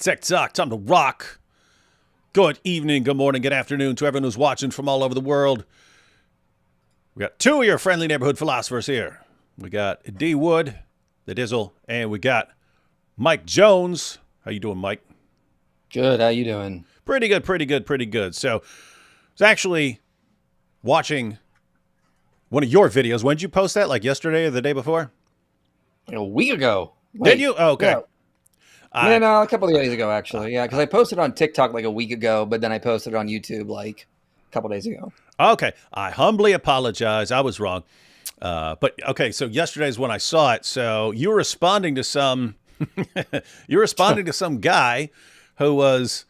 TikTok, time to rock. Good evening, good morning, good afternoon to everyone who's watching from all over the world. We got two of your friendly neighborhood philosophers here. We got D Wood, the Dizzle, and we got Mike Jones. How you doing, Mike? Good. How you doing? Pretty good, pretty good, pretty good. So, I was actually watching one of your videos. When did you post that? Like yesterday or the day before? A week ago. Did you? Oh, okay. Yeah. No, a couple of days ago, actually. Yeah, because I posted on TikTok like a week ago, but then I posted on YouTube like a couple days ago. Okay. I humbly apologize. I was wrong. But okay, so yesterday's when I saw it. So you were responding to some guy who was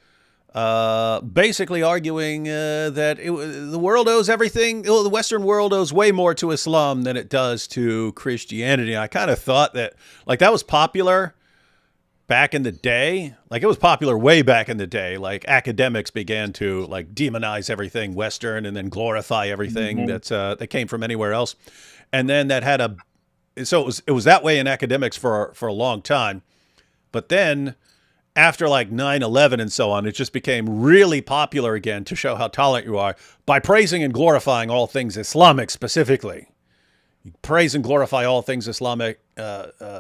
basically arguing that the world owes everything. The Western world owes way more to Islam than it does to Christianity. I kind of thought that that was popular back in the day. Like it was popular way back in the day. Like academics began to demonize everything Western and then glorify everything that came from anywhere else. And then that had it was that way in academics for a long time. But then after 9/11 and so on, it just became really popular again to show how tolerant you are by praising and glorifying all things Islamic specifically. You praise and glorify all things Islamic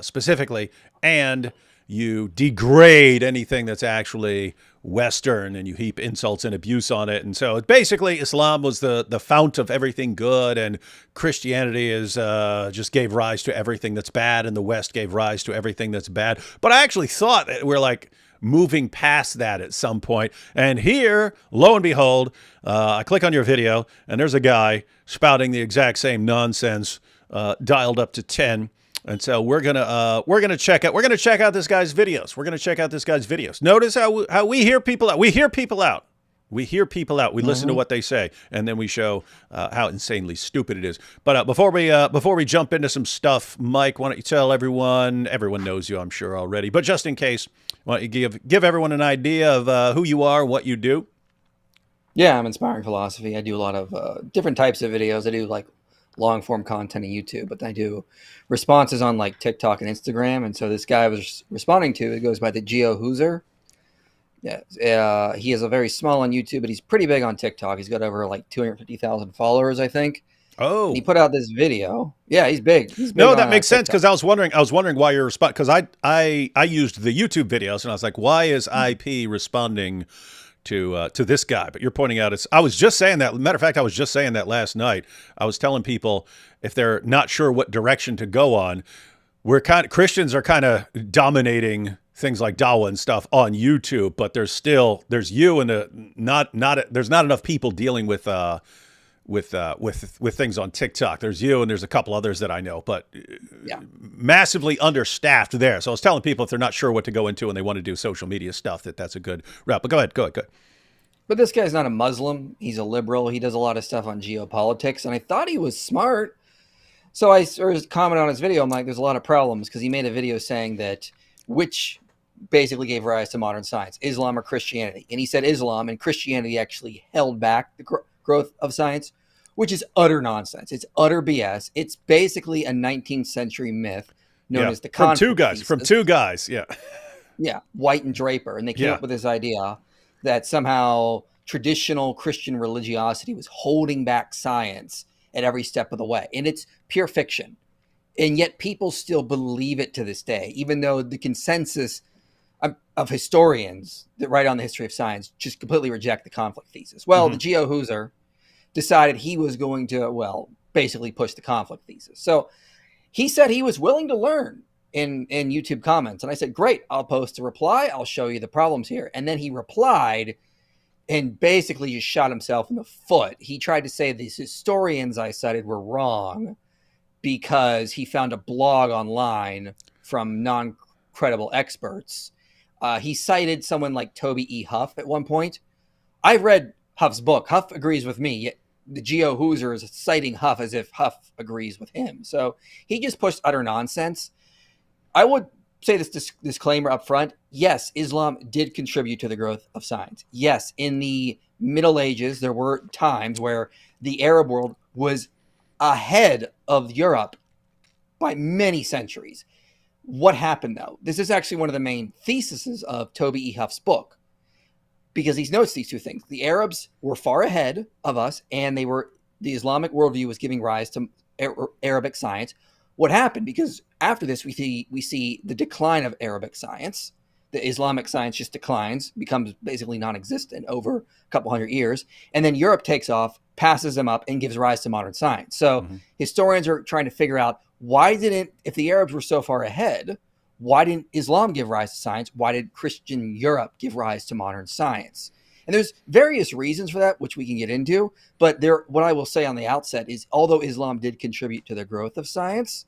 specifically, and you degrade anything that's actually Western, and you heap insults and abuse on it. And so basically Islam was the fount of everything good, and Christianity is just gave rise to everything that's bad, and the West gave rise to everything that's bad. But I actually thought that we're moving past that at some point. And here, lo and behold, I click on your video, and there's a guy spouting the exact same nonsense, dialed up to 10. And so we're gonna check out this guy's videos. Notice how we hear people out. We hear people out. We listen to what they say, and then we show how insanely stupid it is. But before we jump into some stuff, Mike, why don't you tell everyone? Everyone knows you, I'm sure already, but just in case, why don't you give everyone an idea of who you are, what you do? Yeah, I'm Inspiring Philosophy. I do a lot of different types of videos. I do long form content on YouTube, but I do responses on TikTok and Instagram. And so this guy I was responding to, it goes by the Geo Hooser. Yeah, he is a very small on YouTube, but he's pretty big on TikTok. He's got over 250,000 followers, I think. Oh, and he put out this video. Yeah, he's big. No, that makes sense, because I was wondering why you're responding, because I used the YouTube videos, and I was like, why is IP responding to this guy? But you're pointing out I was just saying that. Matter of fact, I was just saying that last night. I was telling people, if they're not sure what direction to go on, Christians are kind of dominating things like Dawa and stuff on YouTube, but there's you and there's not enough people dealing with things on TikTok. There's you and there's a couple others that I know, but massively understaffed there. So I was telling people, if they're not sure what to go into and they want to do social media stuff, that's a good route. But go ahead. But this guy's not a Muslim. He's a liberal. He does a lot of stuff on geopolitics, and I thought he was smart. So I sort of commented on his video. I'm like, there's a lot of problems, because he made a video saying that which basically gave rise to modern science, Islam or Christianity. And he said Islam, and Christianity actually held back the growth of science, which is utter nonsense. It's utter BS. It's basically a 19th century myth known as the conflict from two guys. Yeah, White and Draper. And they came up with this idea that somehow traditional Christian religiosity was holding back science at every step of the way. And it's pure fiction. And yet people still believe it to this day, even though the consensus of historians that write on the history of science just completely reject the conflict thesis. Well, the Geo Hooser decided he was going to, basically push the conflict thesis. So he said he was willing to learn in YouTube comments. And I said, great, I'll post a reply. I'll show you the problems here. And then he replied and basically just shot himself in the foot. He tried to say these historians I cited were wrong because he found a blog online from non-credible experts. He cited someone like Toby E. Huff at one point. I've read Huff's book. Huff agrees with me, yet the Geo Hooser is citing Huff as if Huff agrees with him. So he just pushed utter nonsense. I would say this disclaimer up front. Yes, Islam did contribute to the growth of science. Yes, in the Middle Ages, there were times where the Arab world was ahead of Europe by many centuries. What happened though? This is actually one of the main theses of Toby E. Huff's book, because he notes these two things. The Arabs were far ahead of us, and the Islamic worldview was giving rise to Arabic science. What happened? Because after this, we see the decline of Arabic science. The Islamic science just declines, becomes basically non-existent over a couple hundred years. And then Europe takes off, passes them up, and gives rise to modern science. So historians are trying to figure out, if the Arabs were so far ahead, why didn't Islam give rise to science? Why did Christian Europe give rise to modern science? And there's various reasons for that, which we can get into. But what I will say on the outset is, although Islam did contribute to the growth of science,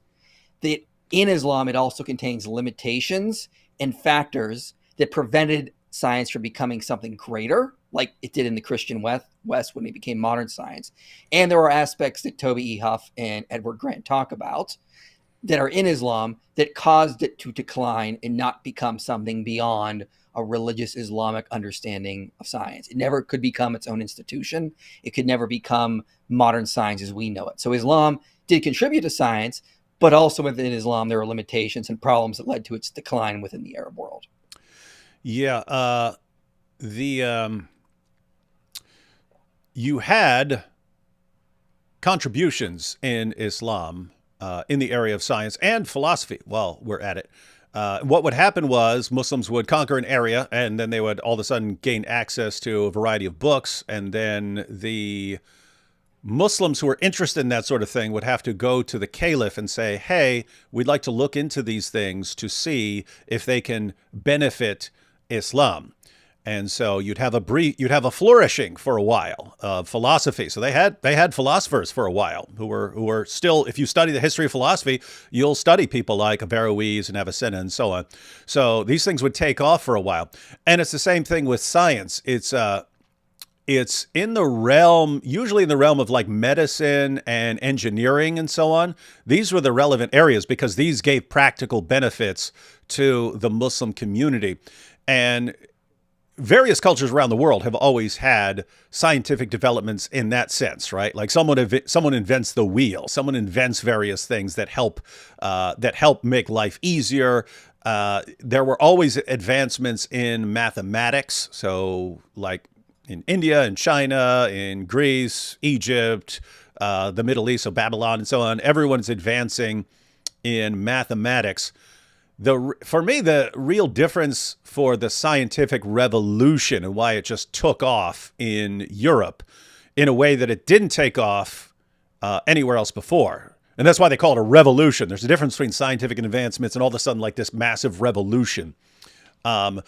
that in Islam, it also contains limitations and factors that prevented science from becoming something greater, like it did in the Christian West when it became modern science. And there are aspects that Toby E. Huff and Edward Grant talk about that are in Islam that caused it to decline and not become something beyond a religious Islamic understanding of science. It never could become its own institution. It could never become modern science as we know it. So Islam did contribute to science, but also within Islam, there are limitations and problems that led to its decline within the Arab world. Yeah. You had contributions in Islam in the area of science and philosophy. While we're at it, what would happen was Muslims would conquer an area, and then they would all of a sudden gain access to a variety of books, and then the Muslims who were interested in that sort of thing would have to go to the caliph and say, hey, we'd like to look into these things to see if they can benefit Islam. And so you'd have a flourishing for a while of philosophy. So they had philosophers for a while who were still, if you study the history of philosophy, you'll study people like Averroes and Avicenna and so on. So these things would take off for a while. And it's the same thing with science. It's in the realm, usually in the realm of like medicine and engineering and so on. These were the relevant areas because these gave practical benefits to the Muslim community. And various cultures around the world have always had scientific developments in that sense, right? Like someone invents the wheel, someone invents various things that help make life easier. There were always advancements in mathematics. So like in India and China, in Greece, Egypt, the Middle East, so Babylon and so on, everyone's advancing in mathematics. For me, the real difference for the scientific revolution and why it just took off in Europe in a way that it didn't take off anywhere else before. And that's why they call it a revolution. There's a difference between scientific advancements and all of a sudden like this massive revolution. The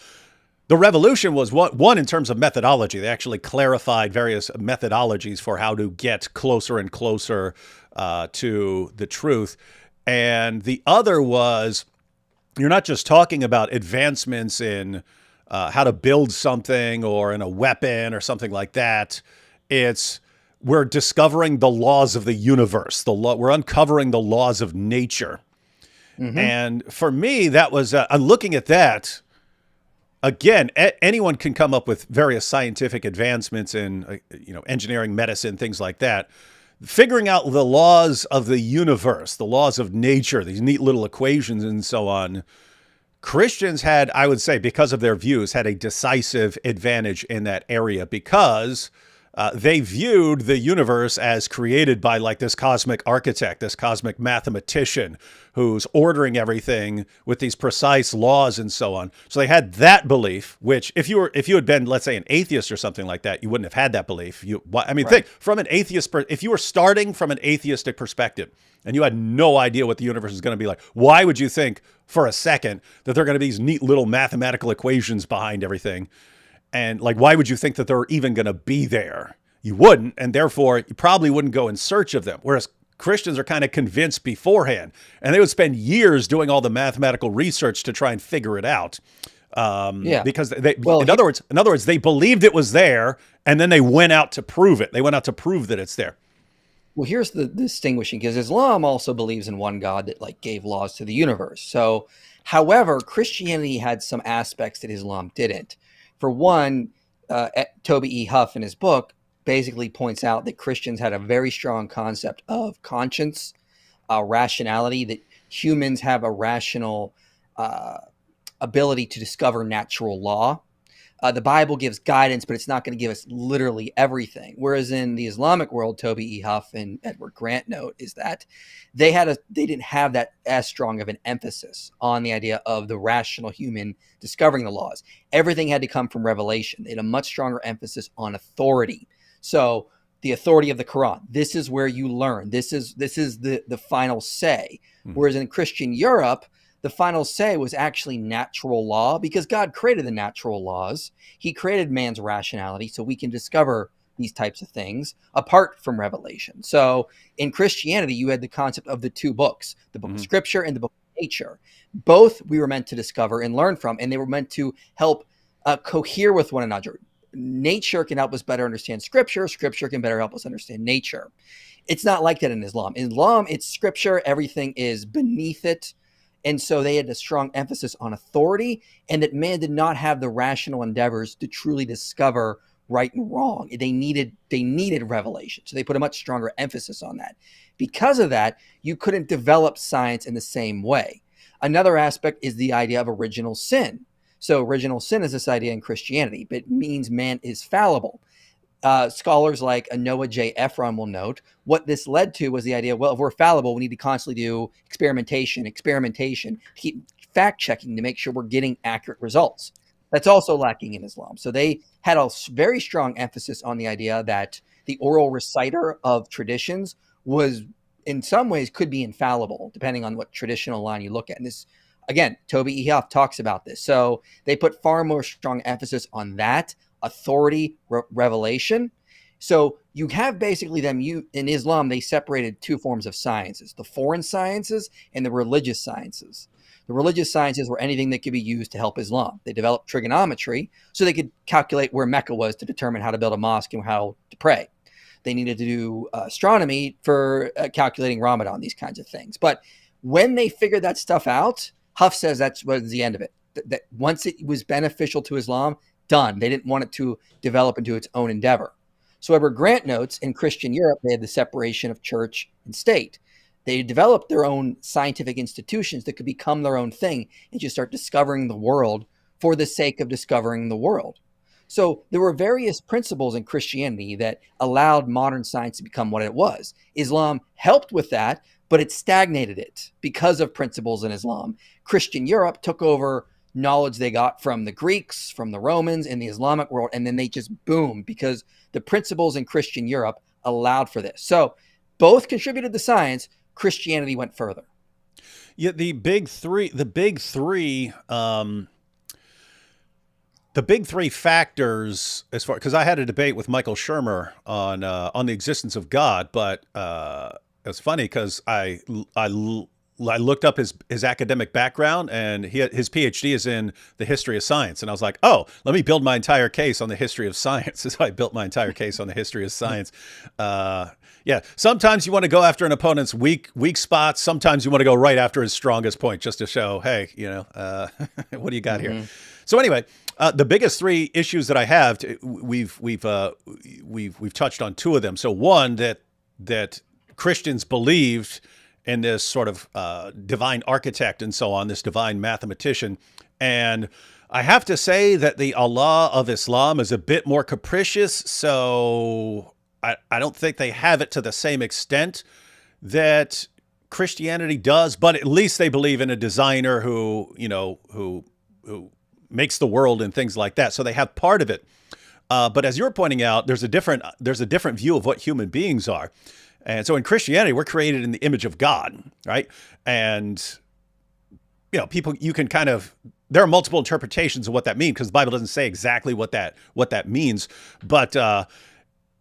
revolution was one in terms of methodology. They actually clarified various methodologies for how to get closer and closer to the truth. And the other was, you're not just talking about advancements in how to build something or in a weapon or something like that. We're discovering the laws of the universe. We're uncovering the laws of nature. Mm-hmm. And for me, that was, I'm looking at that. Again, anyone can come up with various scientific advancements in, engineering, medicine, things like that. Figuring out the laws of the universe, the laws of nature, these neat little equations and so on. Christians had, I would say, because of their views, had a decisive advantage in that area because they viewed the universe as created by like this cosmic architect, this cosmic mathematician who's ordering everything with these precise laws and so on. So they had that belief, which if you had been, let's say, an atheist or something like that, you wouldn't have had that belief. Right. Think from an atheist, if you were starting from an atheistic perspective and you had no idea what the universe is going to be like, why would you think for a second that there are going to be these neat little mathematical equations behind everything? And like, why would you think that they're even going to be there? You wouldn't, and therefore you probably wouldn't go in search of them. Whereas Christians are kind of convinced beforehand, and they would spend years doing all the mathematical research to try and figure it out. Because in other words, they believed it was there, and then they went out to prove it. They went out to prove that it's there. Well, here's the distinguishing, because Islam also believes in one God that like gave laws to the universe. So, however, Christianity had some aspects that Islam didn't. For one, Toby E. Huff in his book basically points out that Christians had a very strong concept of conscience, rationality, that humans have a rational uh, ability to discover natural law. The Bible gives guidance, but it's not going to give us literally everything. Whereas in the Islamic world, Toby E. Huff and Edward Grant note is that they didn't have that as strong of an emphasis on the idea of the rational human discovering the laws. Everything had to come from revelation. They had a much stronger emphasis on authority. So the authority of the Quran, this is where you learn. This is the final say. Whereas in Christian Europe, the final say was actually natural law, because God created the natural laws. He created man's rationality so we can discover these types of things apart from revelation. So in Christianity, you had the concept of the two books, the book of scripture and the book of nature. Both we were meant to discover and learn from, and they were meant to help cohere with one another. Nature can help us better understand scripture. Scripture can better help us understand nature. It's not like that in Islam. In Islam, it's scripture. Everything is beneath it. And so they had a strong emphasis on authority, and that man did not have the rational endeavors to truly discover right and wrong. They needed revelation. So they put a much stronger emphasis on that. Because of that, you couldn't develop science in the same way. Another aspect is the idea of original sin. So original sin is this idea in Christianity, but it means man is fallible. Scholars like Noah J. Ephron will note what this led to was the idea, well, if we're fallible, we need to constantly do experimentation, keep fact checking to make sure we're getting accurate results. That's also lacking in Islam. So they had a very strong emphasis on the idea that the oral reciter of traditions was, in some ways, could be infallible, depending on what traditional line you look at. And this, again, Toby E. Huff talks about this. So they put far more strong emphasis on that authority, revelation. So you have basically in Islam, they separated two forms of sciences, the foreign sciences and the religious sciences. The religious sciences were anything that could be used to help Islam. They developed trigonometry so they could calculate where Mecca was to determine how to build a mosque and how to pray. They needed to do astronomy for calculating Ramadan, these kinds of things. But when they figured that stuff out, Huff says that was the end of it. That once it was beneficial to Islam, done. They didn't want it to develop into its own endeavor. So Edward Grant notes in Christian Europe, they had the separation of church and state. They developed their own scientific institutions that could become their own thing and just start discovering the world for the sake of discovering the world. So there were various principles in Christianity that allowed modern science to become what it was. Islam helped with that, but it stagnated it because of principles in Islam. Christian Europe took over knowledge they got from the Greeks, from the Romans, in the Islamic world, and then they just boomed because the principles in Christian Europe allowed for this. So both contributed to science. Christianity went further. Yeah, the big three factors, as far, because I had a debate with Michael Shermer on the existence of God, but it's funny because I looked up his academic background, and his PhD is in the history of science. And I was like, oh, let me build my entire case on the history of science. So I built my entire case on the history of science. Yeah, sometimes you want to go after an opponent's weak spots. Sometimes you want to go right after his strongest point, just to show, hey, what do you got here? So anyway, the biggest three issues that I have, we've touched on two of them. So one, that Christians believed in this sort of divine architect and so on, this divine mathematician. And I have to say that the Allah of Islam is a bit more capricious. So I don't think they have it to the same extent that Christianity does, but at least they believe in a designer who makes the world and things like that. So they have part of it. But as you're pointing out, there's a different view of what human beings are. And so in Christianity, we're created in the image of God, right? And, people, you can there are multiple interpretations of what that means, because the Bible doesn't say exactly what that means, but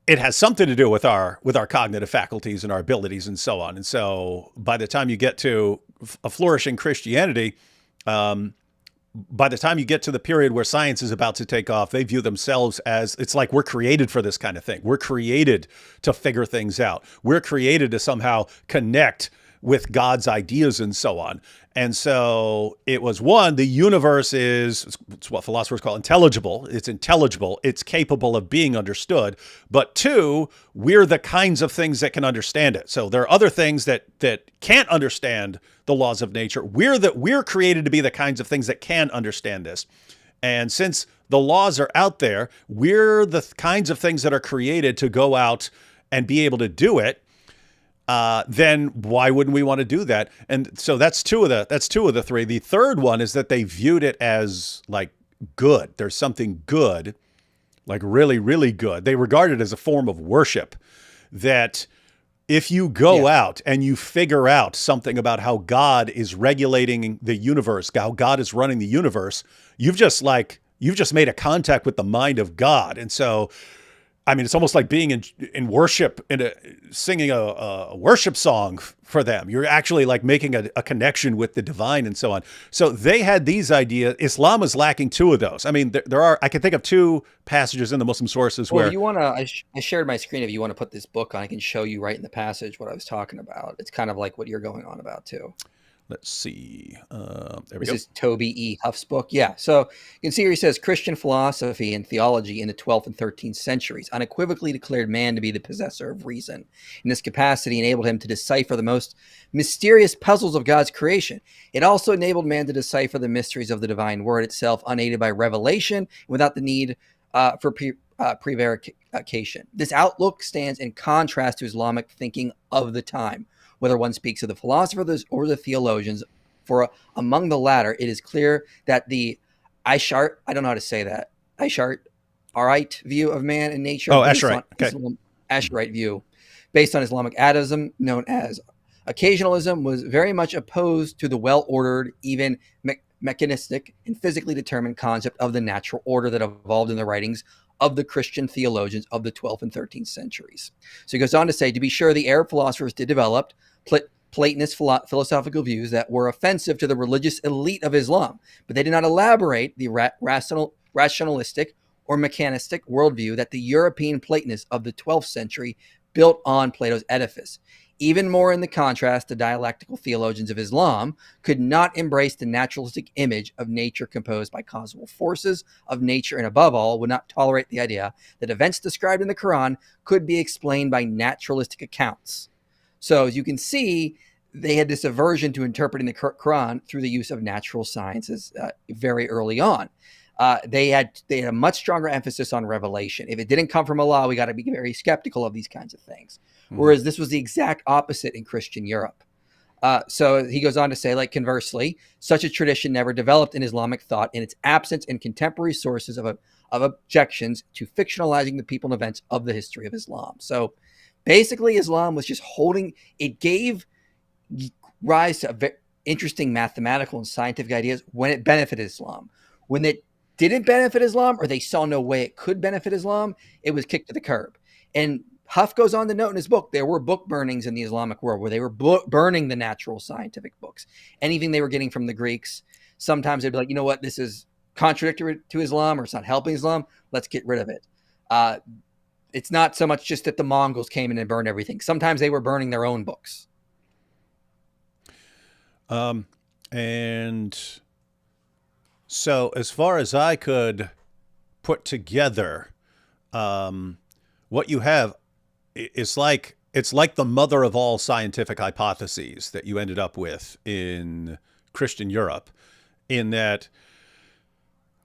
it has something to do with our cognitive faculties and our abilities and so on. And so by the time you get to a flourishing Christianity, by the time you get to the period where science is about to take off, they view themselves as, it's like we're created for this kind of thing. We're created to figure things out. We're created to somehow connect with God's ideas and so on. And so it was, one, the universe it's what philosophers call intelligible. It's intelligible. It's capable of being understood. But two, we're the kinds of things that can understand it. So there are other things that can't understand the laws of nature. We're created to be the kinds of things that can understand this. And since the laws are out there, we're the kinds of things that are created to go out and be able to do it. Then why wouldn't we want to do that? And so that's two of the three. The third one is that they viewed it as like good. There's something good, like really, really good. They regard it as a form of worship, that if you go out and you figure out something about how God is regulating the universe, how God is running the universe, you've just made a contact with the mind of God. And so, I mean, it's almost like being in worship and singing a worship song for them. You're actually like making a connection with the divine and so on. So they had these ideas. Islam is lacking two of those. I mean, I can think of two passages in the Muslim sources where if you want to, I shared my screen. If you want to put this book on, I can show you right in the passage what I was talking about. It's kind of like what you're going on about too. Let's see. There we This go. is Toby E. Huff's book. Yeah. So you can see here he says Christian philosophy and theology in the 12th and 13th centuries unequivocally declared man to be the possessor of reason. In this capacity, enabled him to decipher the most mysterious puzzles of God's creation. It also enabled man to decipher the mysteries of the divine word itself, unaided by revelation, without the need for prevarication. This outlook stands in contrast to Islamic thinking of the time. Whether one speaks of the philosophers or the theologians, for among the latter, it is clear that the Ash'ari, I don't know how to say that, Ash'arite view of man and nature. Oh, Ash'arite. Okay. Ash'arite view, based on Islamic atavism, known as occasionalism, was very much opposed to the well-ordered, even mechanistic and physically determined concept of the natural order that evolved in the writings of the Christian theologians of the 12th and 13th centuries. So he goes on to say, to be sure, the Arab philosophers did develop Platonist philosophical views that were offensive to the religious elite of Islam, but they did not elaborate the rationalistic or mechanistic worldview that the European Platonists of the 12th century built on Plato's edifice. Even more in the contrast, the dialectical theologians of Islam could not embrace the naturalistic image of nature composed by causal forces of nature, and above all, would not tolerate the idea that events described in the Quran could be explained by naturalistic accounts. So as you can see, they had this aversion to interpreting the Quran through the use of natural sciences very early on. They had a much stronger emphasis on revelation. If it didn't come from Allah, we got to be very skeptical of these kinds of things. Whereas this was the exact opposite in Christian Europe. So he goes on to say, like, conversely, such a tradition never developed in Islamic thought in its absence in contemporary sources of objections to fictionalizing the people and events of the history of Islam. So basically, Islam was just it gave rise to interesting mathematical and scientific ideas when it benefited Islam. When it didn't benefit Islam, or they saw no way it could benefit Islam, it was kicked to the curb. And Huff goes on to note in his book, there were book burnings in the Islamic world where they were burning the natural scientific books. Anything they were getting from the Greeks, sometimes they'd be like, you know what, this is contradictory to Islam, or it's not helping Islam, let's get rid of it. It's not so much just that the Mongols came in and burned everything. Sometimes they were burning their own books. And so as far as I could put together, what you have, it's like the mother of all scientific hypotheses that you ended up with in Christian Europe, in that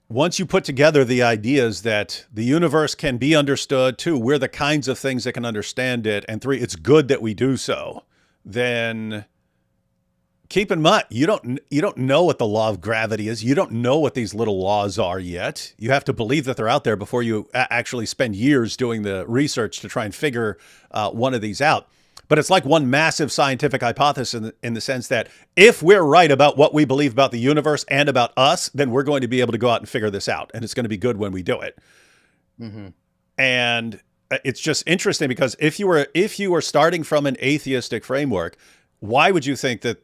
once you put together the ideas that the universe can be understood, two, we're the kinds of things that can understand it, and three, it's good that we do so, then keep in mind, you don't know what the law of gravity is. You don't know what these little laws are yet. You have to believe that they're out there before you actually spend years doing the research to try and figure one of these out. But it's like one massive scientific hypothesis in the sense that if we're right about what we believe about the universe and about us, then we're going to be able to go out and figure this out. And it's going to be good when we do it. Mm-hmm. And it's just interesting because if you were starting from an atheistic framework, why would you think that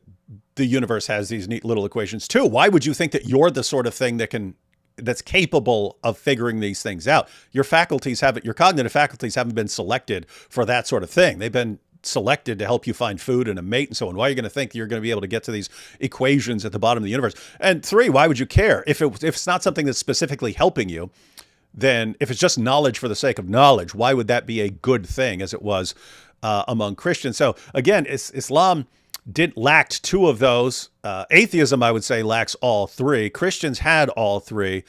the universe has these neat little equations too? Why would you think that you're the sort of thing that's capable of figuring these things out? Your cognitive faculties haven't been selected for that sort of thing. They've been selected to help you find food and a mate and so on. Why are you going to think you're going to be able to get to these equations at the bottom of the universe? And three, why would you care if it's not something that's specifically helping you? Then if it's just knowledge for the sake of knowledge, why would that be a good thing as it was among Christians? So again, Islam lacked two of those. Atheism, I would say, lacks all three. Christians had all three,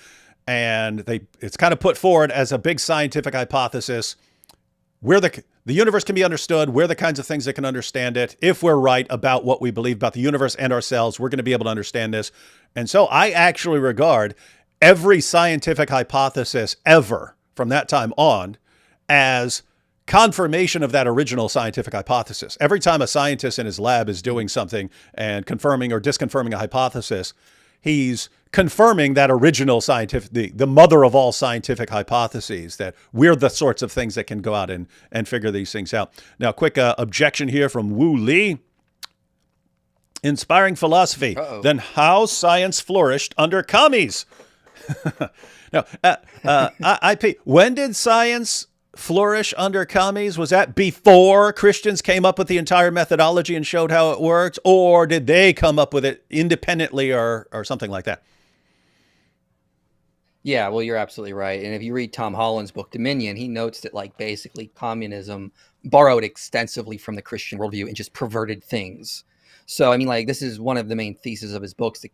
and it's kind of put forward as a big scientific hypothesis where the universe can be understood. We're the kinds of things that can understand it. If we're right about what we believe about the universe and ourselves, we're going to be able to understand this. And so I actually regard every scientific hypothesis ever from that time on as confirmation of that original scientific hypothesis. Every time a scientist in his lab is doing something and confirming or disconfirming a hypothesis, he's confirming that original scientific, the mother of all scientific hypotheses, that we're the sorts of things that can go out and figure these things out. Now, quick objection here from Wu Li. Inspiring philosophy, then how science flourished under commies. Now, IP, when did science flourish under commies? Was that before Christians came up with the entire methodology and showed how it worked? Or did they come up with it independently or something like that? Yeah, well, you're absolutely right. And if you read Tom Holland's book, Dominion, he notes that like basically communism borrowed extensively from the Christian worldview and just perverted things. So, I mean, like this is one of the main theses of his books, that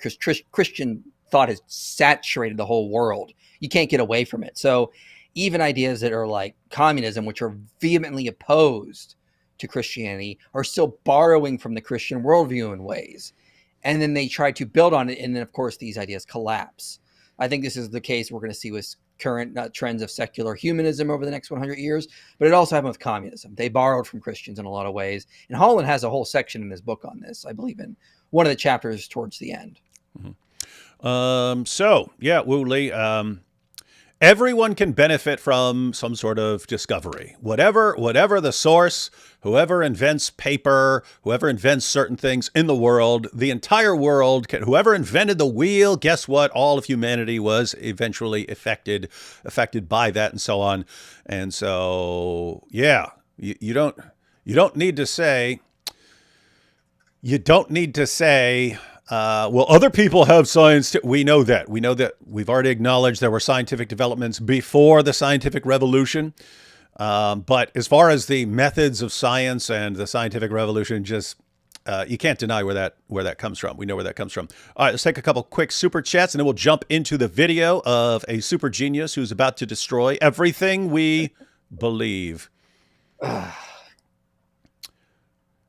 Christian thought has saturated the whole world. You can't get away from it. So even ideas that are like communism, which are vehemently opposed to Christianity, are still borrowing from the Christian worldview in ways. And then they try to build on it. And then, of course, these ideas collapse. I think this is the case we're going to see with current trends of secular humanism over the next 100 years. But it also happened with communism. They borrowed from Christians in a lot of ways. And Holland has a whole section in his book on this, I believe, in one of the chapters towards the end. Mm-hmm. So, yeah, Wu Li, everyone can benefit from some sort of discovery. Whatever the source, whoever invents paper, whoever invents certain things in the world, the entire world, whoever invented the wheel, guess what? All of humanity was eventually affected by that and so on. And so, yeah, you don't need to say, well, other people have science too. We know that. We've already acknowledged there were scientific developments before the scientific revolution. But as far as the methods of science and the scientific revolution, just you can't deny where that comes from. We know where that comes from. All right, let's take a couple quick super chats, and then we'll jump into the video of a super genius who's about to destroy everything we believe.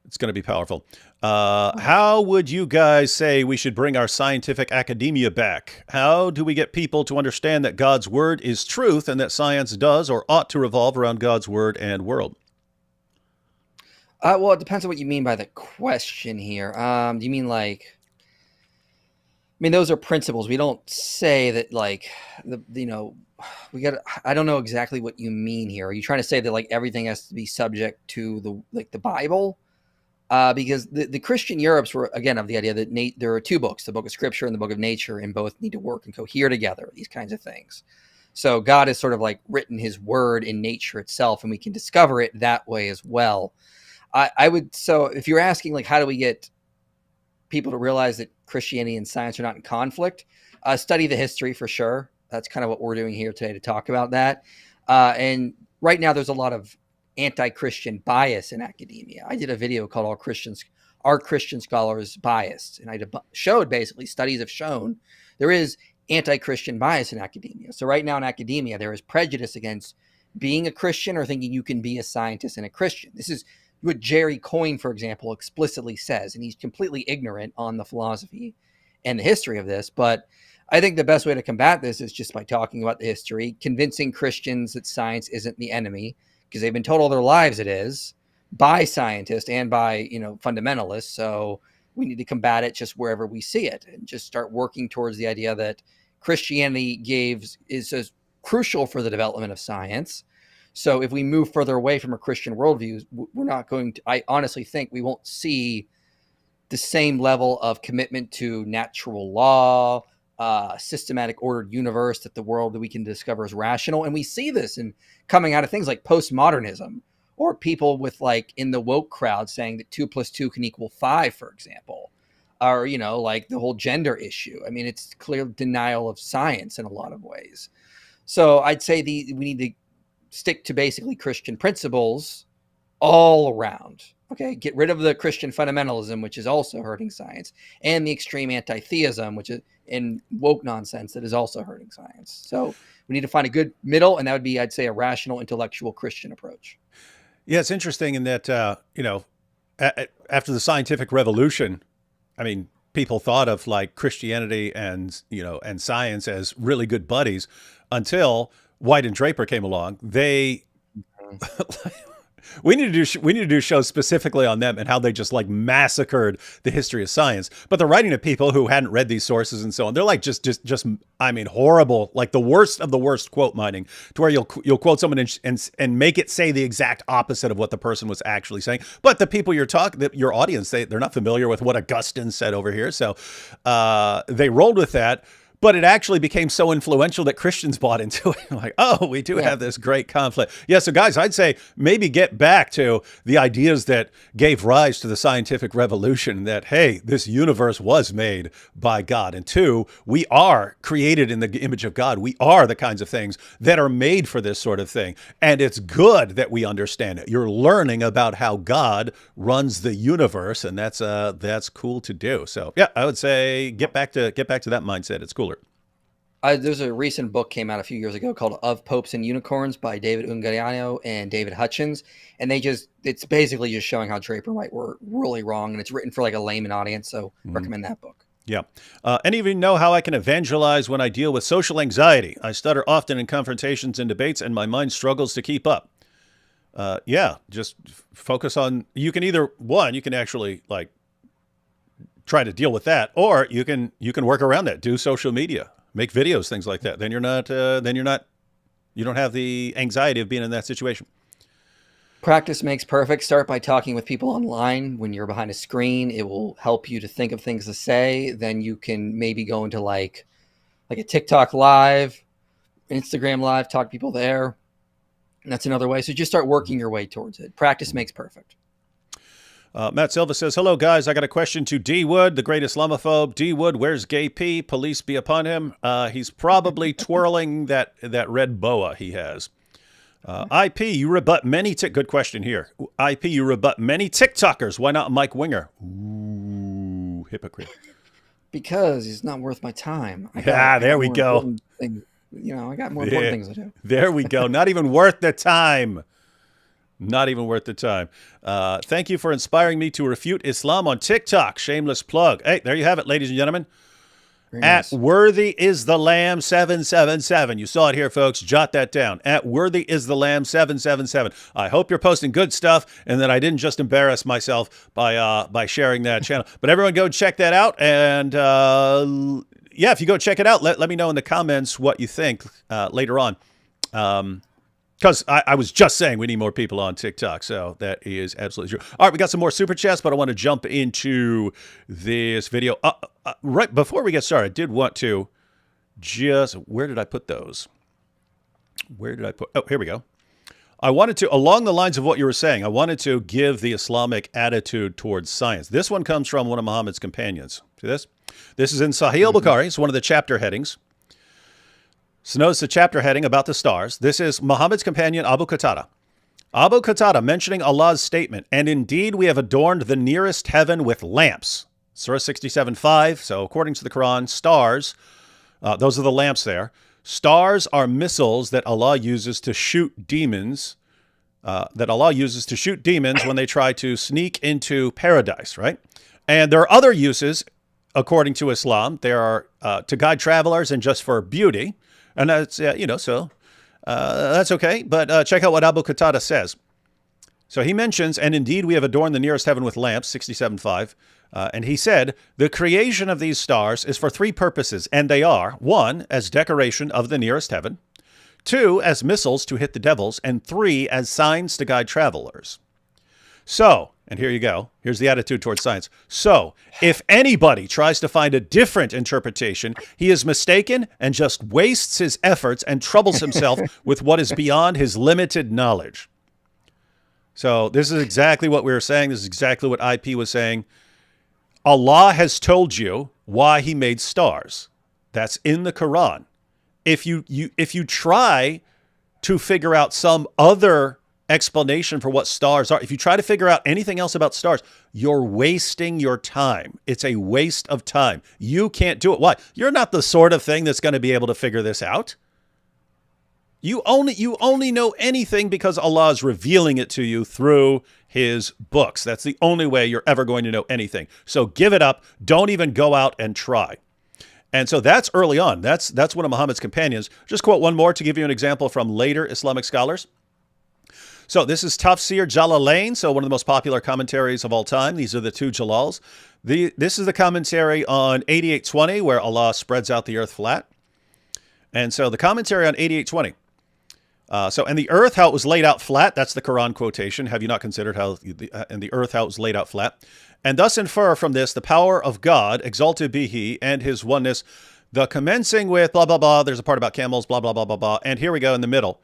It's going to be powerful. How would you guys say we should bring our scientific academia back? How do we get people to understand that God's word is truth and that science does or ought to revolve around God's word and world? Well, it depends on what you mean by the question here. Do you mean like, I mean, those are principles. We don't say that like, I don't know exactly what you mean here. Are you trying to say that like everything has to be subject to the Bible? Because the Christian Europes were, again, of the idea that there are two books, the book of Scripture and the book of nature, and both need to work and cohere together, these kinds of things. So God has sort of like written his word in nature itself, and we can discover it that way as well. So if you're asking, like, how do we get people to realize that Christianity and science are not in conflict? Study the history for sure. That's kind of what we're doing here today to talk about that. And right now there's a lot of anti-Christian bias in academia. I did a video called Are Christian Scholars Biased? And I showed basically, studies have shown there is anti-Christian bias in academia. So right now in academia, there is prejudice against being a Christian or thinking you can be a scientist and a Christian. This is what Jerry Coyne, for example, explicitly says, and he's completely ignorant on the philosophy and the history of this. But I think the best way to combat this is just by talking about the history, convincing Christians that science isn't the enemy, because they've been told all their lives it is by scientists and by, fundamentalists. So we need to combat it just wherever we see it and just start working towards the idea that Christianity is as crucial for the development of science. So if we move further away from a Christian worldview, we're not going to, I honestly think we won't see the same level of commitment to natural law, systematic ordered universe, that the world that we can discover is rational. And we see this in coming out of things like postmodernism or people with like in the woke crowd saying that 2 + 2 can equal 5, for example, or, you know, like the whole gender issue. I mean, it's clear denial of science in a lot of ways. So I'd say we need to stick to basically Christian principles all around. Okay, get rid of the Christian fundamentalism, which is also hurting science, and the extreme anti-theism, which is in woke nonsense that is also hurting science. So we need to find a good middle, and that would be, I'd say, a rational, intellectual Christian approach. Yeah, it's interesting in that, you know, after the scientific revolution, I mean, people thought of like Christianity and, you know, and science as really good buddies until White and Draper came along. They we need to do shows specifically on them and how they just like massacred the history of science. But they're writing to people who hadn't read these sources and so on. They're like just I mean, horrible, like the worst of the worst quote mining, to where you'll quote someone and make it say the exact opposite of what the person was actually saying. But the people your audience, they're not familiar with what Augustine said over here, so they rolled with that. But it actually became so influential that Christians bought into it. Like, oh, we do have this great conflict. Yeah, so guys, I'd say maybe get back to the ideas that gave rise to the scientific revolution, that, hey, this universe was made by God. And two, we are created in the image of God. We are the kinds of things that are made for this sort of thing. And it's good that we understand it. You're learning about how God runs the universe, and that's cool to do. So yeah, I would say get back to that mindset. It's cooler. There's a recent book came out a few years ago called Of Popes and Unicorns by David Ungariano and David Hutchins. And it's basically just showing how Draper and White were really wrong. And it's written for like a layman audience. So recommend that book. Yeah. Any of you know how I can evangelize when I deal with social anxiety? I stutter often in confrontations and debates, and my mind struggles to keep up. Yeah, just focus on, you can actually like try to deal with that, or you can work around that, do social media. Make videos, things like that. Then you don't have the anxiety of being in that situation. Practice makes perfect. Start by talking with people online. When you're behind a screen, it will help you to think of things to say. Then you can maybe go into like a TikTok live, Instagram live, talk to people there. And that's another way. So just start working your way towards it. Practice makes perfect. Matt Silva says, hello, guys. I got a question to D. Wood, the great Islamophobe. D. Wood, where's Gay P? Police be upon him. He's probably twirling that red boa he has. IP, you rebut many... Good question here. IP, you rebut many TikTokers. Why not Mike Winger? Ooh, hypocrite. Because he's not worth my time. There we go. I got more important things to do. There we go. Not even worth the time. Not even worth the time. Thank you for inspiring me to refute Islam on TikTok. Shameless plug. Hey, there you have it, ladies and gentlemen. At Worthy is the Lamb 777. You saw it here, folks. Jot that down. At Worthy is the Lamb 777. I hope you're posting good stuff and that I didn't just embarrass myself by sharing that channel. But everyone go check that out. And yeah, if you go check it out, let me know in the comments what you think later on. Because I was just saying we need more people on TikTok, so that is absolutely true. All right, we got some more Super Chats, but I want to jump into this video. Right before we get started, I did want to where did I put those? Oh, here we go. I wanted to, along the lines of what you were saying, I wanted to give the Islamic attitude towards science. This one comes from one of Muhammad's companions. See this? This is in Sahih al-Bukhari. It's one of the chapter headings. So notice the chapter heading about the stars. This is Muhammad's companion, Abu Qatada. Abu Qatada mentioning Allah's statement, and indeed we have adorned the nearest heaven with lamps. Surah 67:5. So according to the Quran, stars, those are the lamps there. Stars are missiles that Allah uses to shoot demons, when they try to sneak into paradise, right? And there are other uses, according to Islam. There are to guide travelers and just for beauty. And that's, that's okay. But check out what Abu Qatada says. So he mentions, and indeed we have adorned the nearest heaven with lamps, 67:5. And he said, the creation of these stars is for three purposes. And they are, 1, as decoration of the nearest heaven. 2, as missiles to hit the devils. And 3, as signs to guide travelers. So, and here you go. Here's the attitude towards science. So, if anybody tries to find a different interpretation, he is mistaken and just wastes his efforts and troubles himself with what is beyond his limited knowledge. So this is exactly what we were saying. This is exactly what IP was saying. Allah has told you why he made stars. That's in the Quran. If you try to figure out some other explanation for what stars are, if you try to figure out anything else about stars, you're wasting your time. It's a waste of time. You can't do it. Why? You're not the sort of thing that's going to be able to figure this out. You only know anything because Allah is revealing it to you through his books. That's the only way you're ever going to know anything. So give it up. Don't even go out and try. And so that's early on. That's one of Muhammad's companions. Just quote one more to give you an example from later Islamic scholars. So this is Tafsir Jalalain, so one of the most popular commentaries of all time. These are the two Jalals. This is the commentary on 8820, where Allah spreads out the earth flat. And so the commentary on 8820. And the earth, how it was laid out flat, that's the Quran quotation. Have you not considered and the earth, how it was laid out flat? And thus infer from this the power of God, exalted be he, and his oneness, the commencing with blah, blah, blah. There's a part about camels, blah, blah, blah, blah, blah. And here we go in the middle.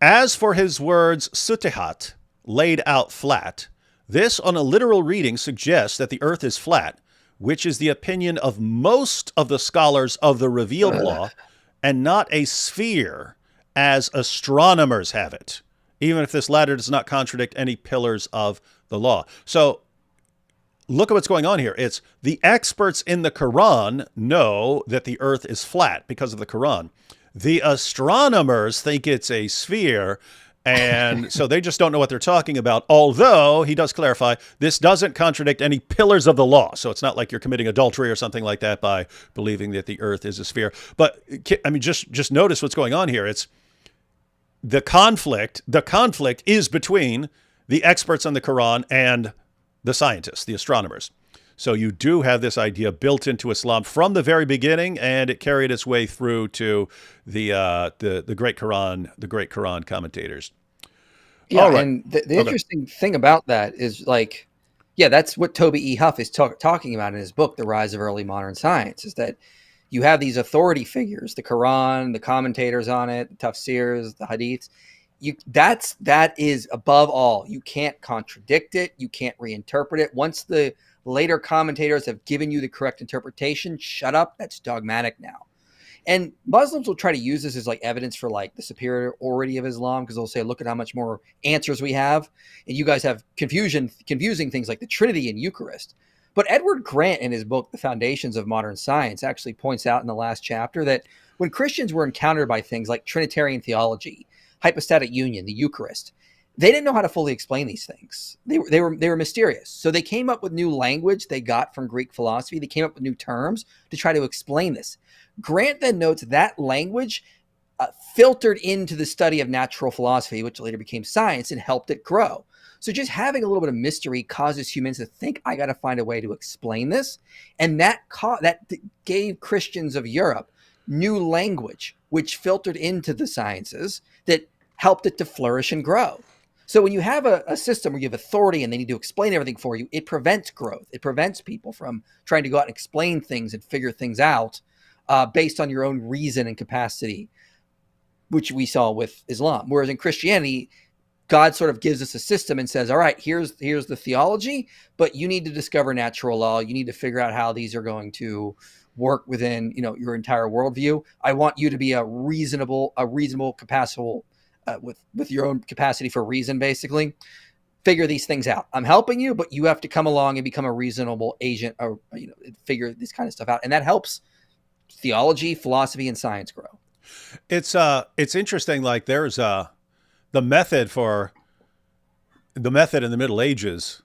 As for his words, sutihat, laid out flat, this on a literal reading suggests that the earth is flat, which is the opinion of most of the scholars of the revealed law, and not a sphere, as astronomers have it, even if this latter does not contradict any pillars of the law. So look at what's going on here. It's the experts in the Quran know that the earth is flat because of the Quran. The astronomers think it's a sphere, and so they just don't know what they're talking about. Although, he does clarify, this doesn't contradict any pillars of the law. So it's not like you're committing adultery or something like that by believing that the earth is a sphere. But, I mean, just notice what's going on here. It's the conflict is between the experts on the Quran and the scientists, the astronomers. So you do have this idea built into Islam from the very beginning, and it carried its way through to the great Quran commentators. Yeah, right. And the interesting thing about that is, like, yeah, that's what Toby E. Huff is talking about in his book, The Rise of Early Modern Science, is that you have these authority figures, the Quran, the commentators on it, the tafsirs, the hadiths. That is above all. You can't contradict it. You can't reinterpret it. Once the later commentators have given you the correct interpretation, shut up. That's dogmatic now. And Muslims will try to use this as like evidence for like the superiority of Islam, because they'll say, look at how much more answers we have. And you guys have confusing things like the Trinity and Eucharist. But Edward Grant, in his book, The Foundations of Modern Science, actually points out in the last chapter that when Christians were encountered by things like Trinitarian theology, hypostatic union, the Eucharist, they didn't know how to fully explain these things. They were mysterious. So they came up with new language they got from Greek philosophy. They came up with new terms to try to explain this. Grant then notes that language filtered into the study of natural philosophy, which later became science, and helped it grow. So just having a little bit of mystery causes humans to think, I got to find a way to explain this. And that gave Christians of Europe new language, which filtered into the sciences that helped it to flourish and grow. So when you have a system where you have authority and they need to explain everything for you, it prevents growth. It prevents people from trying to go out and explain things and figure things out based on your own reason and capacity, which we saw with Islam. Whereas in Christianity, God sort of gives us a system and says, all right, here's the theology, but you need to discover natural law. You need to figure out how these are going to work within, your entire worldview. I want you to be a reasonable capacity with your own capacity for reason, basically. Figure these things out. I'm helping you, but you have to come along and become a reasonable agent, or figure this kind of stuff out. And that helps theology, philosophy, and science grow. It's interesting. Like there's the method in the Middle Ages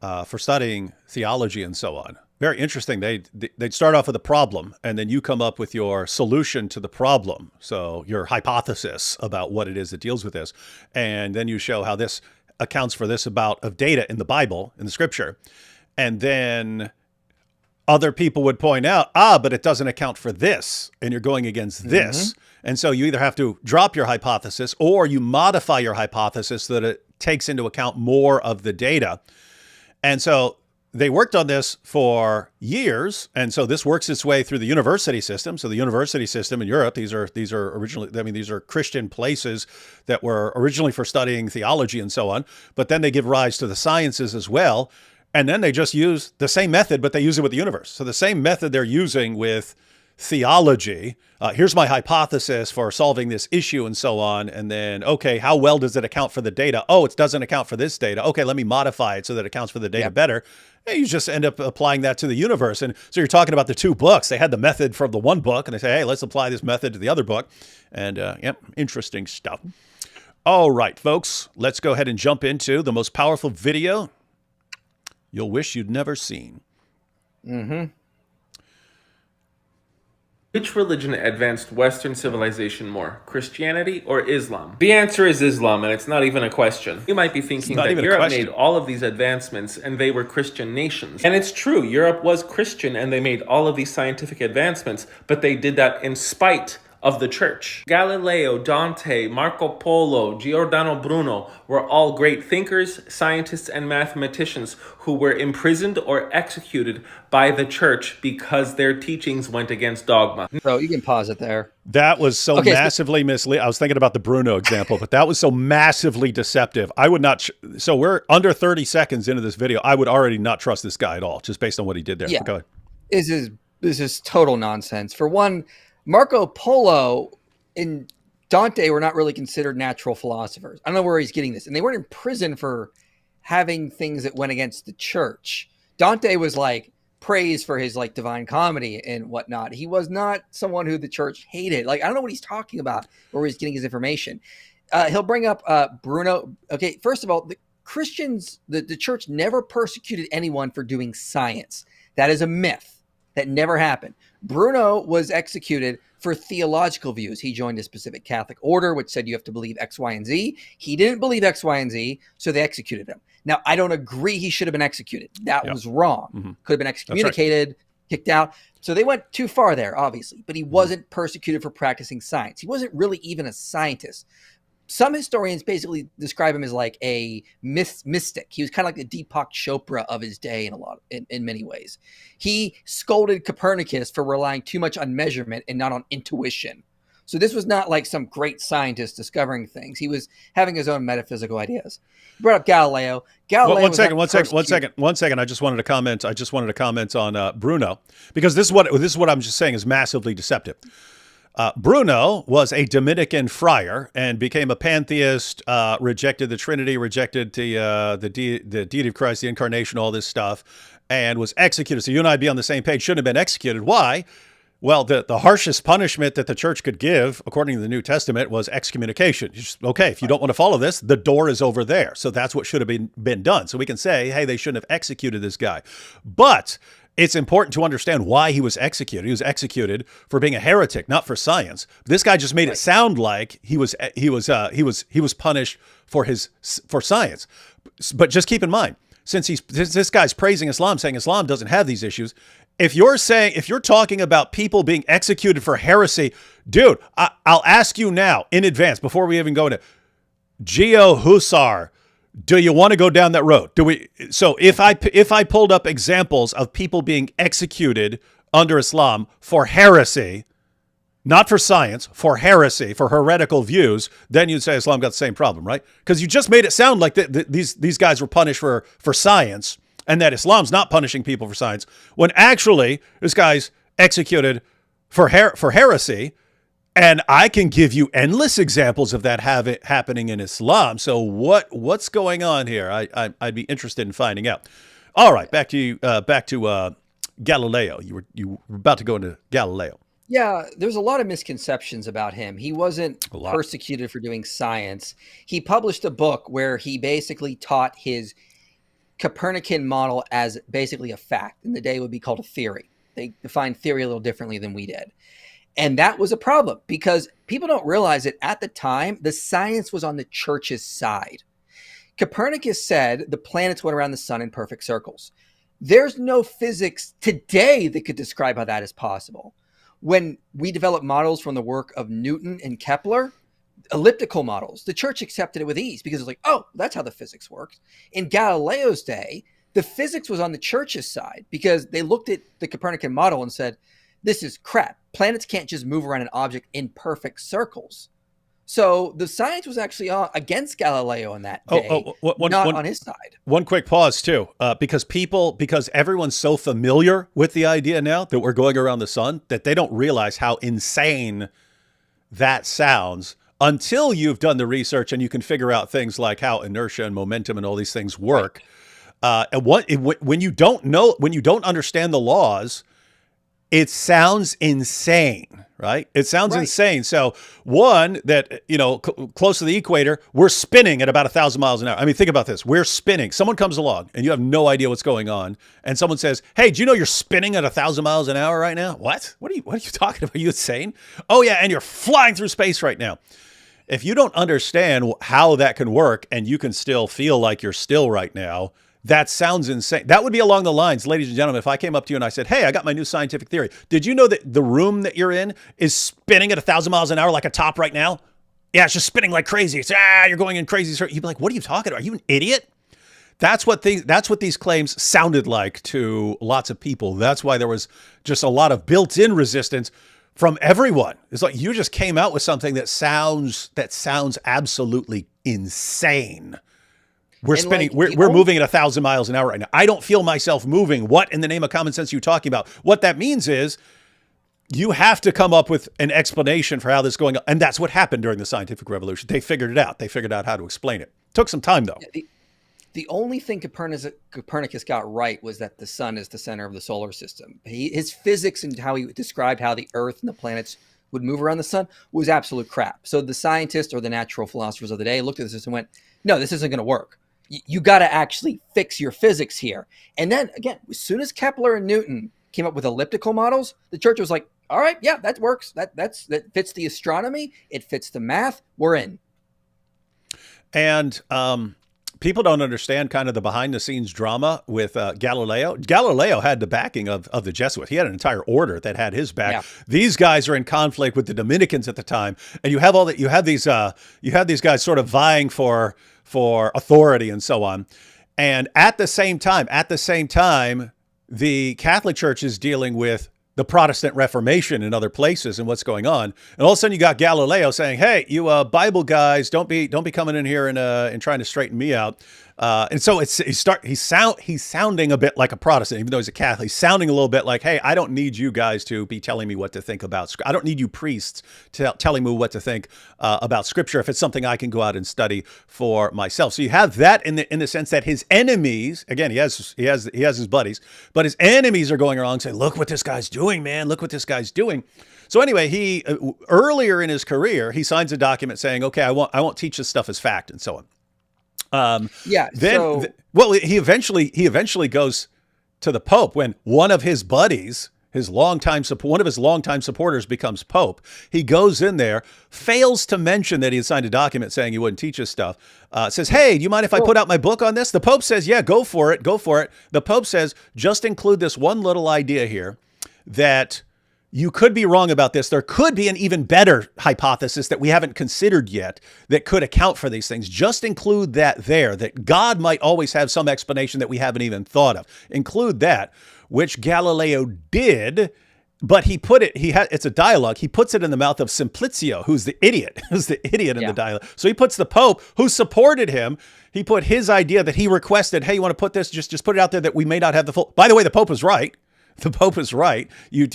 for studying theology and so on. Very interesting. They'd start off with a problem, and then you come up with your solution to the problem. So your hypothesis about what it is that deals with this. And then you show how this accounts for this amount of data in the Bible, in the scripture. And then other people would point out, but it doesn't account for this, and you're going against this. Mm-hmm. And so you either have to drop your hypothesis or you modify your hypothesis so that it takes into account more of the data. And so they worked on this for years, and so this works its way through the university system. So the university system in Europe, these are originally, I mean, these are Christian places that were originally for studying theology and so on, but then they give rise to the sciences as well. And then they just use the same method, but they use it with the universe. So the same method they're using with theology. Here's my hypothesis for solving this issue and so on. And then, okay, how well does it account for the data? Oh, it doesn't account for this data. Okay, let me modify it so that it accounts for the data better. And you just end up applying that to the universe. And so you're talking about the two books. They had the method from the one book and they say, hey, let's apply this method to the other book. And yep, interesting stuff. All right, folks, let's go ahead and jump into the most powerful video you'll wish you'd never seen. Which religion advanced Western civilization more, Christianity or Islam? The answer is Islam, and it's not even a question. You might be thinking that Europe made all of these advancements and they were Christian nations. And it's true, Europe was Christian and they made all of these scientific advancements, but they did that in spite of the church. Galileo, Dante, Marco Polo, Giordano Bruno were all great thinkers, scientists, and mathematicians who were imprisoned or executed by the church because their teachings went against dogma. So you can pause it there. That was so massively misleading. I was thinking about the Bruno example, but that was so massively deceptive. I would not. So we're under 30 seconds into this video. I would already not trust this guy at all, just based on what he did there. Yeah. Go ahead. This is total nonsense. For one, Marco Polo and Dante were not really considered natural philosophers. I don't know where he's getting this. And they weren't in prison for having things that went against the church. Dante was like praised for his like Divine Comedy and whatnot. He was not someone who the church hated. Like, I don't know what he's talking about, where he's getting his information. He'll bring up Bruno. Okay, first of all, the Christians, the church never persecuted anyone for doing science. That is a myth. That never happened. Bruno was executed for theological views. He joined a specific Catholic order, which said you have to believe X, Y, and Z. He didn't believe X, Y, and Z, so they executed him. Now, I don't agree he should have been executed. That was wrong. Could have been excommunicated, kicked out. So they went too far there, obviously. But he wasn't persecuted for practicing science. He wasn't really even a scientist. Some historians basically describe him as like a mystic. He was kind of like the Deepak Chopra of his day in many ways. He scolded Copernicus for relying too much on measurement and not on intuition. So this was not like some great scientist discovering things. He was having his own metaphysical ideas. He brought up Galileo. One second. I just wanted to comment on Bruno, because this is what I'm just saying is massively deceptive. Bruno was a Dominican friar and became a pantheist, rejected the Trinity, rejected the deity of Christ, the incarnation, all this stuff, and was executed. So you and I be on the same page. Shouldn't have been executed. Why? Well, the harshest punishment that the church could give, according to the New Testament, was excommunication. Okay, if you don't want to follow this, the door is over there. So that's what should have been done. So we can say, hey, they shouldn't have executed this guy. But it's important to understand why he was executed. He was executed for being a heretic, not for science. This guy just made it sound like he was punished for science. But just keep in mind, since this guy's praising Islam, saying Islam doesn't have these issues. If you're talking about people being executed for heresy, dude, I'll ask you now in advance before we even go into Geo Husar. Do you want to go down that road? So if I pulled up examples of people being executed under Islam for heresy, not for science, for heresy, for heretical views, then you'd say Islam got the same problem, right? Because you just made it sound like these guys were punished for science, and that Islam's not punishing people for science, when actually this guy's executed for heresy. And I can give you endless examples of that happening in Islam. So what's going on here? I'd be interested in finding out. All right, back to Galileo. You were about to go into Galileo. Yeah, there's a lot of misconceptions about him. He wasn't persecuted for doing science. He published a book where he basically taught his Copernican model as basically a fact. In the day, it would be called a theory. They defined theory a little differently than we did. And that was a problem because people don't realize that at the time, the science was on the church's side. Copernicus said the planets went around the sun in perfect circles. There's no physics today that could describe how that is possible. When we developed models from the work of Newton and Kepler, elliptical models, the church accepted it with ease because it's like, oh, that's how the physics works. In Galileo's day, The physics was on the church's side because they looked at the Copernican model and said, this is crap. Planets can't just move around an object in perfect circles. So the science was actually against Galileo on that day, not on his side. One quick pause too, because everyone's so familiar with the idea now that we're going around the sun that they don't realize how insane that sounds until you've done the research and you can figure out things like how inertia and momentum and all these things work. And when you don't understand the laws, it sounds insane, right? It sounds insane. So one, that, close to the equator, we're spinning at about 1,000 miles an hour. I mean, think about this. We're spinning. Someone comes along and you have no idea what's going on. And someone says, hey, do you know you're spinning at 1,000 miles an hour right now? What? What are you talking about? Are you insane? Oh yeah. And you're flying through space right now. If you don't understand how that can work and you can still feel like you're still right now, that sounds insane. That would be along the lines, ladies and gentlemen, if I came up to you and I said, hey, I got my new scientific theory. Did you know that the room that you're in is spinning at 1,000 miles an hour like a top right now? Yeah, it's just spinning like crazy. It's, you're going in crazy. You'd be like, what are you talking about? Are you an idiot? That's what these claims sounded like to lots of people. That's why there was just a lot of built-in resistance from everyone. It's like you just came out with something that sounds absolutely insane. We're spinning. We're moving at 1,000 miles an hour right now. I don't feel myself moving. What in the name of common sense are you talking about? What that means is you have to come up with an explanation for how this is going on. And that's what happened during the scientific revolution. They figured it out. They figured out how to explain it. Took some time, though. The only thing Copernicus got right was that the sun is the center of the solar system. His physics and how he described how the Earth and the planets would move around the sun was absolute crap. So the scientists or the natural philosophers of the day looked at this and went, no, this isn't going to work. You got to actually fix your physics here. And then again, as soon as Kepler and Newton came up with elliptical models, the church was like, all right, yeah, that works. That fits the astronomy. It fits the math. We're in. And people don't understand kind of the behind the scenes drama with Galileo. Galileo had the backing of the Jesuits. He had an entire order that had his back. Yeah. These guys are in conflict with the Dominicans at the time. And you have these guys sort of vying for authority and so on. And at the same time, the Catholic Church is dealing with the Protestant Reformation in other places and what's going on. And all of a sudden you got Galileo saying, hey, you Bible guys, don't be coming in here and trying to straighten me out. And so he's sounding a bit like a Protestant, even though he's a Catholic. He's sounding a little bit like, hey, I don't need you guys to be telling me what to think about Scripture. I don't need you priests telling me what to think about Scripture if it's something I can go out and study for myself. So you have that in the sense that his enemies, again, he has his buddies, but his enemies are going around saying, look what this guy's doing, man. Look what this guy's doing. So anyway, he earlier in his career, he signs a document saying, okay, I won't teach this stuff as fact and so on. He eventually goes to the Pope when one of his buddies, one of his longtime supporters becomes Pope. He goes in there, fails to mention that he had signed a document saying he wouldn't teach his stuff. Says, hey, do you mind if I put out my book on this? The Pope says, yeah, go for it. The Pope says, just include this one little idea here that you could be wrong about this. There could be an even better hypothesis that we haven't considered yet that could account for these things. Just include that there, that God might always have some explanation that we haven't even thought of. Include that, which Galileo did, but it's a dialogue. He puts it in the mouth of Simplicio, who's the idiot in the dialogue. So he puts the Pope, who supported him, he put his idea that he requested, hey, you want to put this, just put it out there that we may not have the full. By the way, the Pope was right. The Pope is right. There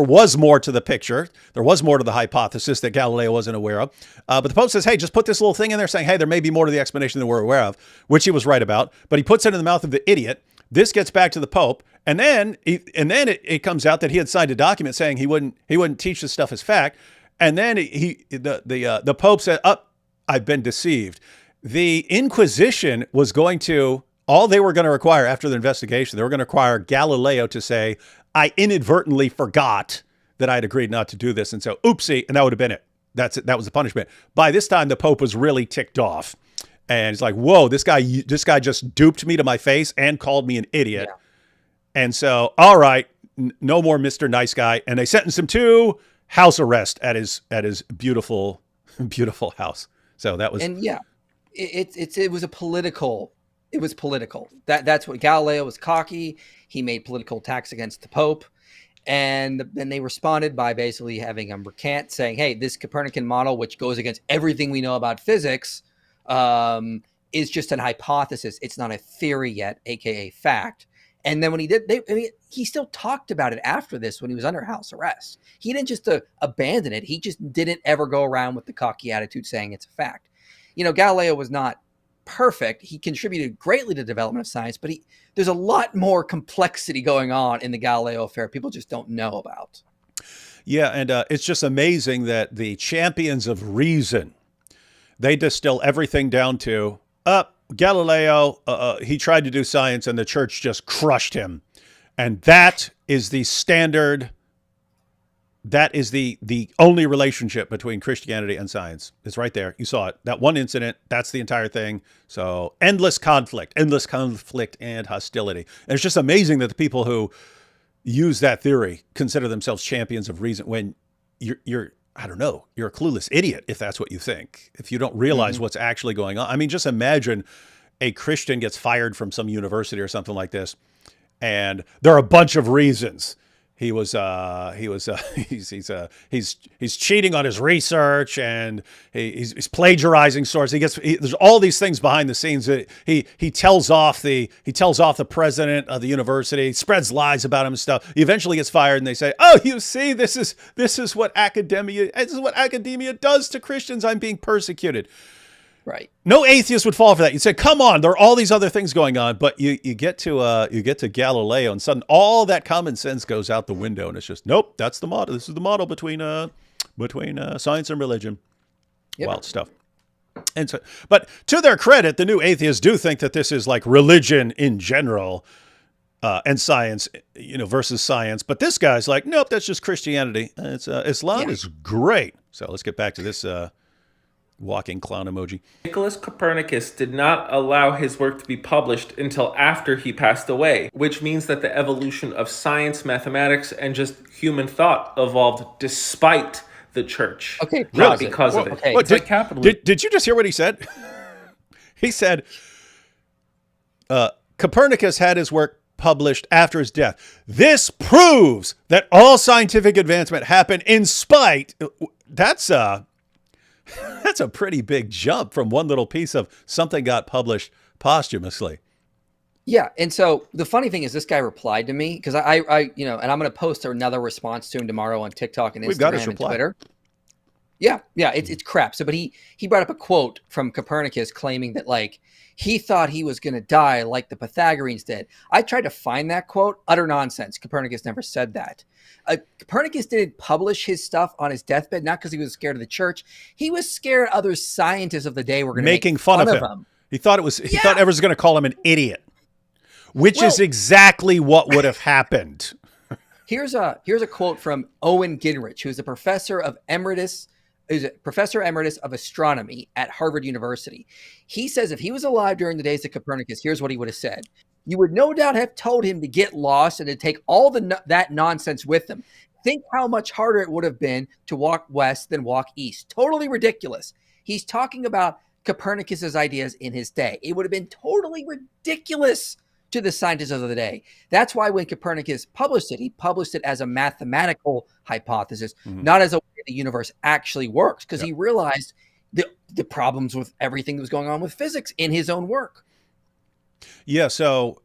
was more to the picture. There was more to the hypothesis that Galileo wasn't aware of. But the Pope says, hey, just put this little thing in there saying, hey, there may be more to the explanation than we're aware of, which he was right about. But he puts it in the mouth of the idiot. This gets back to the Pope. And then it comes out that he had signed a document saying he wouldn't teach this stuff as fact. And then the Pope said, I've been deceived. The Inquisition was all they were going to require after the investigation, they were going to require Galileo to say, I inadvertently forgot that I'd agreed not to do this. And so, oopsie, and that would have been it. That was the punishment. By this time, the Pope was really ticked off. And he's like, whoa, this guy just duped me to my face and called me an idiot. Yeah. And so, all right, no more Mr. Nice Guy. And they sentenced him to house arrest at his beautiful, beautiful house. So that was... And yeah. It was a political. It was political. That's what Galileo was cocky. He made political attacks against the Pope. And then they responded by basically having him recant, saying, hey, this Copernican model, which goes against everything we know about physics, is just an hypothesis. It's not a theory yet, aka fact. And then when he did, he still talked about it after this when he was under house arrest. He didn't just abandon it. He just didn't ever go around with the cocky attitude saying it's a fact. Galileo was not perfect. He contributed greatly to the development of science, but there's a lot more complexity going on in the Galileo affair people just don't know about. Yeah, and it's just amazing that the champions of reason, they distill everything down to, Galileo, he tried to do science and the church just crushed him. And that is the standard. That is the only relationship between Christianity and science. It's right there. You saw it. That one incident, that's the entire thing. So endless conflict and hostility. And it's just amazing that the people who use that theory consider themselves champions of reason when you're I don't know, you're a clueless idiot if that's what you think, if you don't realize what's actually going on. I mean, just imagine a Christian gets fired from some university or something like this, and there are a bunch of reasons. He's cheating on his research, and he's plagiarizing sources. There's all these things behind the scenes. He tells off the president of the university, spreads lies about him and stuff. He eventually gets fired, and they say, "Oh, you see, this is what academia does to Christians. I'm being persecuted." Right. No atheist would fall for that. You'd say, "Come on, there are all these other things going on." But you get to Galileo, and suddenly all that common sense goes out the window, and it's just, nope, that's the model. This is the model between science and religion. Yep. Wild stuff. And so, but to their credit, the new atheists do think that this is like religion in general, and science, versus science. But this guy's like, nope, that's just Christianity. It's Islam is great. So let's get back to this. Walking clown emoji. Nicholas Copernicus did not allow his work to be published until after he passed away, which means that the evolution of science, mathematics, and just human thought evolved despite the church. Okay, not because of it. Okay. What, did you just hear what he said? He said Copernicus had his work published after his death. This proves that all scientific advancement happened in spite. That's a pretty big jump from one little piece of something got published posthumously. Yeah. And so the funny thing is this guy replied to me because I and I'm going to post another response to him tomorrow on TikTok and Instagram and Twitter. Yeah. It's crap. So, but he brought up a quote from Copernicus claiming that he thought he was going to die like the Pythagoreans did. I tried to find that quote. Utter nonsense. Copernicus never said that. Copernicus didn't publish his stuff on his deathbed, not because he was scared of the church. He was scared other scientists of the day were going to make fun of him. He thought he thought everyone was going to call him an idiot, which is exactly what would have happened. Here's a quote from Owen Gingerich, who's a professor emeritus of astronomy at Harvard University. He says if he was alive during the days of Copernicus, here's what he would have said. You would no doubt have told him to get lost and to take all that nonsense with him. Think how much harder it would have been to walk west than walk east. Totally ridiculous. He's talking about Copernicus's ideas in his day. It would have been totally ridiculous to the scientists of the day. That's why when Copernicus published it, he published it as a mathematical hypothesis, not as a way the universe actually works, because he realized the problems with everything that was going on with physics in his own work. Yeah. So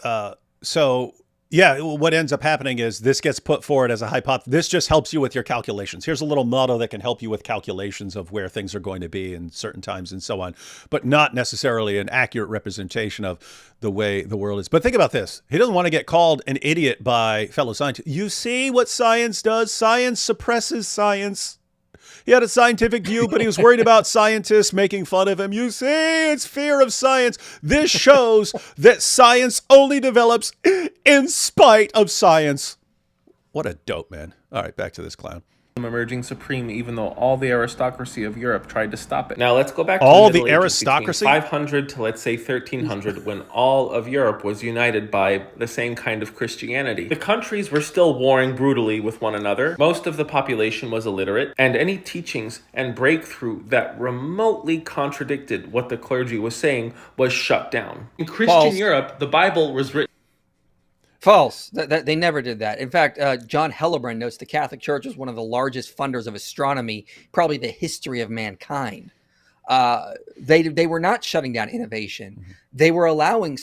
what ends up happening is this gets put forward as a hypothesis. This just helps you with your calculations. Here's a little model that can help you with calculations of where things are going to be in certain times and so on, but not necessarily an accurate representation of the way the world is. But think about this. He doesn't want to get called an idiot by fellow scientists. You see what science does? Science suppresses science. He had a scientific view, but he was worried about scientists making fun of him. You see, it's fear of science. This shows that science only develops in spite of science. What a dope, man. All right, back to this clown. emerging supreme, even though all the aristocracy of Europe tried to stop it. Now let's go back to all the Middle the Ages, aristocracy, between 500 to let's say 1300, when all of Europe was united by the same kind of Christianity. The countries were still warring brutally with one another. Most of the population was illiterate, and any teachings and breakthrough that remotely contradicted what the clergy was saying was shut down. In Christian Europe, the Bible was written. False. They never did that. In fact, John Hellebrand notes the Catholic Church was one of the largest funders of astronomy, probably the history of mankind. They were not shutting down innovation. Mm-hmm. They were allowing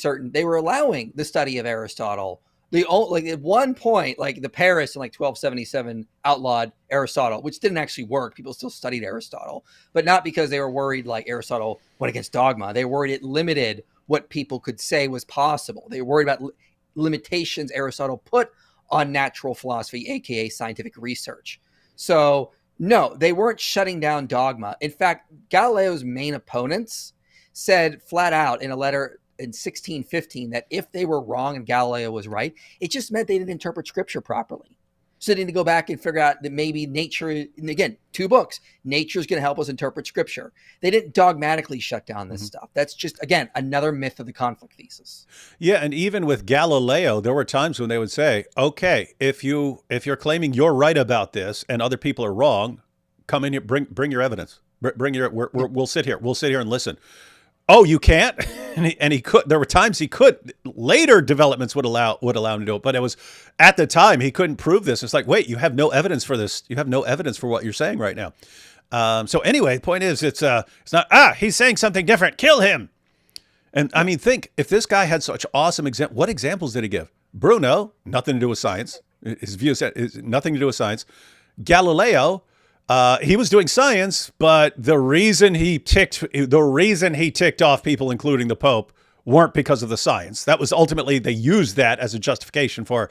the study of Aristotle. Like at one point, like the Paris in like 1277 outlawed Aristotle, which didn't actually work. People still studied Aristotle, but not because they were worried like Aristotle went against dogma. They were worried it limited what people could say was possible. They were worried about limitations Aristotle put on natural philosophy, aka scientific research. So no, they weren't shutting down dogma. In fact, Galileo's main opponents said flat out in a letter in 1615 that if they were wrong and Galileo was right, it just meant they didn't interpret scripture properly. So they need to go back and figure out that maybe nature, and again, 2 books, nature's going to help us interpret scripture. They didn't dogmatically shut down this stuff. That's just, again, another myth of the conflict thesis. Yeah, and even with Galileo, there were times when they would say, okay, if you're claiming you're right about this and other people are wrong, come in here, bring your evidence. We'll sit here. We'll sit here and listen. Oh, you can't? And he could. There were times he could. Later developments would allow him to do it, but it was at the time he couldn't prove this. It's like, wait, you have no evidence for this. You have no evidence for what you're saying right now. So anyway, the point is, it's not. He's saying something different. Kill him. And I mean, think if this guy had such awesome what examples did he give? Bruno, nothing to do with science. His view is nothing to do with science. Galileo. He was doing science, but the reason he ticked off people, including the Pope, weren't because of the science. That was ultimately, they used that as a justification for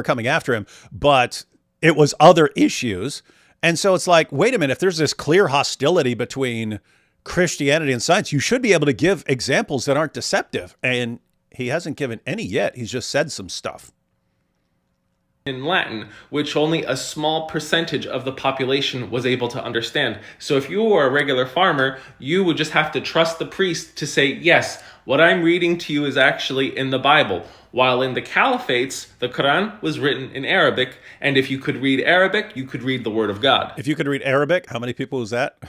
coming after him, but it was other issues. And so it's like, wait a minute, if there's this clear hostility between Christianity and science, you should be able to give examples that aren't deceptive. And he hasn't given any yet. He's just said some stuff in Latin, which only a small percentage of the population was able to understand. So if you were a regular farmer, you would just have to trust the priest to say, yes, what I'm reading to you is actually in the Bible. While in the caliphates, the Quran was written in Arabic, and if you could read Arabic, you could read the Word of God. If you could read Arabic, how many people was that?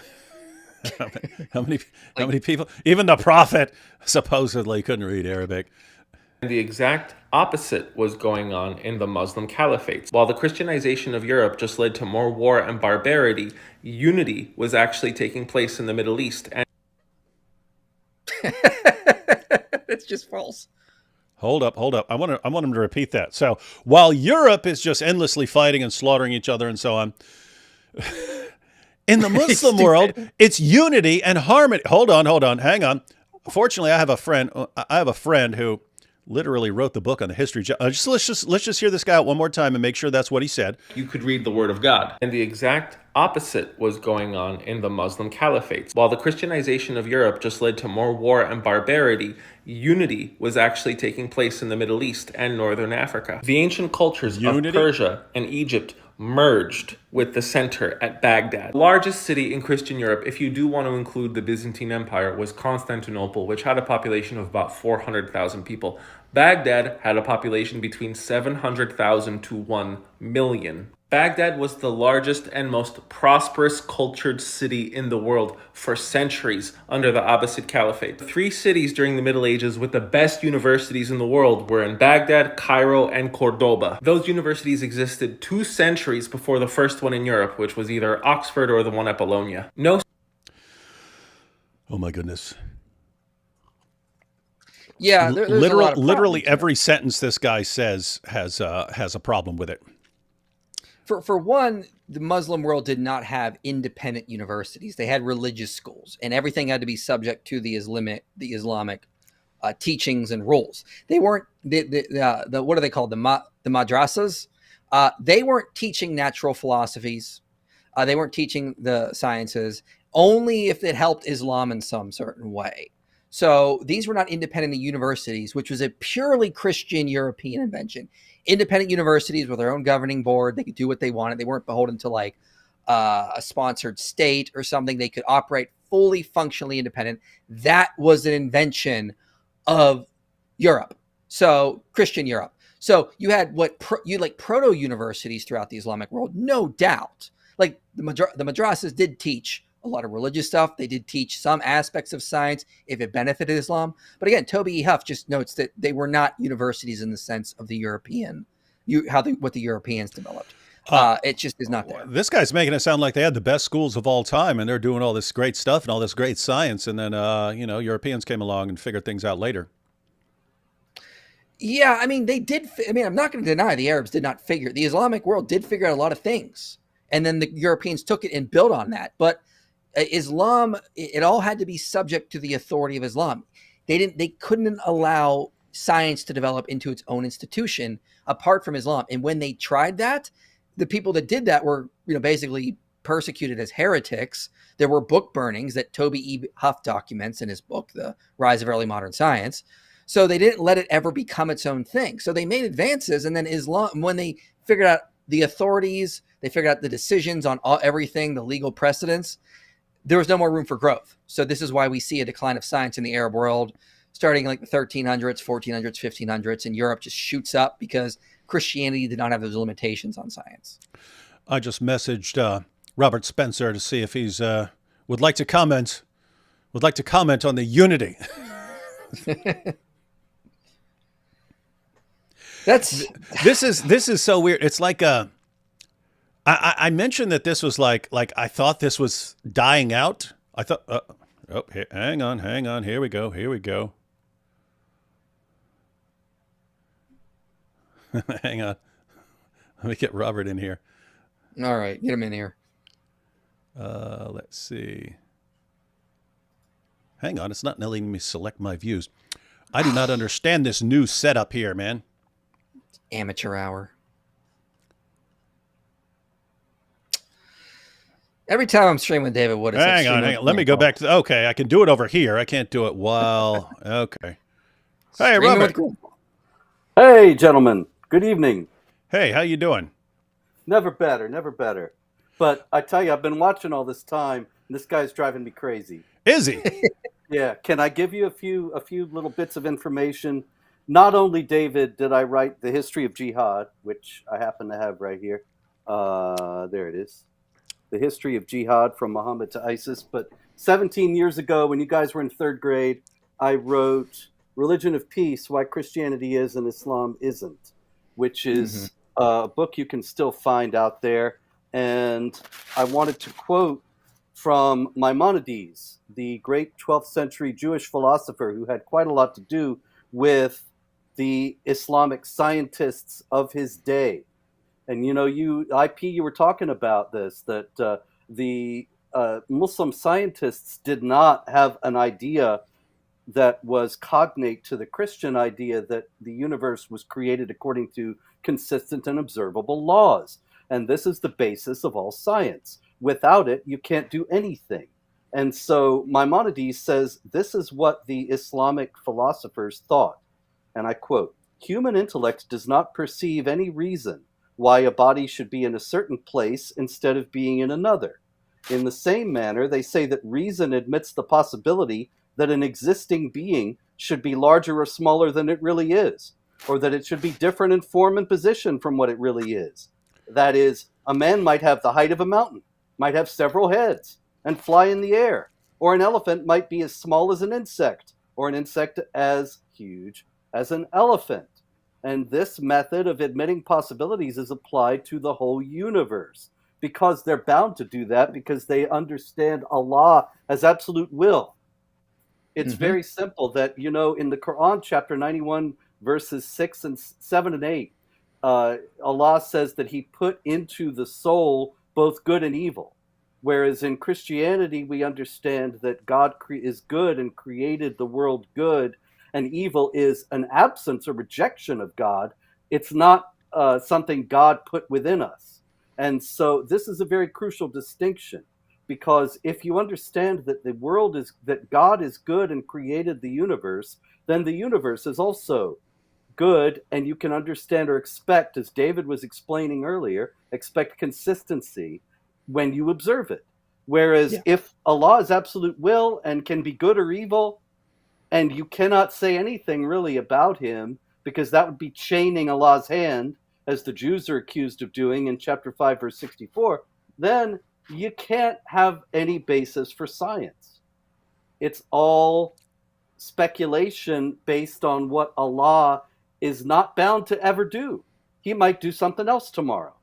How many people? Even the prophet supposedly couldn't read Arabic. And the exact opposite was going on in the Muslim caliphates. While the Christianization of Europe just led to more war and barbarity, unity was actually taking place in the Middle East. And that's just false. Hold up. I want him to repeat that. So while Europe is just endlessly fighting and slaughtering each other and so on, in the Muslim world, it's unity and harmony. Hold on, hang on. Fortunately, I have a friend who literally wrote the book on the history. Let's just hear this guy out one more time and make sure that's what he said. You could read the Word of God. And the exact opposite was going on in the Muslim caliphates. While the Christianization of Europe just led to more war and barbarity, unity was actually taking place in the Middle East and Northern Africa. The ancient cultures of Persia and Egypt merged with the center at Baghdad. The largest city in Christian Europe, if you do want to include the Byzantine Empire, was Constantinople, which had a population of about 400,000 people. Baghdad had a population between 700,000 to 1 million. Baghdad was the largest and most prosperous cultured city in the world for centuries under the Abbasid Caliphate. 3 cities during the Middle Ages with the best universities in the world were in Baghdad, Cairo, and Cordoba. Those universities existed 2 centuries before the first one in Europe, which was either Oxford or the one at Bologna. Oh my goodness. Yeah, literally every sentence this guy says has a problem with it. For one, the Muslim world did not have independent universities. They had religious schools, and everything had to be subject to the Islamic teachings and rules. They weren't the what are they called? The madrasas. They weren't teaching natural philosophies. They weren't teaching the sciences, only if it helped Islam in some certain way. So these were not independent universities, which was a purely Christian European invention. Independent universities with their own governing board. They could do what they wanted. They weren't beholden to like a sponsored state or something. They could operate fully functionally independent. That was an invention of Europe. So Christian Europe. So you had proto universities throughout the Islamic world, no doubt. Like the madrasas did teach a lot of religious stuff. They did teach some aspects of science if it benefited Islam. But again, Toby E. Huff just notes that they were not universities in the sense of the European, what the Europeans developed. It just is not there. This guy's making it sound like they had the best schools of all time, and they're doing all this great stuff and all this great science, and then Europeans came along and figured things out later. Yeah, I mean, they did. I mean, I'm not going to deny the Arabs did not figure. The Islamic world did figure out a lot of things, and then the Europeans took it and built on that. But Islam, it all had to be subject to the authority of Islam. They couldn't allow science to develop into its own institution apart from Islam. And when they tried that, the people that did that were, basically persecuted as heretics. There were book burnings that Toby E. Huff documents in his book, The Rise of Early Modern Science. So they didn't let it ever become its own thing. So they made advances, and then Islam, when they figured out the authorities, they figured out the decisions on everything, the legal precedents, there was no more room for growth. So this is why we see a decline of science in the Arab world, starting like the 1300s, 1400s, 1500s, and Europe just shoots up because Christianity did not have those limitations on science. I just messaged Robert Spencer to see if he's would like to comment on the unity. This is so weird. It's like I mentioned that this was like I thought this was dying out. I thought hang on, here we go. Hang on. Let me get Robert in here. All right, get him in here. Let's see. Hang on, it's not letting me select my views. I do not understand this new setup here, man. Amateur hour. Every time I'm streaming with David Wood, hang on. Let me go back to. Okay, I can do it over here. I can't do it while. Okay. Hey, Robert. Hey, gentlemen. Good evening. Hey, how you doing? Never better. But I tell you, I've been watching all this time, and this guy's driving me crazy. Is he? Yeah. Can I give you a few little bits of information? Not only, David, did I write The History of Jihad, which I happen to have right here. There it is. The History of Jihad from Muhammad to ISIS. But 17 years ago, when you guys were in third grade, I wrote Religion of Peace, Why Christianity Is and Islam Isn't, which is a book you can still find out there. And I wanted to quote from Maimonides, the great 12th century Jewish philosopher who had quite a lot to do with the Islamic scientists of his day. And you were talking about this, that the Muslim scientists did not have an idea that was cognate to the Christian idea that the universe was created according to consistent and observable laws. And this is the basis of all science. Without it, you can't do anything. And so Maimonides says this is what the Islamic philosophers thought. And I quote, "Human intellect does not perceive any reason why a body should be in a certain place instead of being in another. In the same manner, they say that reason admits the possibility that an existing being should be larger or smaller than it really is, or that it should be different in form and position from what it really is. That is, a man might have the height of a mountain, might have several heads, and fly in the air, or an elephant might be as small as an insect, or an insect as huge as an elephant. And this method of admitting possibilities is applied to the whole universe, because they're bound to do that because they understand Allah as absolute will." It's very simple that, in the Quran, chapter 91, verses 7 and 8, Allah says that he put into the soul both good and evil. Whereas in Christianity, we understand that God is good and created the world good, and evil is an absence or rejection of God. It's not something God put within us. And so this is a very crucial distinction, because if you understand that that God is good and created the universe, then the universe is also good, and you can understand or expect, as David was explaining earlier, expect consistency. when you observe it. Whereas if Allah is absolute will and can be good or evil, and you cannot say anything really about him, because that would be chaining Allah's hand, as the Jews are accused of doing in chapter 5, verse 64, then you can't have any basis for science. It's all speculation based on what Allah is not bound to ever do. He might do something else tomorrow.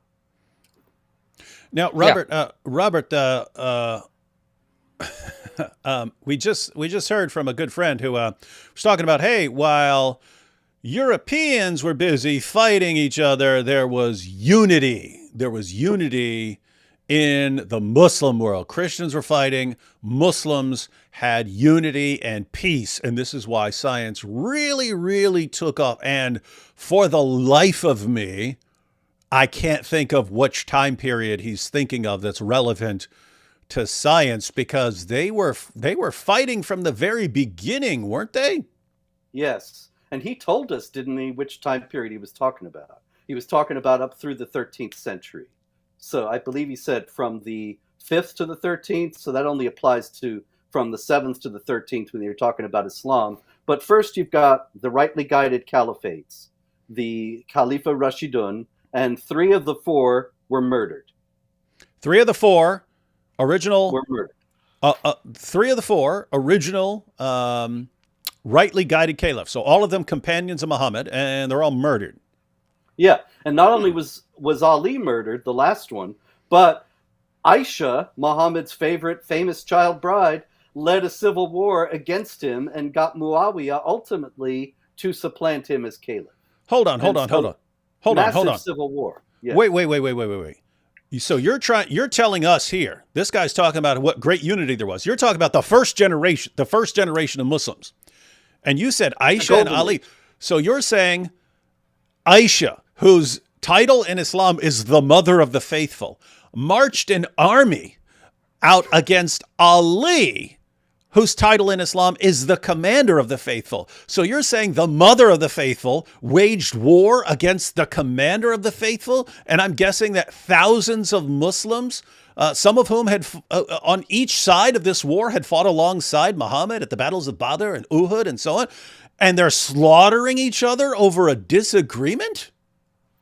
Now, Robert, we just heard from a good friend who was talking about, hey, while Europeans were busy fighting each other, there was unity. There was unity in the Muslim world. Christians were fighting, Muslims had unity and peace. And this is why science really, really took off. And for the life of me, I can't think of which time period he's thinking of that's relevant to science, because they were fighting from the very beginning, weren't they? Yes. And he told us, didn't he, which time period he was talking about? He was talking about up through the 13th century. So I believe he said from the 5th to the 13th. So that only applies to from the 7th to the 13th when you're talking about Islam. But first you've got the rightly guided caliphates, the Khalifa Rashidun, and 3 of the 4 were murdered. 3 of the 4 original were murdered. 3 of the 4 original rightly guided caliphs. So all of them companions of Muhammad, and they're all murdered. Yeah, and not only was Ali murdered, the last one, but Aisha, Muhammad's famous child bride, led a civil war against him and got Muawiyah ultimately to supplant him as caliph. Hold on. Massive civil war. Yes. Wait. So you're telling us here, this guy's talking about what great unity there was. You're talking about the first generation of Muslims. And you said Aisha and Ali. So you're saying Aisha, whose title in Islam is the mother of the faithful, marched an army out against Ali, whose title in Islam is the commander of the faithful. So you're saying the mother of the faithful waged war against the commander of the faithful? And I'm guessing that thousands of Muslims, some of whom had on each side of this war had fought alongside Muhammad at the battles of Badr and Uhud and so on, and they're slaughtering each other over a disagreement?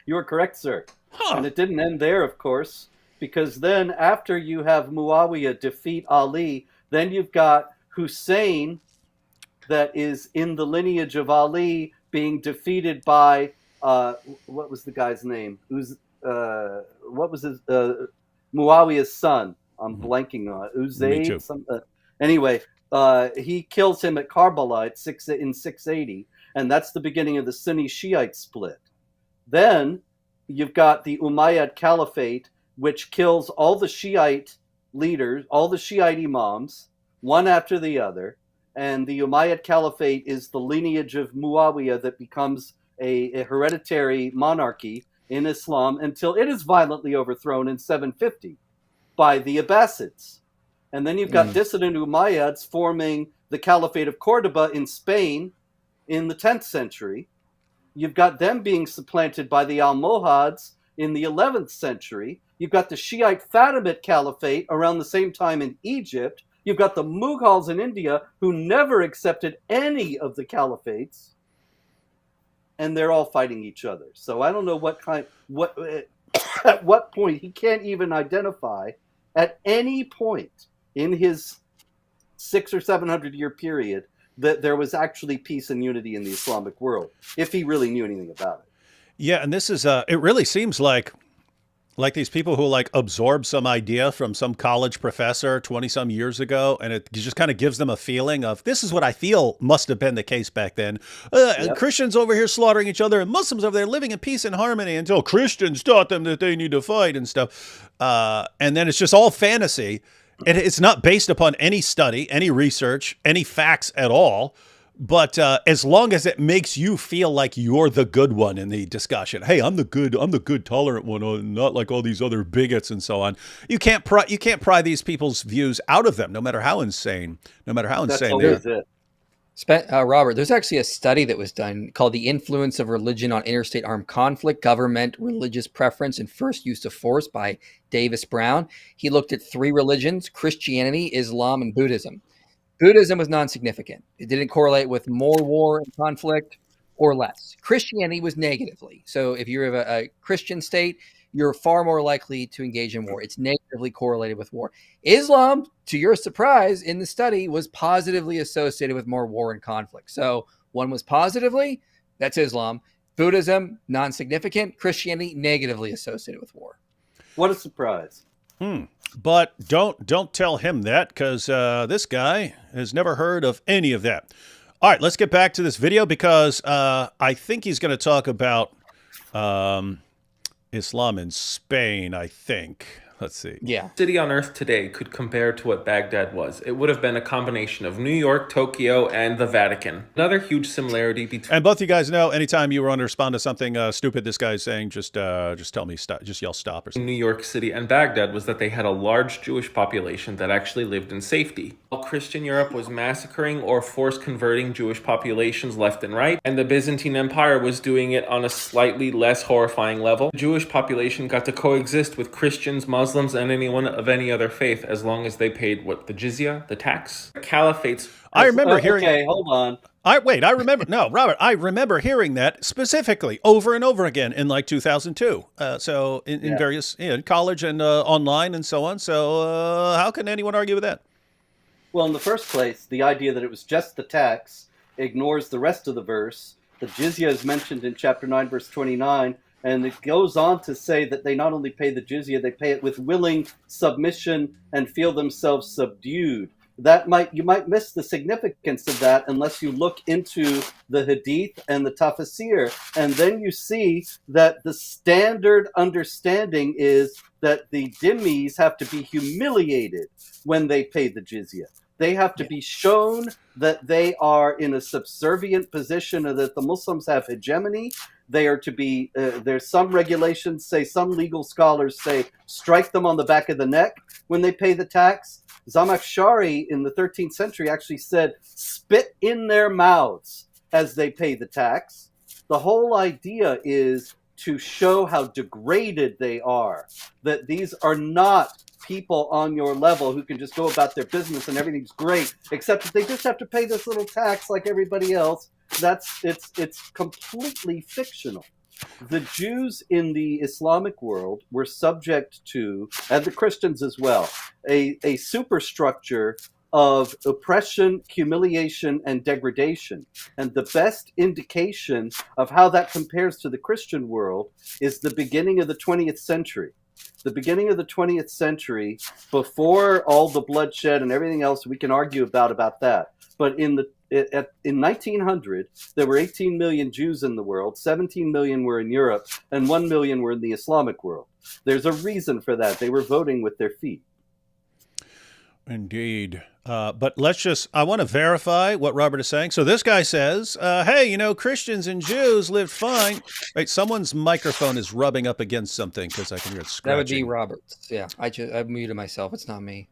You are correct, sir. And it didn't end there, of course, because then after you have Muawiyah defeat Ali, then you've got Hussein, that is in the lineage of Ali, being defeated by what was the guy's name? What was his Muawiyah's son? I'm blanking on it. Uzayd. Anyway, he kills him at Karbala in 680, and that's the beginning of the Sunni Shiite split. Then you've got the Umayyad Caliphate, which kills all the Shiite leaders, all the Shiite imams, one after the other. And the Umayyad Caliphate is the lineage of Muawiyah that becomes a hereditary monarchy in Islam until it is violently overthrown in 750 by the Abbasids. And then you've got dissident Umayyads forming the Caliphate of Cordoba in Spain in the 10th century. You've got them being supplanted by the Almohads in the 11th century. You've got the Shiite Fatimid Caliphate around the same time in Egypt. You've got the Mughals in India, who never accepted any of the caliphates, and they're all fighting each other. So I don't know at what point he can't even identify at any point in his 600 or 700 year period that there was actually peace and unity in the Islamic world, if he really knew anything about it. Yeah, and this is it really seems like these people who absorb some idea from some college professor 20 some years ago, and it just kind of gives them a feeling of, this is what I feel must have been the case back then. Christians over here slaughtering each other, and Muslims over there living in peace and harmony until Christians taught them that they need to fight and stuff. And then it's just all fantasy. It's not based upon any study, any research, any facts at all. But as long as it makes you feel like you're the good one in the discussion, hey, I'm the good, tolerant one, not like all these other bigots and so on. You can't pry these people's views out of them, no matter how insane they are. That's always it. Robert, there's actually a study that was done called The Influence of Religion on Interstate Armed Conflict, Government, Religious Preference, and First Use of Force by Davis Brown. He looked at 3 religions, Christianity, Islam, and Buddhism. Buddhism was non-significant. It didn't correlate with more war and conflict or less. Christianity was negatively. So if you're a Christian state, you're far more likely to engage in war. It's negatively correlated with war. Islam, to your surprise, in the study was positively associated with more war and conflict. So one was positively, that's Islam. Buddhism, non-significant. Christianity, negatively associated with war. What a surprise. But don't tell him that, because this guy has never heard of any of that. All right, let's get back to this video, because I think he's going to talk about Islam in Spain, I think. Let's see. Yeah. City on Earth today could compare to what Baghdad was. It would have been a combination of New York, Tokyo, and the Vatican. Another huge similarity between... And both you guys know, anytime you want to respond to something stupid this guy's saying, just tell me stop. Just yell stop or something. New York City and Baghdad was that they had a large Jewish population that actually lived in safety. While Christian Europe was massacring or force converting Jewish populations left and right, and the Byzantine Empire was doing it on a slightly less horrifying level, the Jewish population got to coexist with Christians, Muslims, and anyone of any other faith as long as they paid the jizya, the tax. Caliphates. I remember hearing... Okay, hold on. I remember... No, Robert, I remember hearing that specifically over and over again in like 2002. So in various... in college and online and so on. So how can anyone argue with that? Well, in the first place, the idea that it was just the tax ignores the rest of the verse. The jizya is mentioned in chapter 9, verse 29, and it goes on to say that they not only pay the jizya, they pay it with willing submission and feel themselves subdued. You might miss the significance of that unless you look into the Hadith and the Tafsir, and then you see that the standard understanding is that the dhimmis have to be humiliated when they pay the jizya. They have to be shown that they are in a subservient position and that the Muslims have hegemony. They are to be, there's some regulations say, some legal scholars say, strike them on the back of the neck when they pay the tax. Zamakhshari in the 13th century actually said, spit in their mouths as they pay the tax. The whole idea is to show how degraded they are, that these are not people on your level who can just go about their business and everything's great, except that they just have to pay this little tax like everybody else. It's completely fictional. The Jews in the Islamic world were subject to, and the Christians as well, a superstructure of oppression, humiliation, and degradation. And the best indication of how that compares to the Christian world is the beginning of the 20th century. The beginning of the 20th century, before all the bloodshed and everything else we can argue about that. But in 1900, there were 18 million Jews in the world, 17 million were in Europe, and 1 million were in the Islamic world. There's a reason for that. They were voting with their feet. Indeed. But I want to verify what Robert is saying. So this guy says, hey, Christians and Jews lived fine. Right, someone's microphone is rubbing up against something because I can hear it scratching. That would be Robert's. Yeah, I muted myself. It's not me.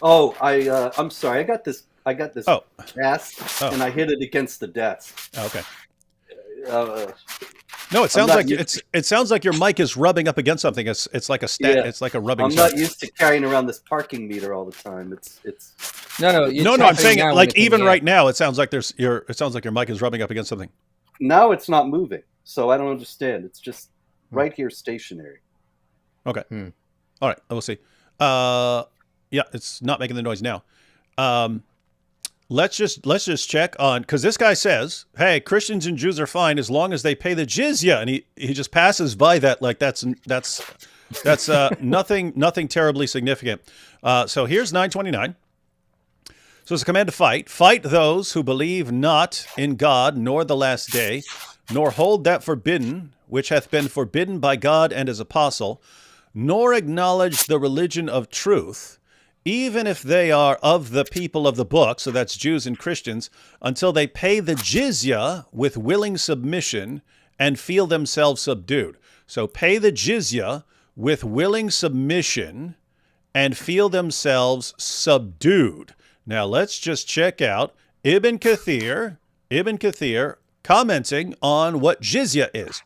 Oh, I'm sorry. I got this cast, and I hit it against the desk. Okay. No, it sounds like your mic is rubbing up against something. It's like a It's like a rubbing. I'm not used to carrying around this parking meter all the time. It's no. I'm saying like even right now, it sounds like your mic is rubbing up against something. Now it's not moving, so I don't understand. It's just right here, stationary. Okay. All right. We'll see. Yeah, it's not making the noise now. Let's just check on, because this guy says, hey, Christians and Jews are fine as long as they pay the jizya, and he just passes by that like that's nothing terribly significant. So here's 929. So it's a command to fight those who believe not in God nor the last day, nor hold that forbidden which hath been forbidden by God and his apostle, nor acknowledge the religion of truth, even if they are of the people of the book, so that's Jews and Christians, until they pay the jizya with willing submission and feel themselves subdued. So pay the jizya with willing submission and feel themselves subdued. Now let's just check out Ibn Kathir commenting on what jizya is.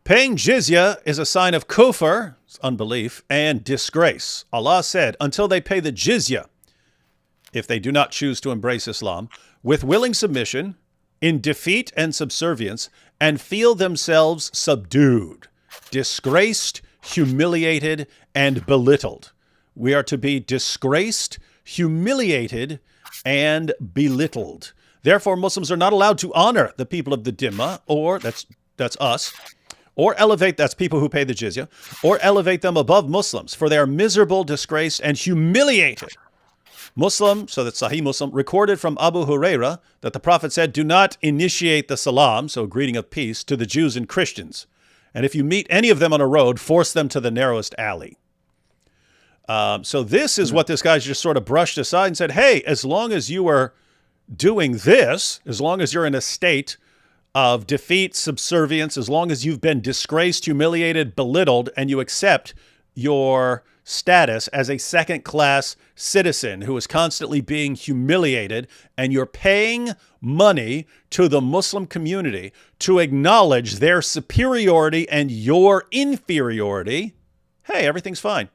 Paying jizya is a sign of kufr, unbelief, and disgrace. Allah said, until they pay the jizya, if they do not choose to embrace Islam, with willing submission, in defeat and subservience, and feel themselves subdued, disgraced, humiliated, and belittled. We are to be disgraced, humiliated, and belittled. Therefore, Muslims are not allowed to honor the people of the Dhimma, or that's us, or elevate, that's people who pay the jizya, or elevate them above Muslims, for they are miserable, disgraced, and humiliated. Muslim, so that's Sahih Muslim, recorded from Abu Huraira that the Prophet said, do not initiate the salam, so greeting of peace, to the Jews and Christians. And if you meet any of them on a road, force them to the narrowest alley. So this is what this guy just sort of brushed aside and said, hey, as long as you are doing this, as long as you're in a state of defeat, subservience, as long as you've been disgraced, humiliated, belittled, and you accept your status as a second-class citizen who is constantly being humiliated, and you're paying money to the Muslim community to acknowledge their superiority and your inferiority, hey, everything's fine.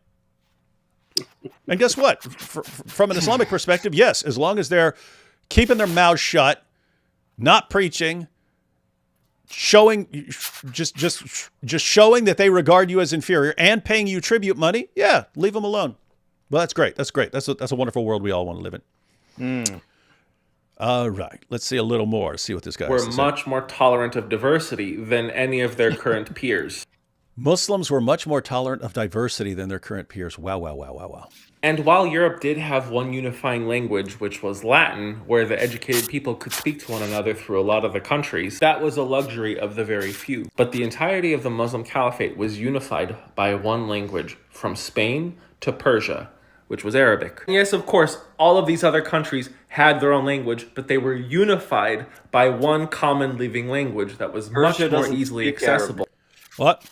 And guess what? From an Islamic perspective, yes, as long as they're keeping their mouths shut, not preaching, showing just showing that they regard you as inferior and paying you tribute money, yeah, leave them alone. Well, that's great. That's great. That's a wonderful world we all want to live in. All right, let's see a little more. See what this guy has to say. We're much more tolerant of diversity than any of their current peers. Muslims were much more tolerant of diversity than their current peers. Wow, wow, wow, wow, wow. And while Europe did have one unifying language, which was Latin, where the educated people could speak to one another through a lot of the countries, that was a luxury of the very few. But the entirety of the Muslim Caliphate was unified by one language, from Spain to Persia, which was Arabic. And yes, of course, all of these other countries had their own language, but they were unified by one common living language that was much more easily accessible. What?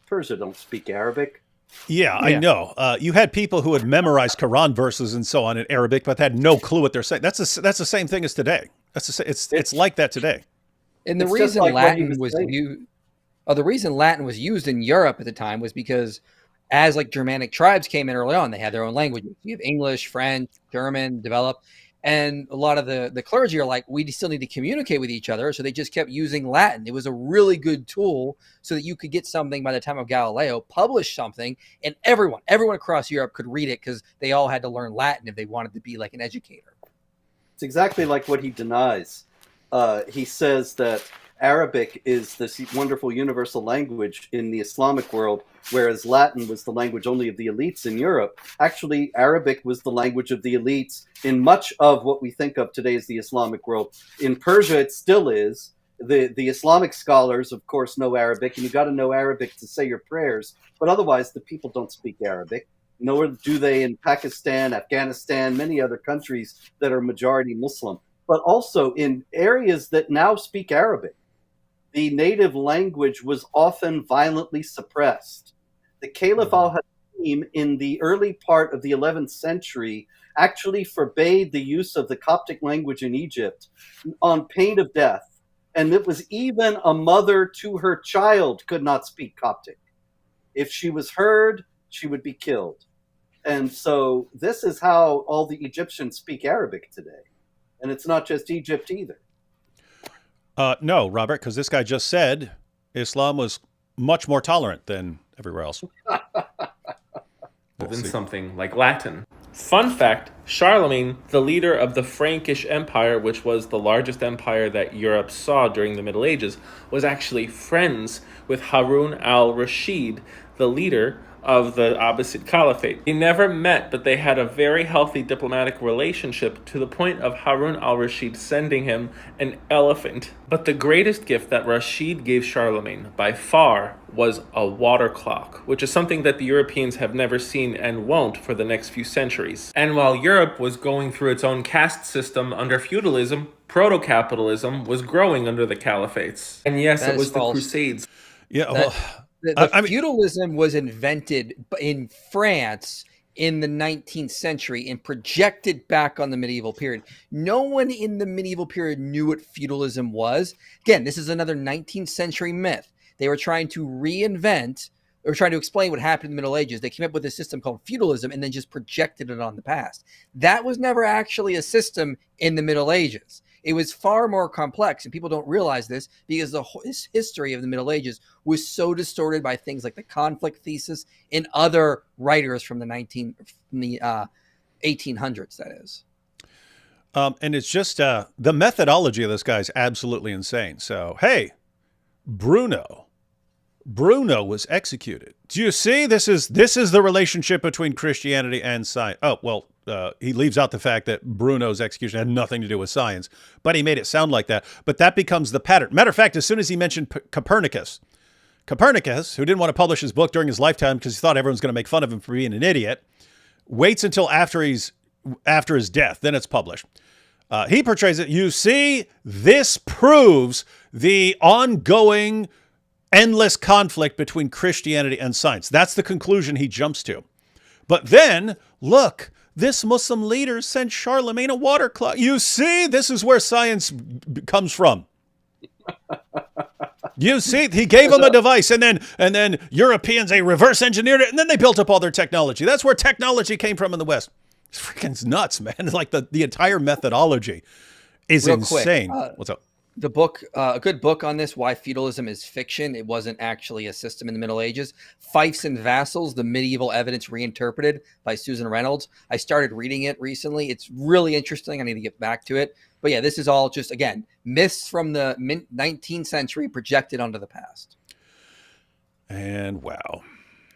Persia don't speak Arabic. Yeah, I know. You had people who had memorized Quran verses and so on in Arabic, but had no clue what they're saying. That's the same thing as today. It's like that today. And the reason Latin was used in Europe at the time was because as like Germanic tribes came in early on, they had their own languages. You have English, French, German developed. And a lot of the clergy are like, we still need to communicate with each other. So they just kept using Latin. It was a really good tool so that you could get something by the time of Galileo, publish something, and everyone across Europe could read it because they all had to learn Latin if they wanted to be like an educator. It's exactly like what he denies. He says that Arabic is this wonderful universal language in the Islamic world, whereas Latin was the language only of the elites in Europe. Actually, Arabic was the language of the elites in much of what we think of today as the Islamic world. In Persia, it still is. The Islamic scholars, of course, know Arabic, and you got to know Arabic to say your prayers. But otherwise, the people don't speak Arabic. Nor do they in Pakistan, Afghanistan, many other countries that are majority Muslim. But also in areas that now speak Arabic, the native language was often violently suppressed. The Caliph al-Hakim in the early part of the 11th century actually forbade the use of the Coptic language in Egypt on pain of death. And it was even a mother to her child could not speak Coptic. If she was heard, she would be killed. And so this is how all the Egyptians speak Arabic today. And it's not just Egypt either. No, Robert, because this guy just said Islam was much more tolerant than everywhere else. Than something like Latin. Fun fact, Charlemagne, the leader of the Frankish Empire, which was the largest empire that Europe saw during the Middle Ages, was actually friends with Harun al-Rashid, the leader of the Abbasid Caliphate. They never met, but they had a very healthy diplomatic relationship to the point of Harun al-Rashid sending him an elephant. But the greatest gift that Rashid gave Charlemagne by far was a water clock, which is something that the Europeans have never seen and won't for the next few centuries. And while Europe was going through its own caste system under feudalism, proto-capitalism was growing under the caliphates. And yes, it was the Crusades. Yeah, well, The feudalism was invented in France in the 19th century and projected back on the medieval period. No one in the medieval period knew what feudalism was. Again, this is another 19th century myth. They were trying to reinvent or trying to explain what happened in the Middle Ages. They came up with a system called feudalism and then just projected it on the past. That was never actually a system in the Middle Ages. It was far more complex, and people don't realize this because the history of the Middle Ages was so distorted by things like the conflict thesis and other writers from the 1800s, that is. And it's just the methodology of this guy is absolutely insane. So, hey, Bruno was executed. Do you see? This is the relationship between Christianity and science. Oh, well, he leaves out the fact that Bruno's execution had nothing to do with science, but he made it sound like that. But that becomes the pattern. Matter of fact, as soon as he mentioned Copernicus, who didn't want to publish his book during his lifetime because he thought everyone's going to make fun of him for being an idiot, waits until after his death, then it's published. He portrays it. You see, this proves the ongoing endless conflict between Christianity and science. That's the conclusion he jumps to. But then, look, this Muslim leader sent Charlemagne a water clock. You see, this is where science comes from. You see, he gave them a device, and then Europeans, they reverse engineered it, and then they built up all their technology. That's where technology came from in the West. It's freaking nuts, man. Like the entire methodology is Real insane. Quick, What's up? The book, a good book on this, Why Feudalism is Fiction. It wasn't actually a system in the Middle Ages. Fiefs and Vassals, the Medieval Evidence Reinterpreted by Susan Reynolds. I started reading it recently. It's really interesting. I need to get back to it. But yeah, this is all just, again, myths from the 19th century projected onto the past. And wow.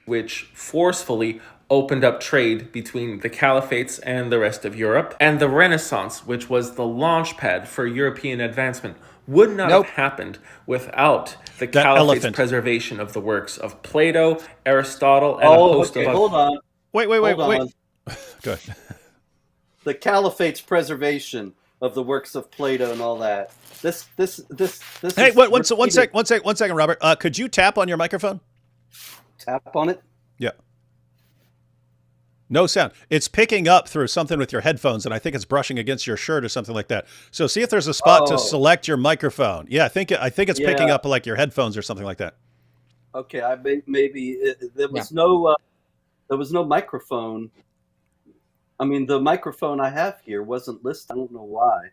Which forcefully opened up trade between the caliphates and the rest of Europe. And the Renaissance, which was the launch pad for European advancement, would not have happened without the caliphate's preservation of the works of Plato, Aristotle, and a host of... Hold on. Wait. Go ahead. The caliphate's preservation of the works of Plato and all that. This. Hey, one second, Robert. Could you tap on your microphone? Tap on it? Yeah. No sound. It's picking up through something with your headphones, and I think it's brushing against your shirt or something like that. So see if there's a spot to select your microphone. Yeah, I think it's picking up like your headphones or something like that. Okay, there was no microphone. I mean, the microphone I have here wasn't listed. I don't know why.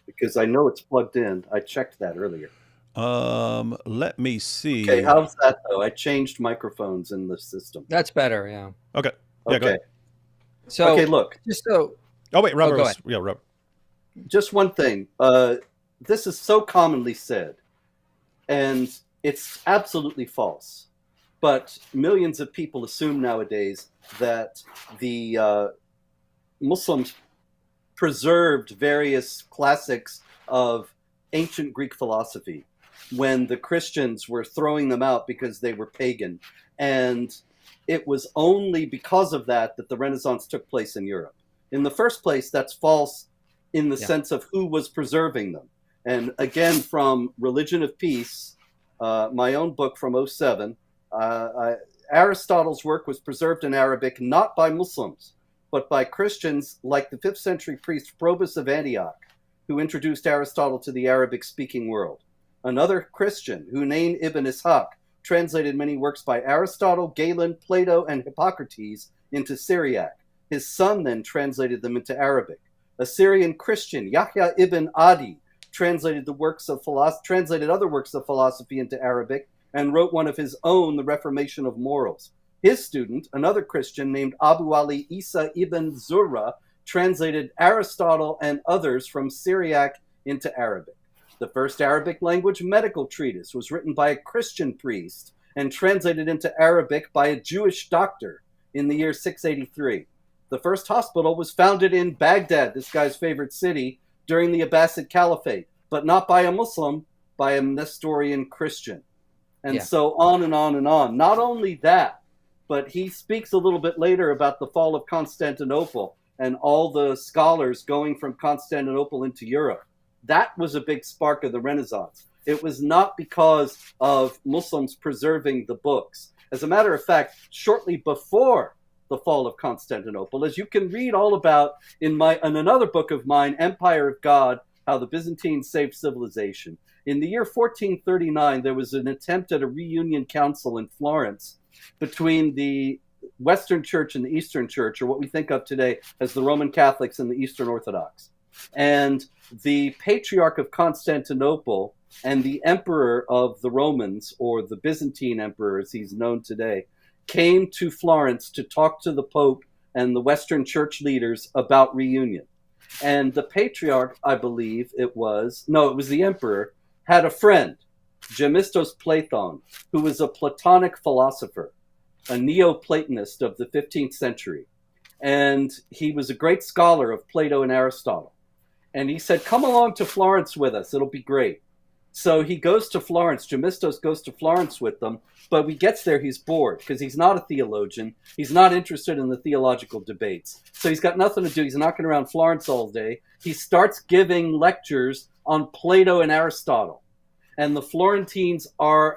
Because I know it's plugged in. I checked that earlier. Let me see. Okay, how's that though? I changed microphones in the system. That's better, yeah. Okay. Yeah, go ahead. So look. Oh wait, Robert. Robert. Just one thing. This is so commonly said, and it's absolutely false. But millions of people assume nowadays that the Muslims preserved various classics of ancient Greek philosophy when the Christians were throwing them out because they were pagan. And it was only because of that the Renaissance took place in Europe. In the first place, that's false in the sense of who was preserving them. And again, from Religion of Peace, my own book from 2007, Aristotle's work was preserved in Arabic not by Muslims, but by Christians like the 5th century priest Probus of Antioch, who introduced Aristotle to the Arabic-speaking world. Another Christian, Hunayn ibn Ishaq, translated many works by Aristotle, Galen, Plato, and Hippocrates into Syriac. His son then translated them into Arabic. A Syrian Christian, Yahya ibn Adi, translated other works of philosophy into Arabic and wrote one of his own, The Reformation of Morals. His student, another Christian named Abu Ali Isa ibn Zurra, translated Aristotle and others from Syriac into Arabic. The first Arabic language medical treatise was written by a Christian priest and translated into Arabic by a Jewish doctor in the year 683. The first hospital was founded in Baghdad, this guy's favorite city, during the Abbasid Caliphate, but not by a Muslim, by a Nestorian Christian. And so on and on and on. Not only that, but he speaks a little bit later about the fall of Constantinople and all the scholars going from Constantinople into Europe. That was a big spark of the Renaissance. It was not because of Muslims preserving the books. As a matter of fact, shortly before the fall of Constantinople, as you can read all about in another book of mine, Empire of God, How the Byzantines Saved Civilization. In the year 1439, there was an attempt at a reunion council in Florence between the Western Church and the Eastern Church, or what we think of today as the Roman Catholics and the Eastern Orthodox. And the Patriarch of Constantinople and the Emperor of the Romans, or the Byzantine Emperor as he's known today, came to Florence to talk to the Pope and the Western Church leaders about reunion. And the Patriarch, I believe it was the Emperor, had a friend, Gemistos Platon, who was a Platonic philosopher, a Neoplatonist of the 15th century. And he was a great scholar of Plato and Aristotle. And he said, come along to Florence with us, it'll be great. So he goes to Florence, Gemistos goes to Florence with them, but when he gets there, he's bored because he's not a theologian. He's not interested in the theological debates. So he's got nothing to do. He's knocking around Florence all day. He starts giving lectures on Plato and Aristotle. And the Florentines are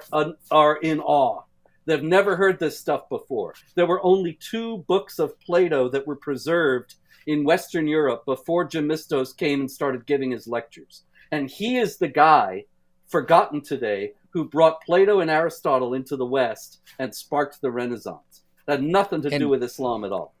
in awe. They've never heard this stuff before. There were only 2 books of Plato that were preserved in Western Europe before Gemistos came and started giving his lectures. And he is the guy, forgotten today, who brought Plato and Aristotle into the West and sparked the Renaissance. That had nothing to do with Islam at all.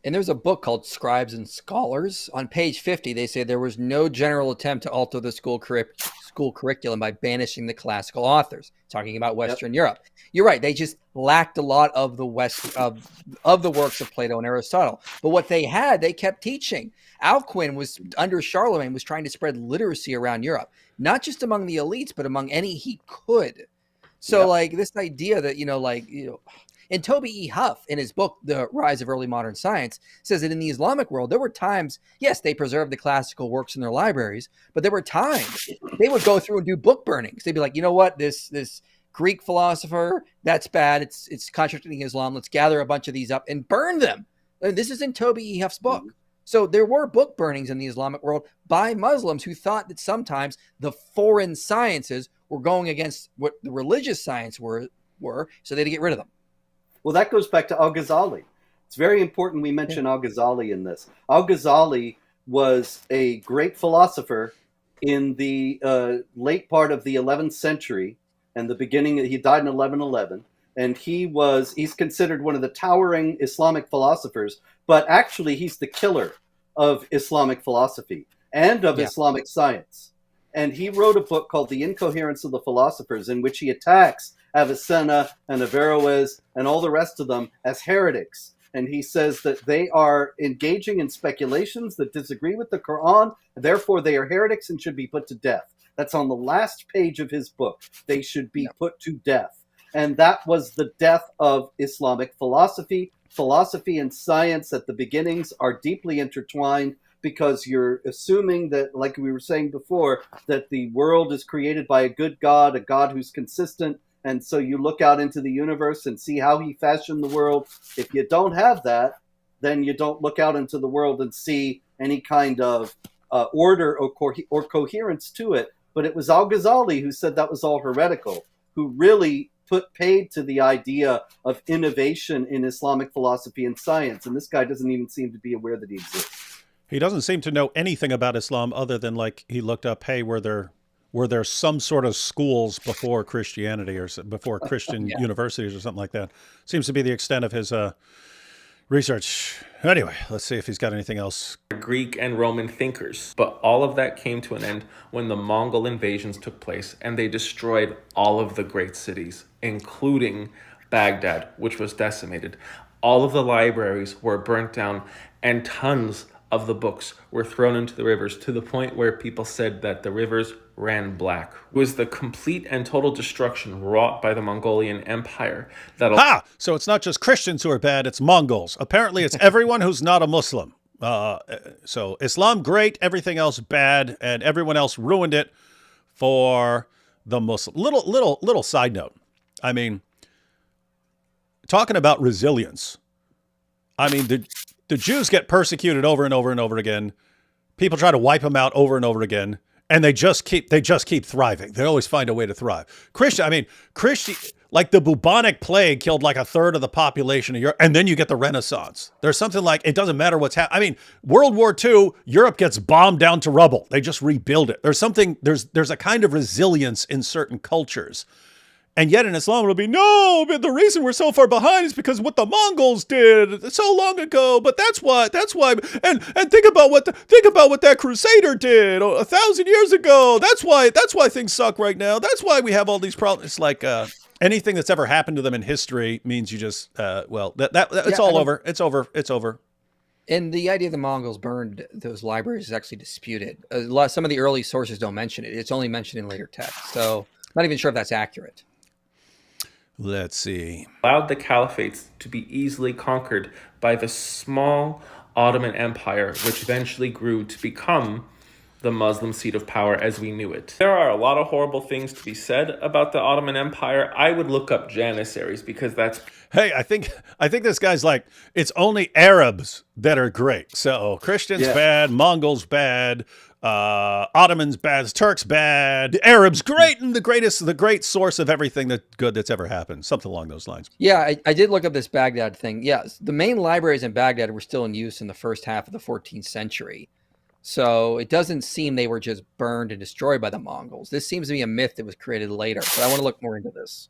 And there's a book called Scribes and Scholars. On page 50, they say there was no general attempt to alter the school curriculum by banishing the classical authors, talking about Western Europe. You're right. They just lacked a lot of the of the works of Plato and Aristotle. But what they had, they kept teaching. Alcuin was, under Charlemagne, was trying to spread literacy around Europe, not just among the elites, but among any he could. So like this idea that, and Toby E. Huff, in his book, The Rise of Early Modern Science, says that in the Islamic world, there were times, yes, they preserved the classical works in their libraries, but there were times they would go through and do book burnings. They'd be like, you know what, this Greek philosopher, that's bad. It's contradicting Islam. Let's gather a bunch of these up and burn them. And this is in Toby E. Huff's book. So there were book burnings in the Islamic world by Muslims who thought that sometimes the foreign sciences were going against what the religious science were, so they had to get rid of them. Well, that goes back to Al-Ghazali. It's very important we mention Al-Ghazali in this. Al-Ghazali was a great philosopher in the late part of the 11th century and the beginning. He died in 1111, and he's considered one of the towering Islamic philosophers, but actually he's the killer of Islamic philosophy and of Islamic science. And he wrote a book called The Incoherence of the Philosophers, in which he attacks Avicenna and Averroes and all the rest of them as heretics. And he says that they are engaging in speculations that disagree with the Quran, therefore they are heretics and should be put to death. That's on the last page of his book. They should be put to death. And that was the death of Islamic philosophy. Philosophy and science at the beginnings are deeply intertwined, because you're assuming that, like we were saying before, that the world is created by a good God, a God who's consistent. And so you look out into the universe and see how he fashioned the world. If you don't have that, then you don't look out into the world and see any kind of order or coherence to it. But it was Al-Ghazali who said that was all heretical, who really put paid to the idea of innovation in Islamic philosophy and science. And this guy doesn't even seem to be aware that he exists. He doesn't seem to know anything about Islam other than, like, he looked up, hey, were there some sort of schools before Christianity or before Christian universities or something like that? Seems to be the extent of his research. Anyway, let's see if he's got anything else. Greek and Roman thinkers. But all of that came to an end when the Mongol invasions took place and they destroyed all of the great cities, including Baghdad, which was decimated. All of the libraries were burnt down and tons of the books were thrown into the rivers, to the point where people said that the rivers ran black. It was the complete and total destruction wrought by the Mongolian Empire. So it's not just Christians who are bad, it's Mongols. Apparently it's everyone who's not a Muslim. So Islam, great, everything else bad, and everyone else ruined it for the Muslim. Little side note. I mean, talking about resilience. I mean, the Jews get persecuted over and over and over again. People try to wipe them out over and over again, and they just keep thriving. They always find a way to thrive. like the bubonic plague killed like a third of the population of Europe, and then you get the Renaissance. There's something like, it doesn't matter what's happening. I mean, World War II, Europe gets bombed down to rubble. They just rebuild it. There's a kind of resilience in certain cultures. And yet in Islam, it'll be, no, but the reason we're so far behind is because what the Mongols did so long ago. But that's why, and think about what that Crusader did 1,000 years ago. That's why things suck right now. That's why we have all these problems. It's like anything that's ever happened to them in history means you just, it's all over. It's over. It's over. And the idea the Mongols burned those libraries is actually disputed. Some of the early sources don't mention it. It's only mentioned in later texts. So I'm not even sure if that's accurate. Let's see. Allowed the caliphates to be easily conquered by the small Ottoman Empire, which eventually grew to become the Muslim seat of power as we knew it. There are a lot of horrible things to be said about the Ottoman Empire. I would look up Janissaries because that's... Hey, I think this guy's like, it's only Arabs that are great. So Christians bad, Mongols bad, Ottomans bad, Turks bad, Arabs great, and the great source of everything that's ever happened. Something along those lines. Yeah, I did look up this Baghdad thing. Yeah, the main libraries in Baghdad were still in use in the first half of the 14th century. So it doesn't seem they were just burned and destroyed by the Mongols. This seems to be a myth that was created later, but I want to look more into this.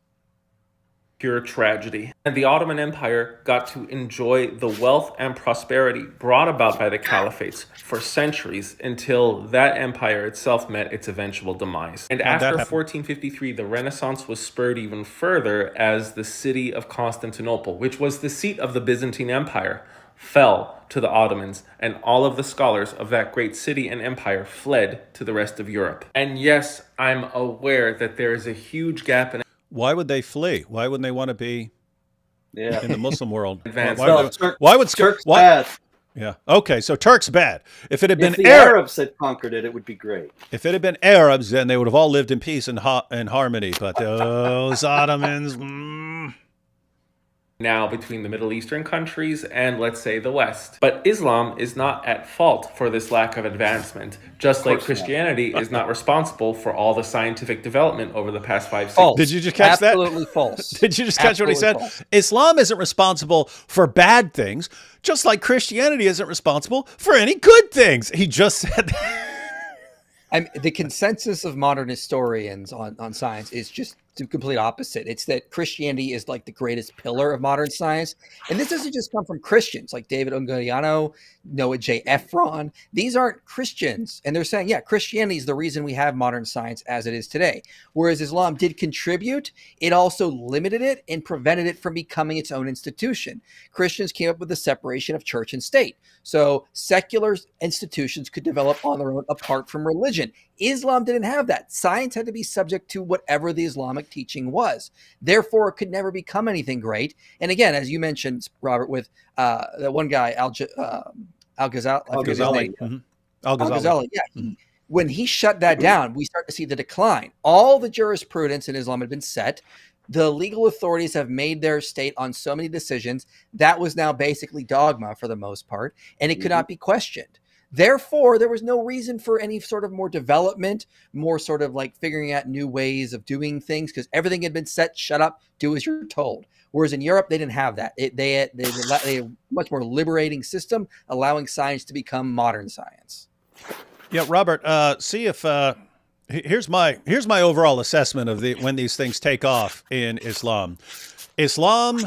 Pure tragedy. And the Ottoman Empire got to enjoy the wealth and prosperity brought about by the caliphates for centuries until that empire itself met its eventual demise. And after 1453, the Renaissance was spurred even further as the city of Constantinople, which was the seat of the Byzantine Empire, fell to the Ottomans, and all of the scholars of that great city and empire fled to the rest of Europe. And yes, I'm aware that there is a huge gap in... Why would they flee? Why wouldn't they want to be in the Muslim world? Why would Turks bad? Yeah. Okay. So Turks bad. If it had been the Arabs had conquered it, it would be great. If it had been Arabs, then they would have all lived in peace and harmony. But those Ottomans. Now between the Middle Eastern countries and, let's say, the West. But Islam is not at fault for this lack of advancement, just like Christianity is not responsible for all the scientific development over the past 5 centuries. False. Did you just catch that? Absolutely false. Did you just catch what he said? False. Islam isn't responsible for bad things, just like Christianity isn't responsible for any good things. He just said that. The consensus of modern historians on science is just the complete opposite. It's that Christianity is like the greatest pillar of modern science. And this doesn't just come from Christians like David Ungariano, Noah J. Ephron. These aren't Christians. And they're saying, yeah, Christianity is the reason we have modern science as it is today. Whereas Islam did contribute, it also limited it and prevented it from becoming its own institution. Christians came up with the separation of church and state. So secular institutions could develop on their own apart from religion. Islam didn't have that. Science had to be subject to whatever the Islamic teaching was. Therefore, it could never become anything great. And again, as you mentioned, Robert, with that one guy, Al-Ghazali. Al-Ghazali. Yeah. When he shut that down, we start to see the decline. All the jurisprudence in Islam had been set. The legal authorities have made their state on so many decisions. That was now basically dogma for the most part, and it could not be questioned. Therefore, there was no reason for any sort of more development, more sort of like figuring out new ways of doing things, because everything had been set, shut up, do as you're told. Whereas in Europe, they didn't have that. They had a much more liberating system, allowing science to become modern science. Yeah, Robert, see if here's my overall assessment of when these things take off in Islam. Islam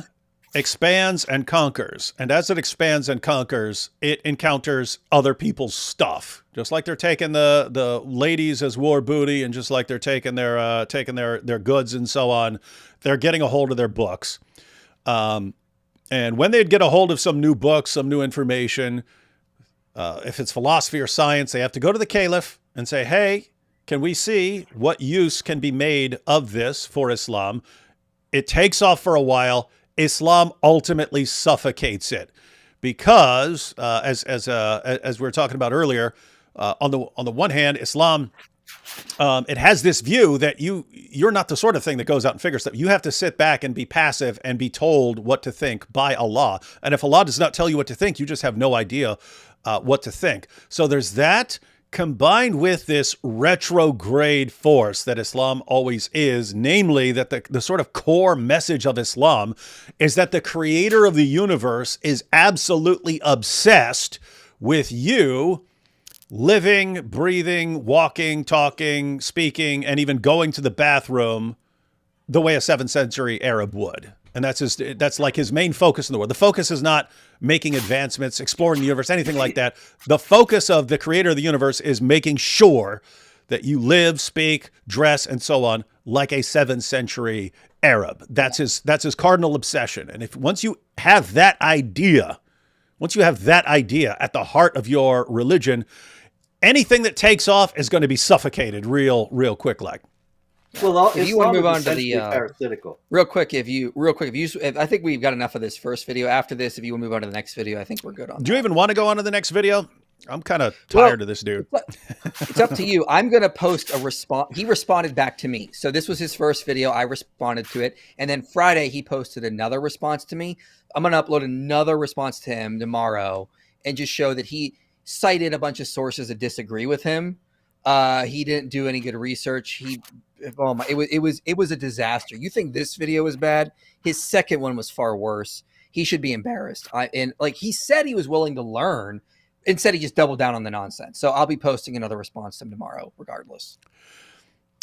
expands and conquers, and as it expands and conquers, it encounters other people's stuff. Just like they're taking the ladies as war booty, and just like they're taking their goods and so on, they're getting a hold of their books. And when they'd get a hold of some new books, some new information, if it's philosophy or science, they have to go to the caliph and say, hey, can we see what use can be made of this for Islam? It takes off for a while. Islam ultimately suffocates it because, as we were talking about earlier, on the one hand, Islam, it has this view that you're not the sort of thing that goes out and figures stuff. You have to sit back and be passive and be told what to think by Allah. And if Allah does not tell you what to think, you just have no idea what to think. So there's that combined with this retrograde force that Islam always is, namely that the sort of core message of Islam is that the creator of the universe is absolutely obsessed with you living, breathing, walking, talking, speaking, and even going to the bathroom the way a 7th century Arab would. And that's like his main focus in the world. The focus is not making advancements, exploring the universe, anything like that. The focus of the creator of the universe is making sure that you live, speak, dress, and so on like a 7th century Arab. That's his cardinal obsession. And once you have that idea at the heart of your religion, anything that takes off is going to be suffocated real quick like. Well, if you want to move on to the parasitical. real quick, if I think we've got enough of this first video. After this, if you want to move on to the next video, I think we're good on. Do you even want to go on to the next video? I'm kind of tired of this dude. It's up to you. I'm going to post a response. He responded back to me. So this was his first video. I responded to it. And then Friday, he posted another response to me. I'm going to upload another response to him tomorrow and just show that he cited a bunch of sources that disagree with him. He didn't do any good research. It was a disaster. You think this video was bad? His second one was far worse. He should be embarrassed. He said he was willing to learn. Instead, he just doubled down on the nonsense. So I'll be posting another response to him tomorrow, regardless.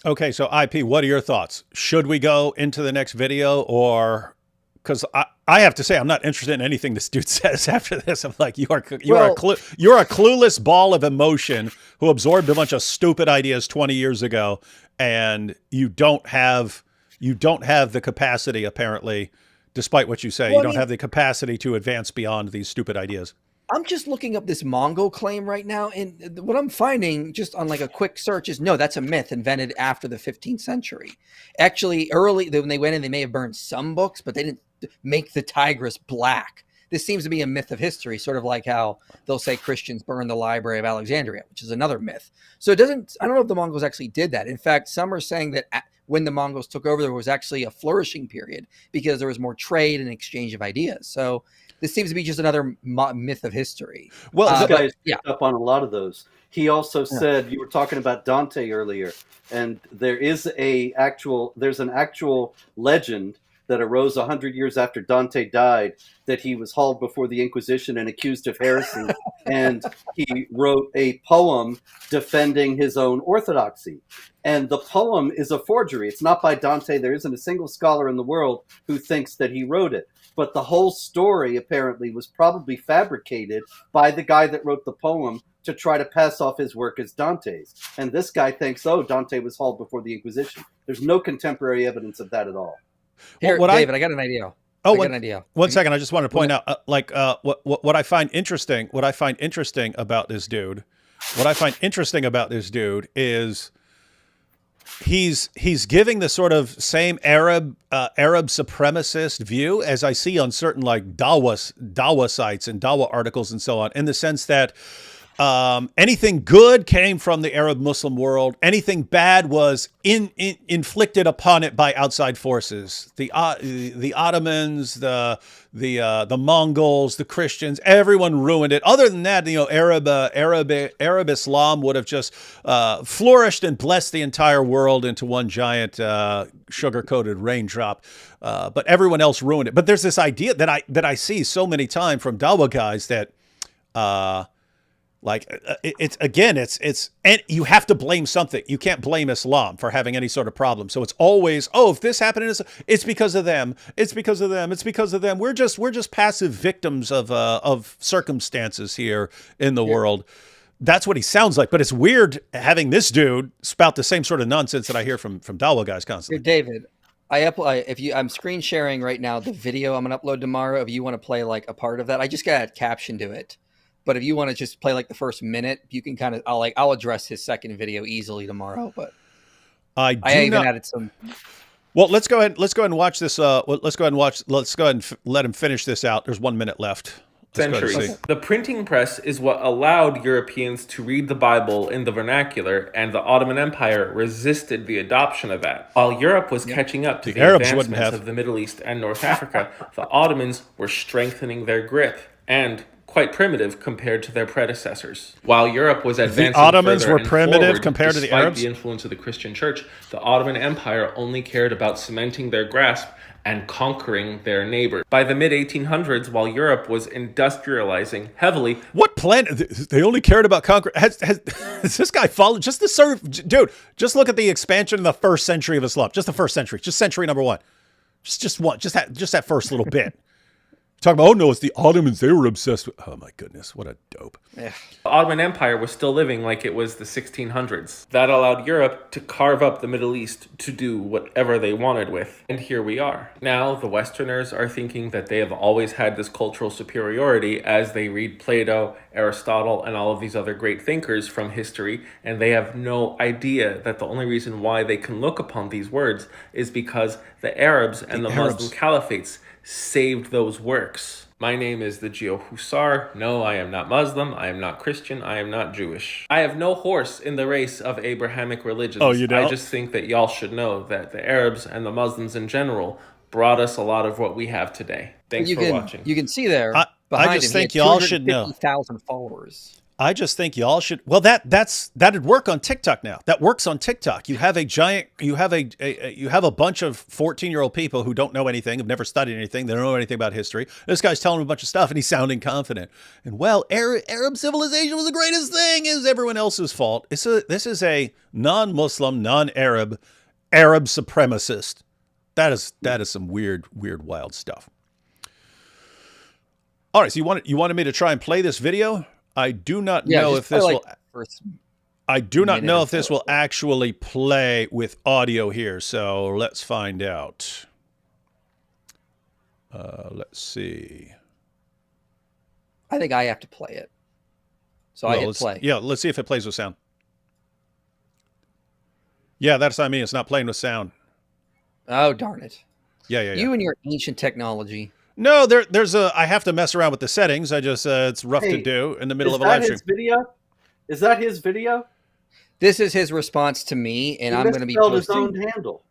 Okay, so IP, what are your thoughts? Should we go into the next video, or because I have to say I'm not interested in anything this dude says after this. I'm like, you are a clueless ball of emotion who absorbed a bunch of stupid ideas 20 years ago, and you don't have the capacity, apparently, despite what you say, you don't have the capacity to advance beyond these stupid ideas. I'm just looking up this Mongol claim right now, and what I'm finding just on like a quick search is no, that's a myth invented after the 15th century. Actually, early when they went in, they may have burned some books, but they didn't make the Tigris black. This seems to be a myth of history, sort of like how they'll say Christians burned the Library of Alexandria, which is another myth. So I don't know if the Mongols actually did that. In fact, some are saying that when the Mongols took over, there was actually a flourishing period because there was more trade and exchange of ideas. So this seems to be just another myth of history. Well, this guy's picked up on a lot of those. He also said, you were talking about Dante earlier, and there's an actual legend that arose 100 years after Dante died, that he was hauled before the Inquisition and accused of heresy, and he wrote a poem defending his own orthodoxy. And the poem is a forgery. It's not by Dante. There isn't a single scholar in the world who thinks that he wrote it. But the whole story apparently was probably fabricated by the guy that wrote the poem to try to pass off his work as Dante's. And this guy thinks, Dante was hauled before the Inquisition. There's no contemporary evidence of that at all. Here, David, I got an idea. One second. I just wanted to point out, what I find interesting about this dude. What I find interesting about this dude is he's giving the sort of same Arab supremacist view as I see on certain like Dawa sites and Dawa articles and so on, in the sense that anything good came from the Arab Muslim world. Anything bad was inflicted upon it by outside forces. The Ottomans, the Mongols, the Christians, everyone ruined it. Other than that, Arab Islam would have just flourished and blessed the entire world into one giant sugar-coated raindrop. But everyone else ruined it. But there's this idea that I see so many times from Dawa guys that and you have to blame something. You can't blame Islam for having any sort of problem. So it's always, if this happened, it's because of them. It's because of them. It's because of them. We're just passive victims of circumstances here in the world. That's what he sounds like. But it's weird having this dude spout the same sort of nonsense that I hear from Dawa guys constantly. Here, David, I'm screen sharing right now the video I'm going to upload tomorrow. If you want to play like a part of that, I just got a caption to it. But if you want to just play like the first minute, you can kind of, I'll address his second video easily tomorrow. But I even added some. Well, let's go ahead and watch this. Let's go ahead and let him finish this out. There's 1 minute left. Centuries. The printing press is what allowed Europeans to read the Bible in the vernacular, and the Ottoman Empire resisted the adoption of that. While Europe was catching up to the advancements of the Middle East and North Africa, the Ottomans were strengthening their grip and quite primitive compared to their predecessors. While Europe was advancing the Ottomans further were and primitive forward, compared to the despite Arabs? the influence of the Christian church, the Ottoman Empire only cared about cementing their grasp and conquering their neighbors. By the mid-1800s, while Europe was industrializing heavily... What planet? They only cared about conquering... Has this guy followed... Just the dude, just look at the expansion in the first century of Islam. Just the first century. Just century number one. Just one. Just that first little bit. Talking about, oh no, it's the Ottomans. They were obsessed with... Oh my goodness, what a dope. The Ottoman Empire was still living like it was the 1600s. That allowed Europe to carve up the Middle East to do whatever they wanted with. And here we are. Now the Westerners are thinking that they have always had this cultural superiority as they read Plato, Aristotle, and all of these other great thinkers from history, and they have no idea that the only reason why they can look upon these words is because the Arabs and the Muslim caliphates saved those works. My name is the Geo Hussar. No, I am not Muslim. I am not Christian. I am not Jewish. I have no horse in the race of Abrahamic religions. Oh, you don't? I just think that y'all should know that the Arabs and the Muslims in general brought us a lot of what we have today. Thanks for watching. You can see there I just think y'all should know. 250,000 followers. I just think y'all should. Well, that'd work on TikTok now. That works on TikTok. You have a giant. You have a bunch of 14-year-old people who don't know anything, have never studied anything. They don't know anything about history. This guy's telling them a bunch of stuff, and he's sounding confident. And well, Arab civilization was the greatest thing. Is everyone else's fault? This is a non-Muslim, non-Arab, Arab supremacist. That is some weird, wild stuff. All right, so you wanted me to try and play this video? I do not know if this will. I do not know if this will actually play with audio here. So let's find out. Let's see. I think I have to play it. So I hit play. Yeah, let's see if it plays with sound. Yeah, that's what I mean. It's not playing with sound. Oh, darn it. Yeah. You and your ancient technology. No, there's I have to mess around with the settings. I just it's rough to do in the middle of a live stream. Is that his video? This is his response to me, and I'm going to be posting his own handle.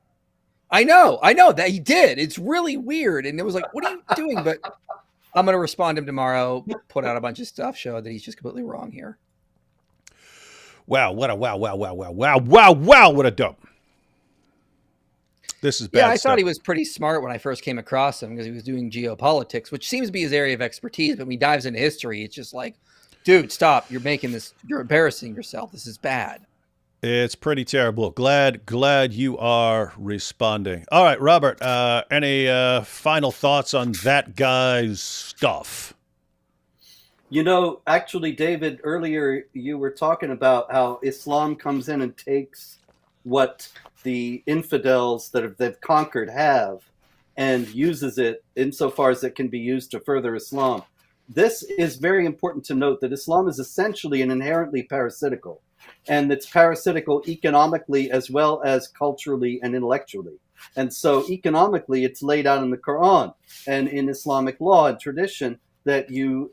I know that he did. It's really weird, and it was like, what are you doing? But I'm going to respond to him tomorrow, put out a bunch of stuff, show that he's just completely wrong here. Wow, what a dope. This is bad I stuff. thought he was pretty smart when I first came across him because he was doing geopolitics, which seems to be his area of expertise. But when he dives into history, it's just like, dude, stop. You're embarrassing yourself. This is bad. It's pretty terrible. Glad you are responding. All right, Robert, any final thoughts on that guy's stuff? You know, actually, David, earlier you were talking about how Islam comes in and takes what the infidels that they've conquered have and uses it insofar as it can be used to further Islam. This is very important to note that Islam is essentially and inherently parasitical, and it's parasitical economically as well as culturally and intellectually. And so economically, it's laid out in the Quran and in Islamic law and tradition that you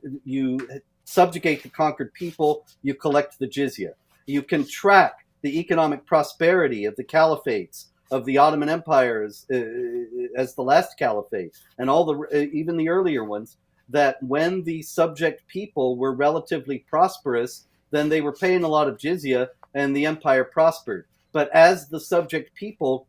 subjugate the conquered people, you collect the jizya. You can track the economic prosperity of the caliphates of the Ottoman empires as the last caliphate and all the even the earlier ones, that when the subject people were relatively prosperous, then they were paying a lot of jizya and the empire prospered. But as the subject people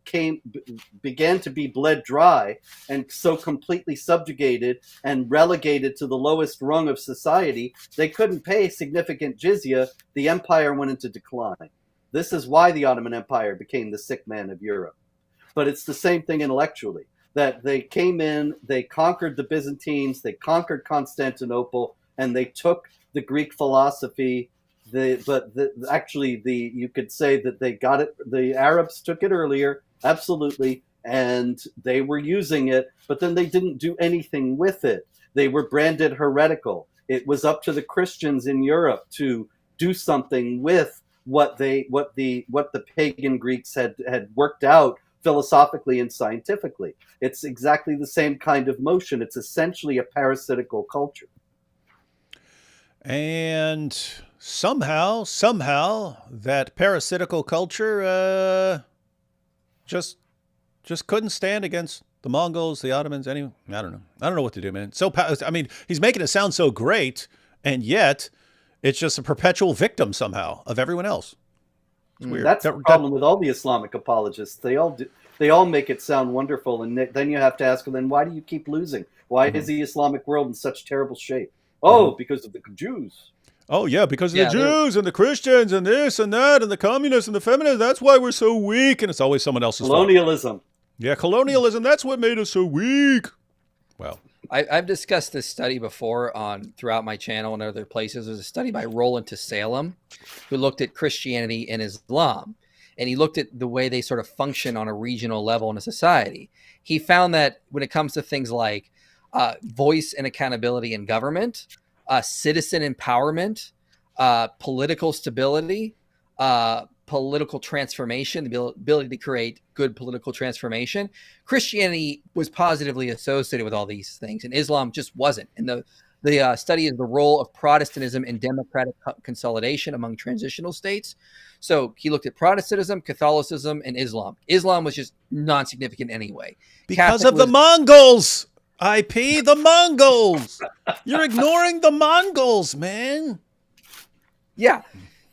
began to be bled dry and so completely subjugated and relegated to the lowest rung of society, they couldn't pay significant jizya. The empire went into decline. This is why the Ottoman Empire became the sick man of Europe. But it's the same thing intellectually, that they came in, they conquered the Byzantines, they conquered Constantinople, and they took the Greek philosophy. You could say that they got it. The Arabs took it earlier, absolutely, and they were using it, but then they didn't do anything with it. They were branded heretical. It was up to the Christians in Europe to do something with what the pagan Greeks had worked out philosophically and scientifically. It's exactly the same kind of motion. It's essentially a parasitical culture. And somehow that parasitical culture just couldn't stand against the Mongols, the Ottomans, I don't know what to do, man. He's making it sound so great. and yet it's just a perpetual victim somehow of everyone else. It's weird. That's the problem with all the Islamic apologists. They all make it sound wonderful, and then you have to ask them, then why do you keep losing? Why is the Islamic world in such terrible shape? Oh, because of the Jews. Oh, yeah, because of the Jews and the Christians and this and that and the communists and the feminists. That's why we're so weak. And it's always someone else's colonialism. Fault. Yeah, colonialism. That's what made us so weak. Well, I've discussed this study before throughout my channel and other places. There's a study by Roland Salem who looked at Christianity and Islam. And he looked at the way they sort of function on a regional level in a society. He found that when it comes to things like voice and accountability in government, citizen empowerment, political stability, political transformation, the ability to create good political transformation, Christianity was positively associated with all these things, and Islam just wasn't. And the study is the role of Protestantism in democratic consolidation among transitional states. So he looked at Protestantism, Catholicism, and Islam. Islam was just non-significant anyway. Because of the Mongols. IP, the Mongols. You're ignoring the Mongols, man. Yeah.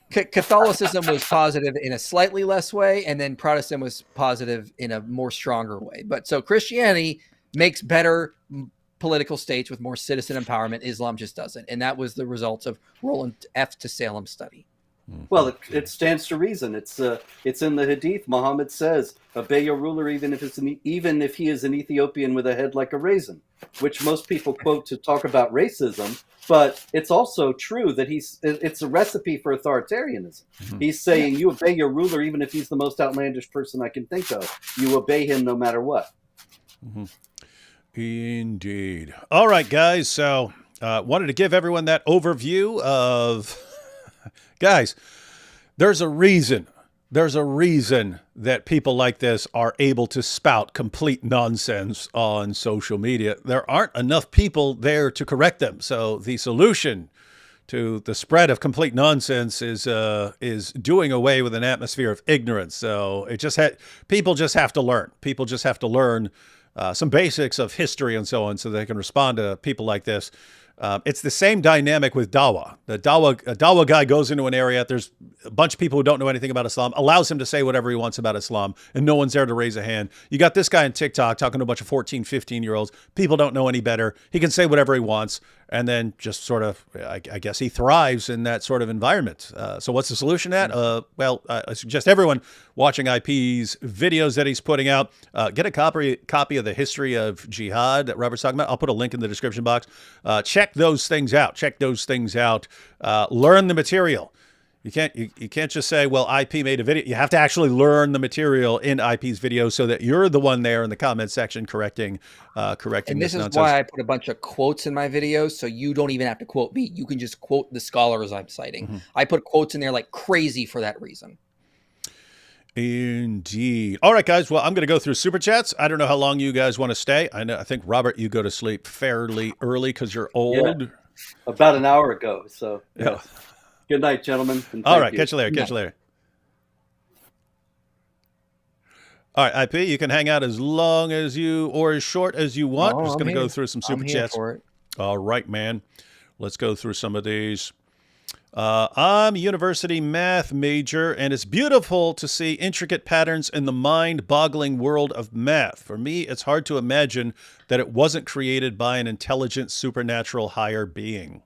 Catholicism was positive in a slightly less way, and then Protestant was positive in a more stronger way. But so Christianity makes better political states with more citizen empowerment. Islam just doesn't. And that was the result of Roland Salem study. Well, it stands to reason. It's in the Hadith. Muhammad says, "Obey your ruler, even if he is an Ethiopian with a head like a raisin," which most people quote to talk about racism. But it's also true that it's a recipe for authoritarianism. Mm-hmm. He's saying you obey your ruler, even if he's the most outlandish person I can think of. You obey him no matter what. Mm-hmm. Indeed. All right, guys. So wanted to give everyone that overview of... Guys, there's a reason that people like this are able to spout complete nonsense on social media. There aren't enough people there to correct them. So the solution to the spread of complete nonsense is doing away with an atmosphere of ignorance. So people just have to learn. People just have to learn some basics of history and so on, so they can respond to people like this. It's the same dynamic with Dawah. A Dawah guy goes into an area, there's a bunch of people who don't know anything about Islam, allows him to say whatever he wants about Islam, and no one's there to raise a hand. You got this guy on TikTok talking to a bunch of 14, 15-year-olds. People don't know any better. He can say whatever he wants, and then just sort of, I guess he thrives in that sort of environment. So what's the solution to that? Well, I suggest everyone watching IP's videos that he's putting out, get a copy of the history of jihad that Robert's talking about. I'll put a link in the description box. Check those things out. Learn the material. You can't just say, well, IP made a video. You have to actually learn the material in IP's video so that you're the one there in the comment section correcting And this is nonsense. why I put a bunch of quotes in my videos, so you don't even have to quote me. You can just quote the scholars I'm citing. Mm-hmm. I put quotes in there like crazy for that reason. Indeed. All right, guys. Well, I'm going to go through Super Chats. I don't know how long you guys want to stay. I think, Robert, you go to sleep fairly early because you're old. Yeah, about an hour ago. So, yeah. Good night, gentlemen. All right. Catch you later. All right, IP, you can hang out as long as or as short as you want. Just going to go through some Super Chats. For it. All right, man. Let's go through some of these. I'm a university math major, and it's beautiful to see intricate patterns in the mind-boggling world of math. For me, it's hard to imagine that it wasn't created by an intelligent, supernatural higher being.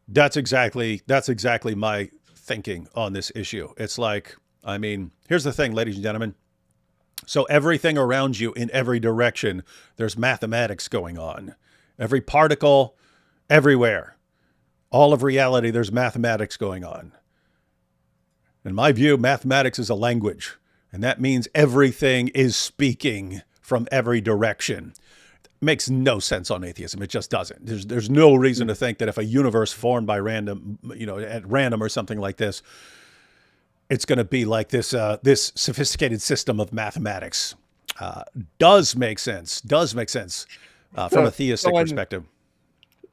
That's exactly my thinking on this issue. It's like, I mean, here's the thing, ladies and gentlemen. So everything around you in every direction, there's mathematics going on. Every particle, everywhere. All of reality, there's mathematics going on. In my view, mathematics is a language, and that means everything is speaking from every direction. It makes no sense on atheism. It just doesn't. There's no reason to think that if a universe formed by random, at random or something like this, it's going to be like this this sophisticated system of mathematics. Does make sense from a theistic perspective.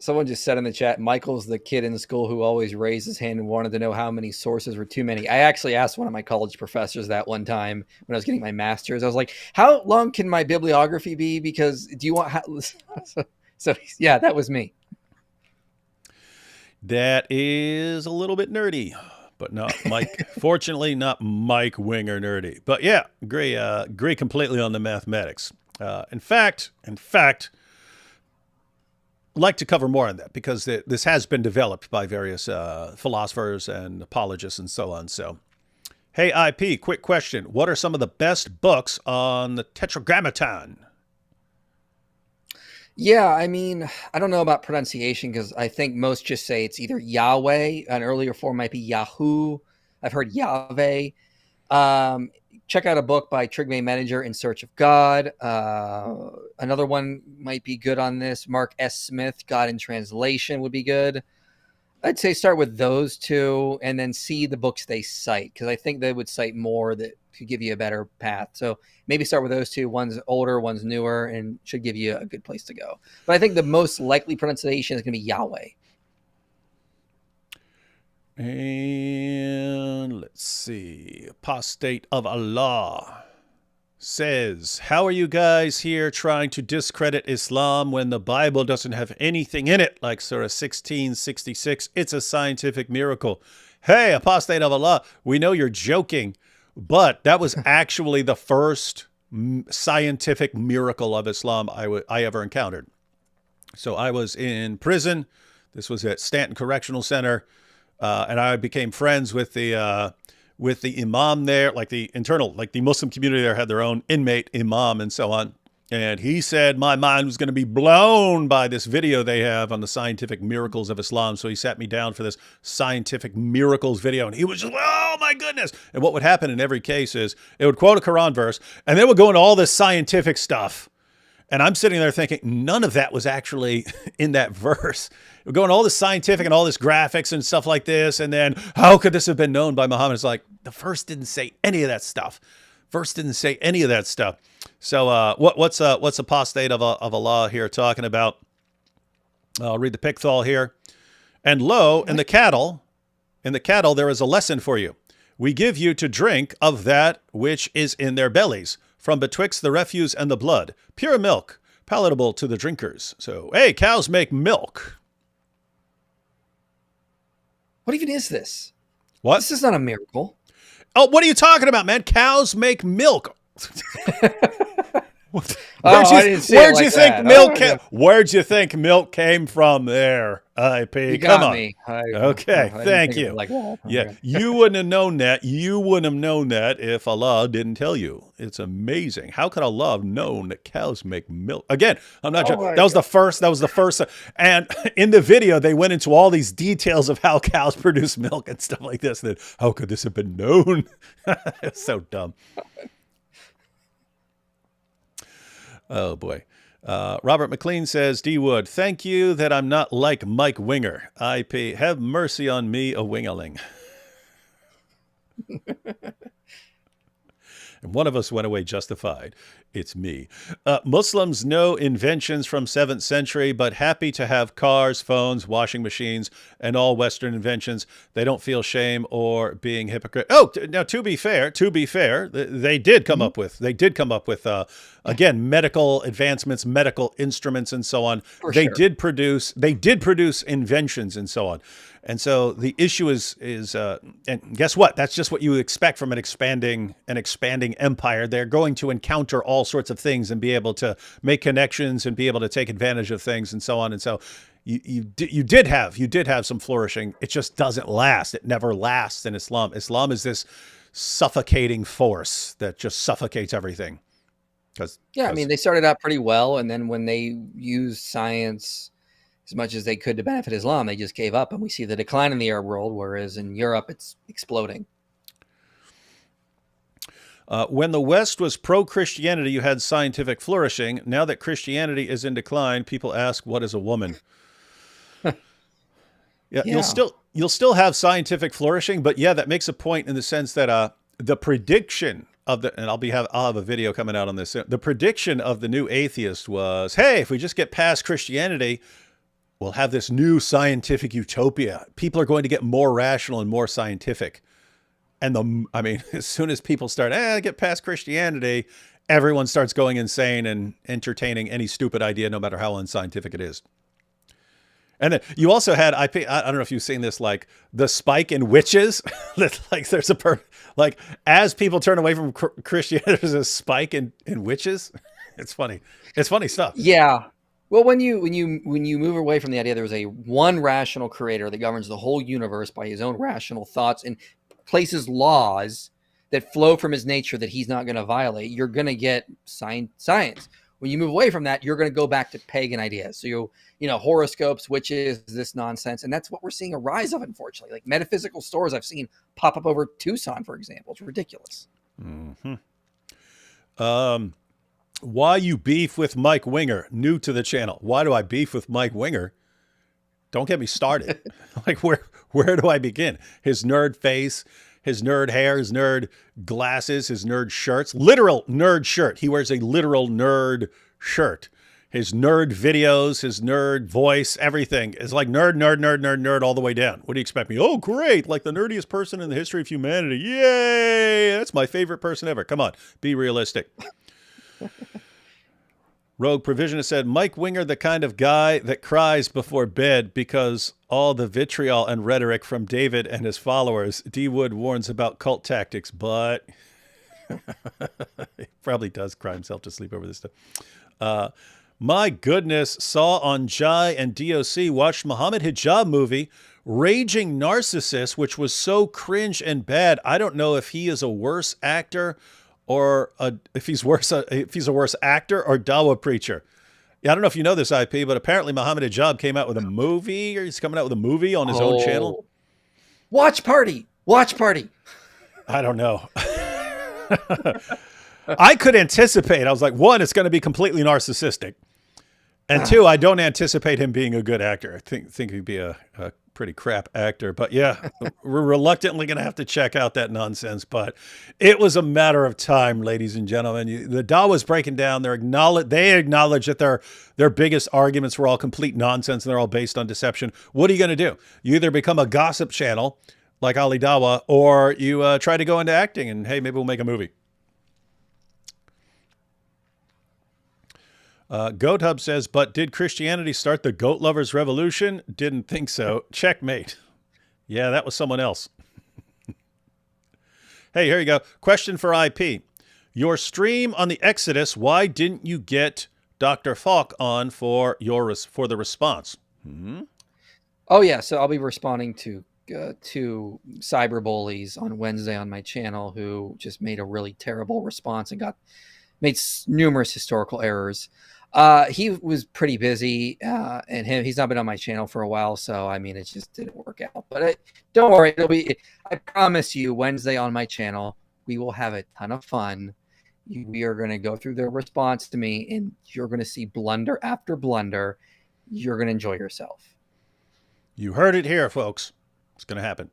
Someone just said in the chat, Michael's the kid in school who always raised his hand and wanted to know how many sources were too many. I actually asked one of my college professors that one time when I was getting my master's. I was like, how long can my bibliography be? Because do you want... So yeah, that was me. that is a little bit nerdy, but not Mike. Fortunately, not Mike Winger nerdy. But yeah, agree completely on the mathematics. In fact, like to cover more on that because this has been developed by various philosophers and apologists and so on. So, hey, IP, quick question. What are some of the best books on the Tetragrammaton? Yeah, I mean, I don't know about pronunciation because I think most just say it's either Yahweh. An earlier form might be Yahoo. I've heard Yahweh. Check out a book by Trigve Manager, In Search of God. Another one might be good on this. Mark S. Smith, God in Translation would be good. I'd say start with those two and then see the books they cite because I think they would cite more that could give you a better path. So maybe start with those two. One's older, one's newer, and should give you a good place to go. But I think the most likely pronunciation is going to be Yahweh. And let's see. Apostate of Allah says, how are you guys here trying to discredit Islam when the Bible doesn't have anything in it? Like Surah 1666, it's a scientific miracle. Hey, Apostate of Allah, we know you're joking, but that was actually the first scientific miracle of Islam I ever encountered. So I was in prison. This was at Stanton Correctional Center. And I became friends with the imam there, like the Muslim community there had their own inmate imam and so on. And he said my mind was going to be blown by this video they have on the scientific miracles of Islam. So he sat me down for this scientific miracles video. And he was just, oh my goodness. And what would happen in every case is it would quote a Quran verse and then would go into all this scientific stuff. And I'm sitting there thinking none of that was actually in that verse. We're going all this scientific and all this graphics and stuff like this. And then how could this have been known by Muhammad? It's like the verse didn't say any of that stuff. Verse didn't say any of that stuff. So what's Apostate of Allah here talking about? I'll read the Pickthall here. And lo, in the cattle, there is a lesson for you. We give you to drink of that which is in their bellies, from betwixt the refuse and the blood, pure milk, palatable to the drinkers. So, hey, cows make milk. What even is this? What? This is not a miracle. Oh, what are you talking about, man? Cows make milk. Where'd you think milk came from there, IP? You Come got on. me. Okay, thank you. Like that. Yeah, Okay. you wouldn't have known that. You wouldn't have known that if Allah didn't tell you. It's amazing. How could Allah have known that cows make milk? Again, I'm not joking. That was the first. And in the video, they went into all these details of how cows produce milk and stuff like this. And then, how could this have been known? It's so dumb. Oh, boy. Robert McLean says, D. Wood, thank you that I'm not like Mike Winger. IP, have mercy on me, a wingaling. And one of us went away justified. It's me. Muslims, no inventions from 7th century, but happy to have cars, phones, washing machines, and all Western inventions. They don't feel shame or being hypocrite. Oh, now to be fair, they did come up with, again, medical advancements, medical instruments, and so on. They did produce inventions and so on. And so the issue is, and guess what? That's just what you expect from an expanding empire. They're going to encounter all sorts of things and be able to make connections and be able to take advantage of things and so on. And so you did have some flourishing. It just doesn't last. It never lasts in Islam. Islam is this suffocating force that just suffocates everything. I mean, they started out pretty well, and then when they used science as much as they could to benefit Islam, they just gave up, and we see the decline in the Arab world, whereas in Europe, it's exploding. When the West was pro-Christianity, you had scientific flourishing. Now that Christianity is in decline, people ask, what is a woman? Yeah, you'll still have scientific flourishing, but yeah, that makes a point in the sense that the prediction of and I'll have a video coming out on this. The prediction of the new atheist was, hey, if we just get past Christianity, we'll have this new scientific utopia. People are going to get more rational and more scientific. And as soon as people start, get past Christianity, everyone starts going insane and entertaining any stupid idea, no matter how unscientific it is. And then you also had I don't know if you've seen this, like the spike in witches. That like there's like as people turn away from Christianity, there's a spike in witches. It's funny. It's funny stuff. Yeah. Well, when you move away from the idea there's a one rational creator that governs the whole universe by his own rational thoughts and places laws that flow from his nature that he's not going to violate, you're going to get science. When you move away from that, you're going to go back to pagan ideas. So you know, horoscopes, witches, this nonsense. And that's what we're seeing a rise of, unfortunately. Like metaphysical stores I've seen pop up over Tucson, for example. It's ridiculous. Mm-hmm. Why you beef with Mike Winger? New to the channel. Why do I beef with Mike Winger? Don't get me started. Like where do I begin? His nerd face, his nerd hair, his nerd glasses, his nerd shirts. Literal nerd shirt. He wears a literal nerd shirt. His nerd videos, his nerd voice, everything is like nerd all the way down. What do you expect me? Oh, great. Like the nerdiest person in the history of humanity. Yay. That's my favorite person ever. Come on. Be realistic. Rogue Provisionist said, Mike Winger, the kind of guy that cries before bed because all the vitriol and rhetoric from David and his followers. D. Wood warns about cult tactics, but he probably does cry himself to sleep over this stuff. My goodness, saw on Jai and DOC, watched Muhammad Hijab movie, Raging Narcissist, which was so cringe and bad. I don't know if he is a worse actor or if he's a worse actor or Dawa preacher. Yeah, I don't know if you know this, IP, but apparently Muhammad Hijab came out with a movie, or he's coming out with a movie on his own channel. Watch party. I don't know. I could anticipate. I was like, one, it's going to be completely narcissistic. And two, I don't anticipate him being a good actor. I think he'd be a pretty crap actor. But yeah, we're reluctantly going to have to check out that nonsense. But it was a matter of time, ladies and gentlemen. The Dawa's breaking down. They acknowledge that their biggest arguments were all complete nonsense and they're all based on deception. What are you going to do? You either become a gossip channel like Ali Dawa, or you try to go into acting and, hey, maybe we'll make a movie. Goat Hub says, but did Christianity start the goat lovers revolution? Didn't think so. Checkmate. Yeah, that was someone else. Hey, here you go. Question for IP. Your stream on the Exodus, why didn't you get Dr. Falk on for the response? Mm-hmm. Oh, yeah. So I'll be responding to two cyber bullies on Wednesday on my channel who just made a really terrible response and made numerous historical errors. He was pretty busy, and he's not been on my channel for a while, so I mean, it just didn't work out. But don't worry, I promise you, Wednesday on my channel, we will have a ton of fun. We are going to go through their response to me, and you're going to see blunder after blunder. You're going to enjoy yourself. You heard it here, folks. It's going to happen.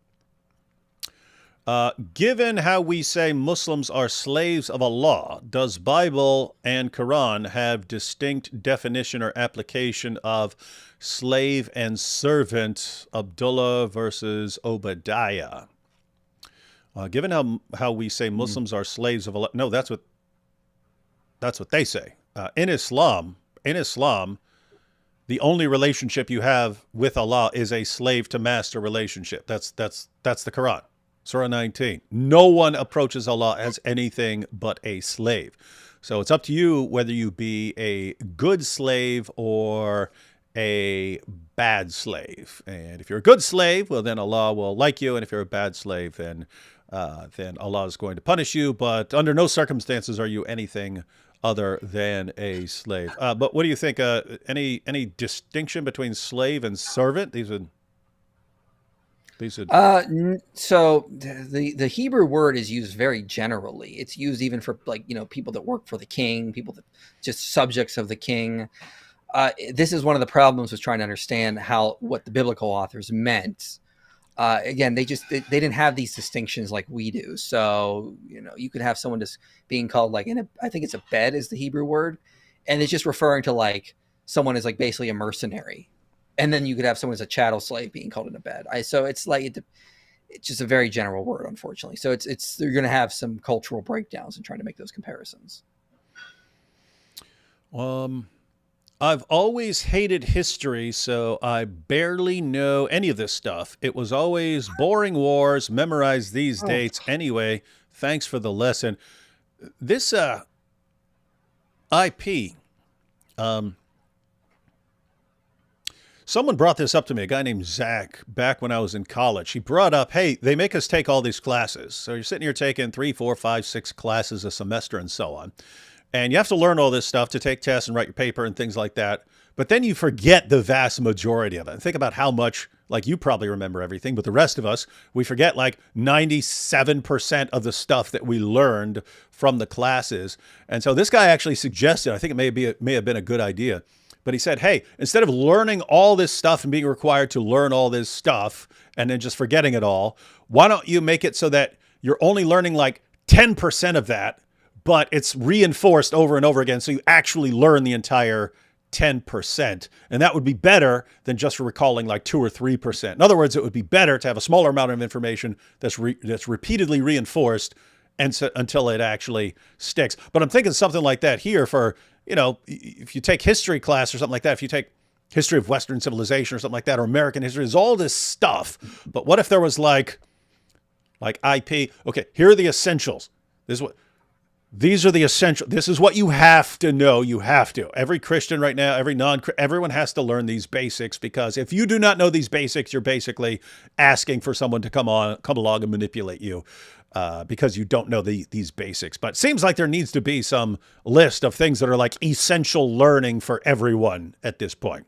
Given how we say Muslims are slaves of Allah, does Bible and Quran have distinct definition or application of slave and servant? Abdullah versus Obadiah. Given how we say Muslims are slaves of Allah, no, that's what they say. In Islam, the only relationship you have with Allah is a slave to master relationship. That's the Quran. Surah 19. No one approaches Allah as anything but a slave. So it's up to you whether you be a good slave or a bad slave. And if you're a good slave, well, then Allah will like you. And if you're a bad slave, then Allah is going to punish you. But under no circumstances are you anything other than a slave. But what do you think? Any distinction between slave and servant? So the Hebrew word is used very generally. It's used even for people that work for the king, people that just subjects of the king. This is one of the problems with trying to understand what the biblical authors meant. Again, they didn't have these distinctions like we do. So you could have someone just being called I think it's a bed is the Hebrew word, and it's just referring to someone is basically a mercenary. And then you could have someone as a chattel slave being called in a bed. So it's just a very general word, unfortunately. So you're going to have some cultural breakdowns in trying to make those comparisons. I've always hated history, so I barely know any of this stuff. It was always boring wars, memorize these dates anyway. Thanks for the lesson. This IP, someone brought this up to me, a guy named Zach, back when I was in college. He brought up, hey, they make us take all these classes. So you're sitting here taking 3, 4, 5, 6 classes a semester and so on. And you have to learn all this stuff to take tests and write your paper and things like that. But then you forget the vast majority of it. And think about how much, like you probably remember everything, but the rest of us, we forget like 97% of the stuff that we learned from the classes. And so this guy actually suggested, I think it may have been a good idea, but he said, hey, instead of learning all this stuff and being required to learn all this stuff and then just forgetting it all, why don't you make it so that you're only learning like 10% of that, but it's reinforced over and over again, so you actually learn the entire 10%. And that would be better than just recalling like 2 or 3%. In other words, it would be better to have a smaller amount of information that's repeatedly reinforced until it actually sticks. But I'm thinking something like that here for, if you take history class or something like that, if you take history of Western civilization or something like that, or American history, there's all this stuff. But what if there was like IP? Okay, here are the essentials. These are the essential. This is what you have to know. You have to. Every Christian right now, everyone has to learn these basics, because if you do not know these basics, you're basically asking for someone to come along and manipulate you because you don't know these basics. But it seems like there needs to be some list of things that are like essential learning for everyone at this point.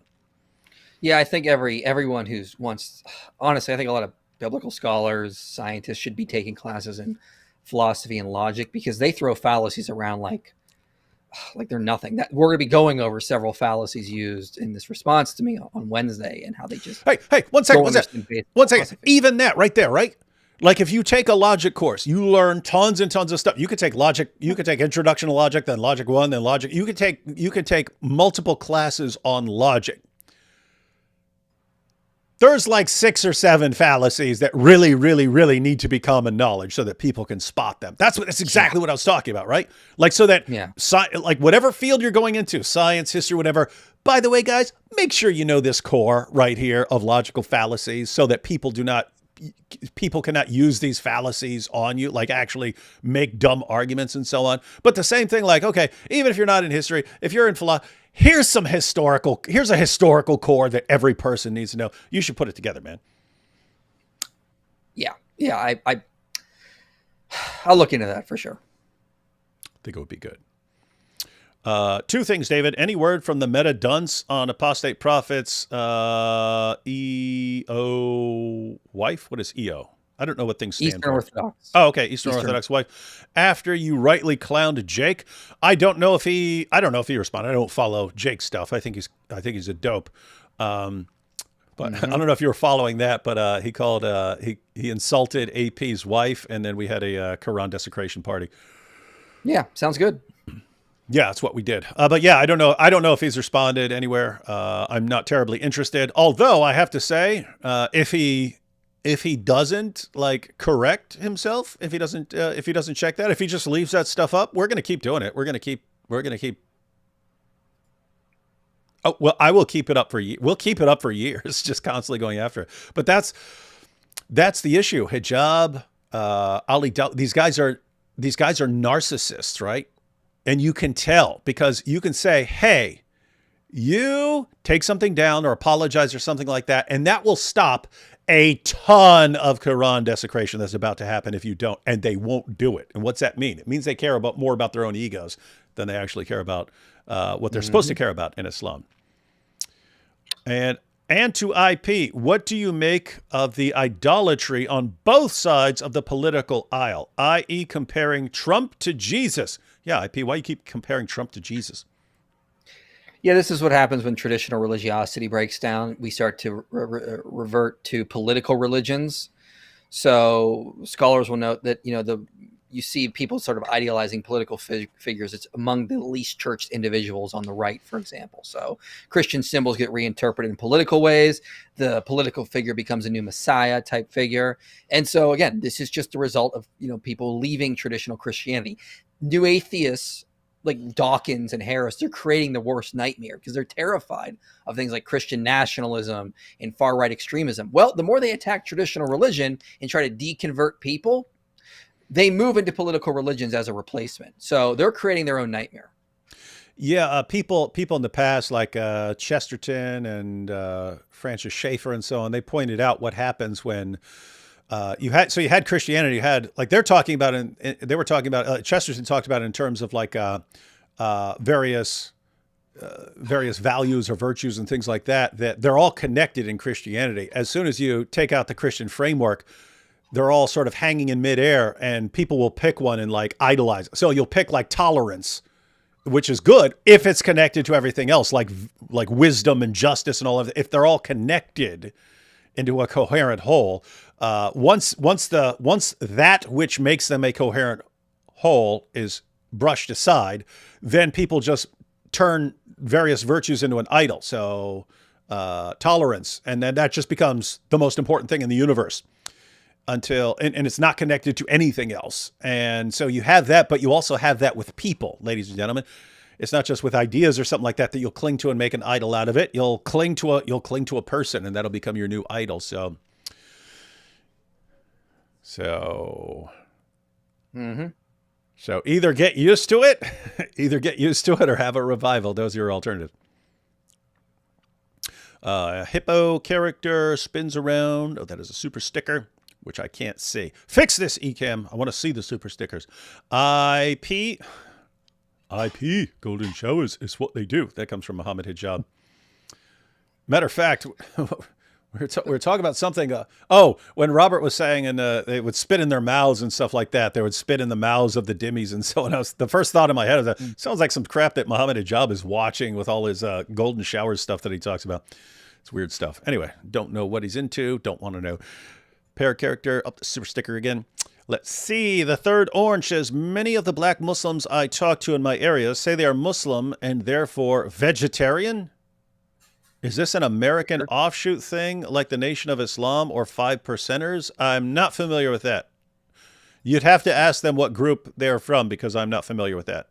Yeah, I think everyone honestly, I think a lot of biblical scholars, scientists should be taking classes in philosophy and logic, because they throw fallacies around like they're nothing. That we're going to be going over several fallacies used in this response to me on Wednesday, and how they just hey, one second. Even that right there, right? Like if you take a logic course, you learn tons and tons of stuff. You could take logic, you could take introduction to logic, then logic 1, then logic. You could take multiple classes on logic. There's like 6 or 7 fallacies that really, really, really need to be common knowledge so that people can spot them. That's exactly what I was talking about, right? Like so that, like whatever field you're going into, science, history, whatever. By the way, guys, make sure you know this core right here of logical fallacies so that people cannot use these fallacies on you, like actually make dumb arguments and so on. But the same thing, like, okay, even if you're not in history, if you're in philosophy, here's a historical core that every person needs to know. You should put it together, man. Yeah. I'll look into that for sure. I think it would be good. 2 things, David. Any word from the meta dunce on apostate prophets? EO wife? What is EO? I don't know what things stand for. Eastern Orthodox. Oh, okay. Eastern Orthodox wife. After you rightly clowned Jake, I don't know if he responded. I don't follow Jake's stuff. I think he's a dope. But I don't know if you were following that, but he called he insulted AP's wife, and then we had a Quran desecration party. Yeah, sounds good. Yeah, that's what we did. But yeah, I don't know if he's responded anywhere. I'm not terribly interested. Although I have to say, if he doesn't like correct himself, if he doesn't check that, if he just leaves that stuff up, we're going to keep doing it. We're going to keep. Oh, well, I will keep it up for we'll keep it up for years, just constantly going after it. But that's the issue. Hijab, Ali, these guys are narcissists, right? And you can tell, because you can say, hey, you take something down or apologize or something like that, and that will stop a ton of Quran desecration that's about to happen if you don't, and they won't do it. And what's that mean? It means they care more about their own egos than they actually care about what they're supposed to care about in Islam. And to IP, what do you make of the idolatry on both sides of the political aisle, i.e. comparing Trump to Jesus? Yeah, IP, why you keep comparing Trump to Jesus? Yeah, this is what happens when traditional religiosity breaks down. We start to revert to political religions. So scholars will note that, you see people sort of idealizing political figures. It's among the least churched individuals on the right, for example. So Christian symbols get reinterpreted in political ways. The political figure becomes a new Messiah type figure. And so again, this is just a result of, people leaving traditional Christianity. New atheists, like Dawkins and Harris, they're creating the worst nightmare because they're terrified of things like Christian nationalism and far-right extremism. Well, the more they attack traditional religion and try to deconvert people, they move into political religions as a replacement. So they're creating their own nightmare. Yeah, people in the past, like Chesterton and Francis Schaeffer and so on, they pointed out what happens when you had Christianity, you had, like, they're talking about, they were talking about, Chesterton talked about it in terms of like various values or virtues and things like that they're all connected in Christianity. As soon as you take out the Christian framework, they're all sort of hanging in midair, and people will pick one and like idolize it. So you'll pick like tolerance, which is good if it's connected to everything else, like wisdom and justice and all of it. If they're all connected into a coherent whole, once that which makes them a coherent whole is brushed aside, then people just turn various virtues into an idol. So tolerance, and then that just becomes the most important thing in the universe until, and it's not connected to anything else. And so you have that, but you also have that with people, ladies and gentlemen. It's not just with ideas or something like that you'll cling to and make an idol out of it. You'll cling to a person, and that'll become your new idol. So either get used to it, or have a revival. Those are your alternatives. Hippo character spins around. Oh, that is a super sticker, which I can't see. Fix this, Ecamm. I want to see the super stickers. IP, golden showers is what they do. That comes from Muhammad Hijab. Matter of fact, we're talking about something. When Robert was saying, and they would spit in their mouths and stuff like that. They would spit in the mouths of the dhimmis and so on. The first thought in my head is that sounds like some crap that Muhammad Hijab is watching with all his golden showers stuff that he talks about. It's weird stuff. Anyway, don't know what he's into. Don't want to know. Pair character, up the super sticker again. Let's see. The third orange says, many of the black Muslims I talk to in my area say they are Muslim and therefore vegetarian. Is this an American offshoot thing like the Nation of Islam or 5%ers? I'm not familiar with that. You'd have to ask them what group they're from, because I'm not familiar with that.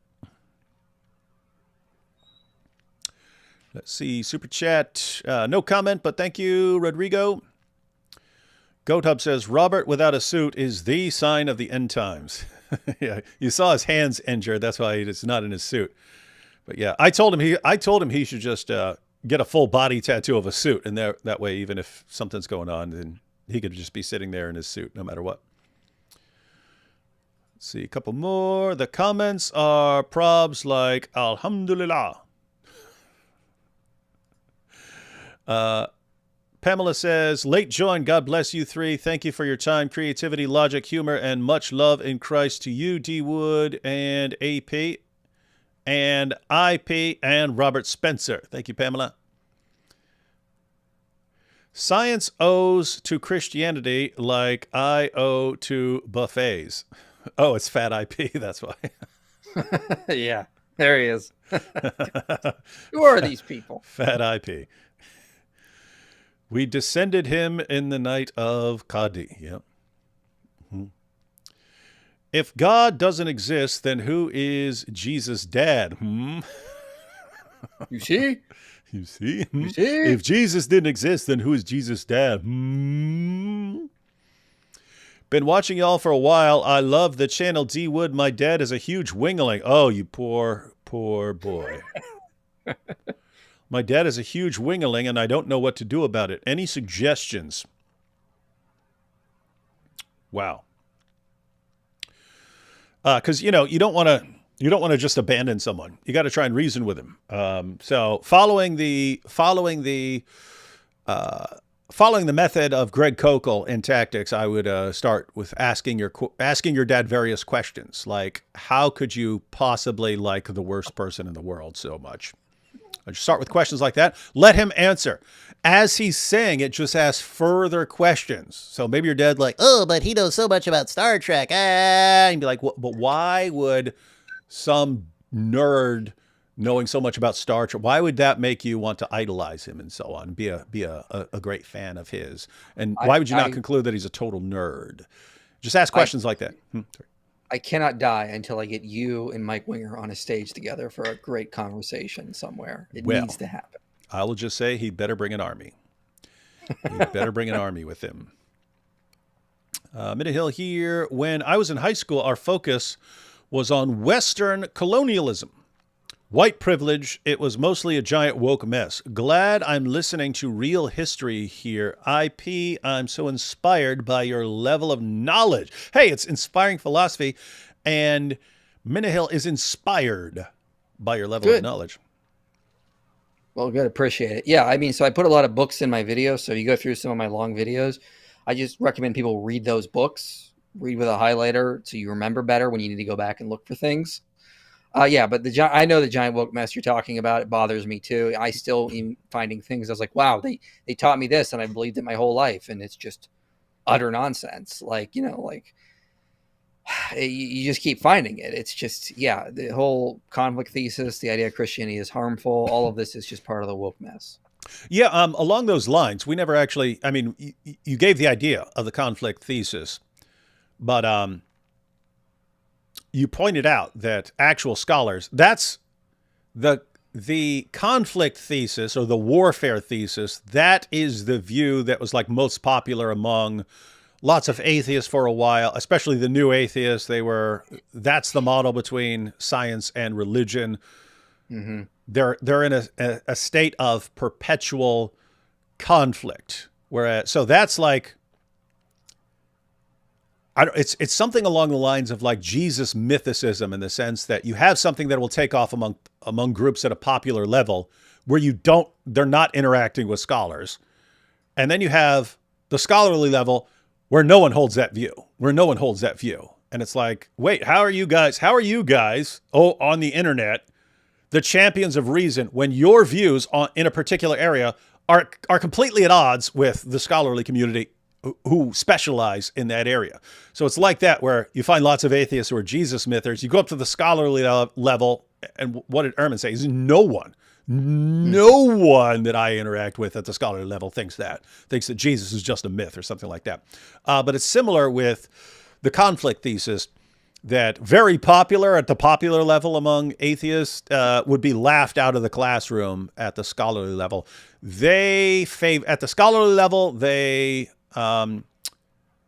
Let's see. Super chat. No comment, but thank you, Rodrigo. Goat Hub says, Robert without a suit is the sign of the end times. Yeah, you saw his hands injured. That's why it's not in his suit. But yeah, I told him he should just get a full body tattoo of a suit, and that way, even if something's going on, then he could just be sitting there in his suit no matter what. Let's see, a couple more. The comments are probs like Alhamdulillah. Pamela says, late join, God bless you three. Thank you for your time, creativity, logic, humor, and much love in Christ to you, D. Wood, and AP, and IP, and Robert Spencer. Thank you, Pamela. Science owes to Christianity like I owe to buffets. Oh, it's Fat IP, that's why. Yeah, there he is. Who are these people? Fat IP. We descended him in the night of Qadi. Yep. Mm-hmm. If God doesn't exist, then who is Jesus' dad? You see? You see? You see? If Jesus didn't exist, then who is Jesus' dad? Been watching y'all for a while. I love the channel D. Wood. My dad is a huge wingling. Oh, you poor, poor boy. My dad is a huge wingling, and I don't know what to do about it. Any suggestions? Wow. Because you don't want to just abandon someone. You got to try and reason with him. So following the method of Greg Koukl in Tactics, I would start with asking your dad various questions, like how could you possibly like the worst person in the world so much? I just start with questions like that. Let him answer. As he's saying it, just ask further questions. So maybe your dad like, oh, but he knows so much about Star Trek. And be like, but why would some nerd knowing so much about Star Trek, why would that make you want to idolize him and so on, be a great fan of his? And why would you not conclude that he's a total nerd? Just ask questions like that. Sorry. I cannot die until I get you and Mike Winger on a stage together for a great conversation somewhere. It needs to happen. I will just say he'd better bring an army. He'd better bring an army with him. Hill here. When I was in high school, our focus was on Western colonialism. White privilege, it was mostly a giant woke mess. Glad I'm listening to real history here. IP, I'm so inspired by your level of knowledge. Hey, it's inspiring philosophy, and Minahill is inspired by your level of knowledge. Well, good. Appreciate it. Yeah, I mean, so I put a lot of books in my videos. So you go through some of my long videos. I just recommend people read those books, read with a highlighter so you remember better when you need to go back and look for things. Yeah, but I know the giant woke mess you're talking about. It bothers me too. I still am finding things. I was like, wow, they taught me this and I believed it my whole life. And it's just utter nonsense. Like, you just keep finding it. It's just, yeah, the whole conflict thesis, the idea of Christianity is harmful. All of this is just part of the woke mess. Yeah. Along those lines, we never actually, I mean, you gave the idea of the conflict thesis, but, you pointed out that actual scholars, that's the conflict thesis or the warfare thesis. That is the view that was like most popular among lots of atheists for a while, especially the new atheists. That's the model between science and religion. Mm-hmm. They're in a state of perpetual conflict. So that's like, it's something along the lines of like Jesus mythicism, in the sense that you have something that will take off among groups at a popular level where they're not interacting with scholars. And then you have the scholarly level where no one holds that view, And it's like, wait, how are you guys on the internet, the champions of reason, when your views in a particular area are completely at odds with the scholarly community who specialize in that area? So it's like that, where you find lots of atheists who are Jesus mythers. You go up to the scholarly level, and what did Ehrman say? No one that I interact with at the scholarly level thinks that Jesus is just a myth or something like that. But it's similar with the conflict thesis, that very popular at the popular level among atheists would be laughed out of the classroom at the scholarly level. At the scholarly level,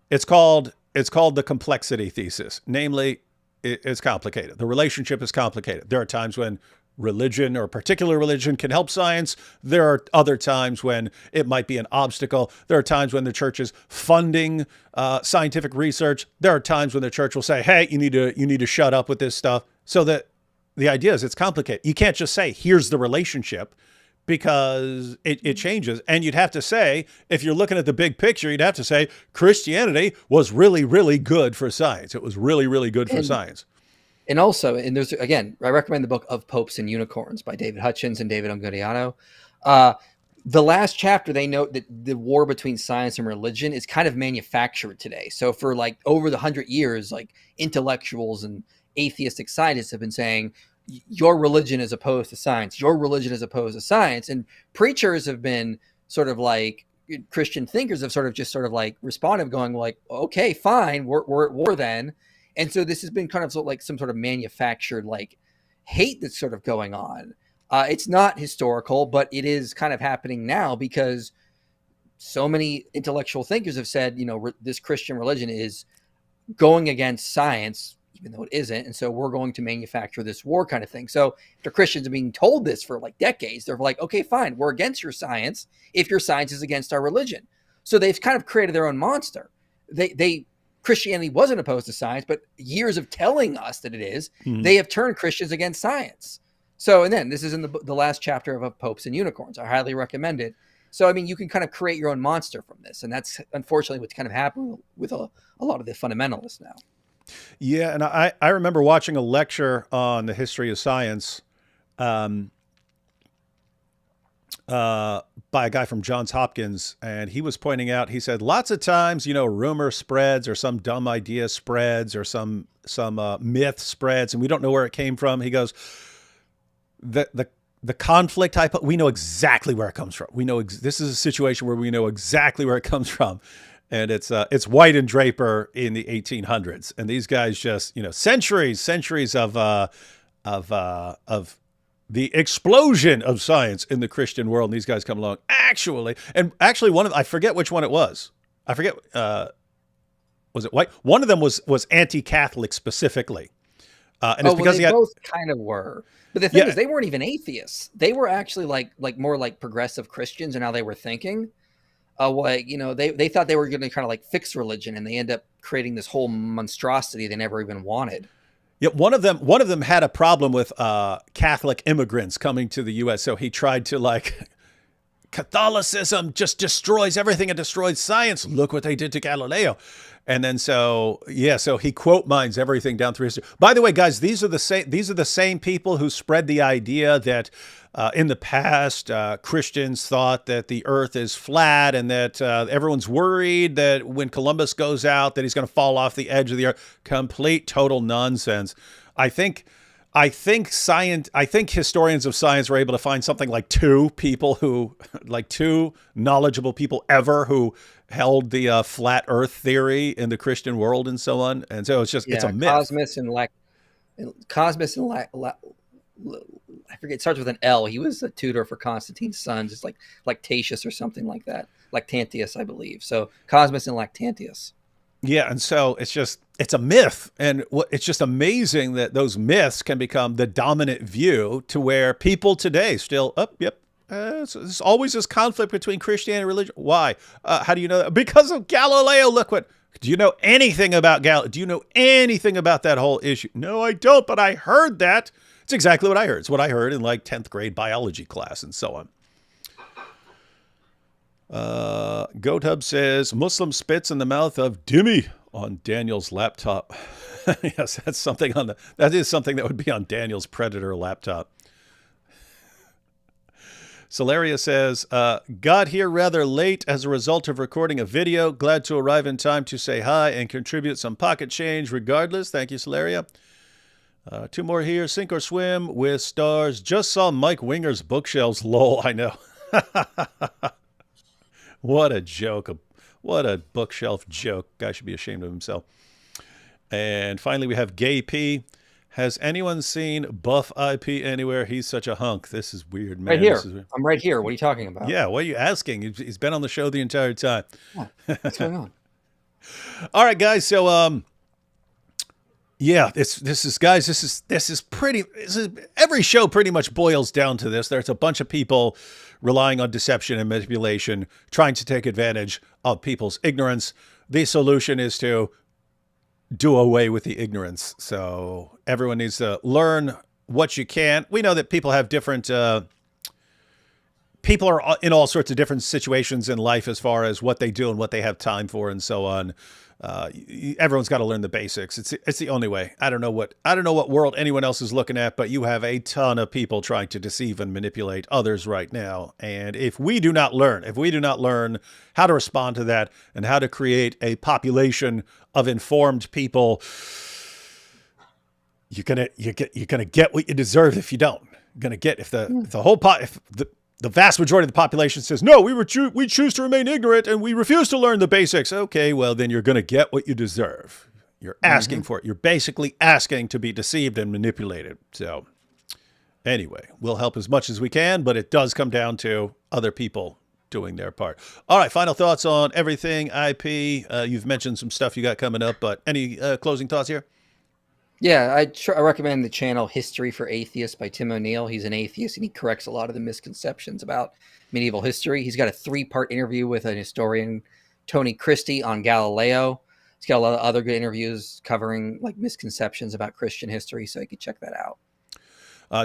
it's called the complexity thesis. Namely, it's complicated. The relationship is complicated. There are times when religion, or a particular religion, can help science. There are other times when it might be an obstacle. There are times when the church is funding scientific research. There are times when the church will say, hey, you need to shut up with this stuff. So that the idea is, it's complicated. You can't just say, here's the relationship, because it changes. And you'd have to say, if you're looking at the big picture, you'd have to say Christianity was really, really good for science. It was really, really good for science. And also, there's, again, I recommend the book Of Popes and Unicorns by David Hutchins and David Ongodiano. The last chapter, they note that the war between science and religion is kind of manufactured today. So for like over the 100 years, like intellectuals and atheistic scientists have been saying, your religion is opposed to science. Your religion is opposed to science. And preachers have been sort of like, Christian thinkers have sort of like responded, going like, okay, fine, we're at war then. And so this has been kind of like some sort of manufactured like hate that's sort of going on. It's not historical, but it is kind of happening now, because so many intellectual thinkers have said, this Christian religion is going against science, even though it isn't. And so we're going to manufacture this war kind of thing. So after Christians are being told this for like decades, they're like, okay, fine, we're against your science if your science is against our religion. So they've kind of created their own monster. Christianity wasn't opposed to science, but years of telling us that it is, they have turned Christians against science. So, and then this is in the last chapter of Popes and Unicorns. I highly recommend it. So, I mean, you can kind of create your own monster from this. And that's unfortunately what's kind of happening with a lot of the fundamentalists now. Yeah. And I remember watching a lecture on the history of science by a guy from Johns Hopkins, and he was pointing out, he said, lots of times, rumor spreads, or some dumb idea spreads, or some myth spreads, and we don't know where it came from. He goes, the conflict we know exactly where it comes from. We know this is a situation where we know exactly where it comes from. And it's White and Draper in the 1800s, and these guys just, centuries of the explosion of science in the Christian world. And these guys come along, actually I forget which one it was. I forget. Was it White? One of them was anti-Catholic specifically, and it's because they both kind of were. But the thing is, they weren't even atheists. They were actually like more like progressive Christians, and how they were thinking. They thought they were going to kind of like fix religion, and they end up creating this whole monstrosity they never even wanted. Yeah, one of them had a problem with Catholic immigrants coming to the U.S., so he tried to Catholicism just destroys everything and destroys science. Look what they did to Galileo. And then so he quote mines everything down through history. By the way, guys, these are the same people who spread the idea that in the past Christians thought that the earth is flat, and that everyone's worried that when Columbus goes out that he's going to fall off the edge of the earth. Complete total nonsense. I think historians of science were able to find something like two knowledgeable people ever who held the flat earth theory in the Christian world and so on. And so it's a myth. Cosmas and I forget, it starts with an L. He was a tutor for Constantine's sons. It's like Lactantius or something like that. Lactantius, I believe. So Cosmas and Lactantius. Yeah, and so it's a myth, and it's just amazing that those myths can become the dominant view to where people today still, there's always this conflict between Christianity and religion. Why? How do you know that? Because of Galileo. Look what. Do you know anything about Galileo? Do you know anything about that whole issue? No, I don't, but I heard that. It's exactly what I heard. It's what I heard in 10th grade biology class and so on. GoatHub says Muslim spits in the mouth of Dimmy on Daniel's laptop. Yes, that is something that would be on Daniel's Predator laptop. Celeria says, got here rather late as a result of recording a video. Glad to arrive in time to say hi and contribute some pocket change regardless. Thank you, Celeria. Two more here. Sink or swim with stars. Just saw Mike Winger's bookshelves. Lol, I know. What a joke. What a bookshelf joke. Guy should be ashamed of himself. And finally, we have Gay P. Has anyone seen Buff IP anywhere? He's such a hunk. This is weird, man. Right here. I'm right here. What are you talking about? Yeah, what are you asking? He's been on the show the entire time. What's going on? All right, guys. So, every show pretty much boils down to this. There's a bunch of people relying on deception and manipulation, trying to take advantage of people's ignorance. The solution is to do away with the ignorance. So everyone needs to learn what you can. We know that people have different, people are in all sorts of different situations in life as far as what they do and what they have time for and so on. Everyone's got to learn the basics. It's the only way. I don't know what world anyone else is looking at, but you have a ton of people trying to deceive and manipulate others right now. And if we do not learn how to respond to that and how to create a population of informed people, you're gonna get what you deserve if you don't. You're gonna get if the vast majority of the population says, no, we choose to remain ignorant and we refuse to learn the basics. Okay, well, then you're going to get what you deserve. You're asking for it. You're basically asking to be deceived and manipulated. So anyway, we'll help as much as we can, but it does come down to other people doing their part. All right, final thoughts on everything IP. You've mentioned some stuff you got coming up, but any closing thoughts here? Yeah, I recommend the channel History for Atheists by Tim O'Neill. He's an atheist, and he corrects a lot of the misconceptions about medieval history. He's got a 3-part interview with an historian, Tony Christie, on Galileo. He's got a lot of other good interviews covering misconceptions about Christian history, so you can check that out.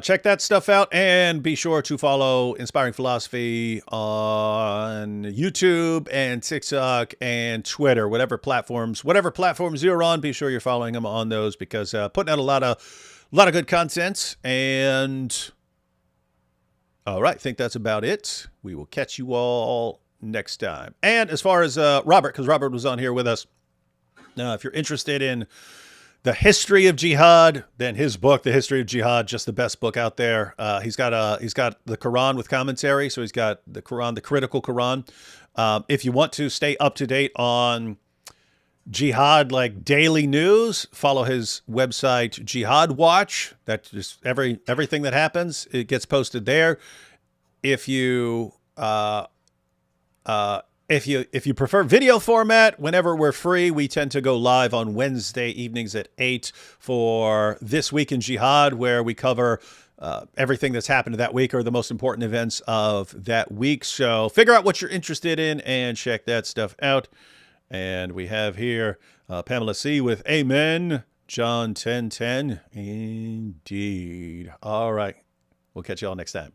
Check that stuff out, and be sure to follow Inspiring Philosophy on YouTube and TikTok and Twitter, whatever platforms you're on. Be sure you're following them on those, because putting out a lot of good content. And all right, I think that's about it. We will catch you all next time. And as far as Robert, because Robert was on here with us, if you're interested in the history of jihad, then his book, The History of Jihad, just the best book out there. He's got the Quran with commentary, so he's got the Quran, the critical Quran. If you want to stay up to date on jihad, like daily news, follow his website, Jihad Watch. That just everything that happens, it gets posted there. If you if you prefer video format, whenever we're free, we tend to go live on Wednesday evenings at 8 for This Week in Jihad, where we cover everything that's happened that week or the most important events of that week. So figure out what you're interested in and check that stuff out. And we have here Pamela C. with Amen, John 10:10. Indeed. All right. We'll catch you all next time.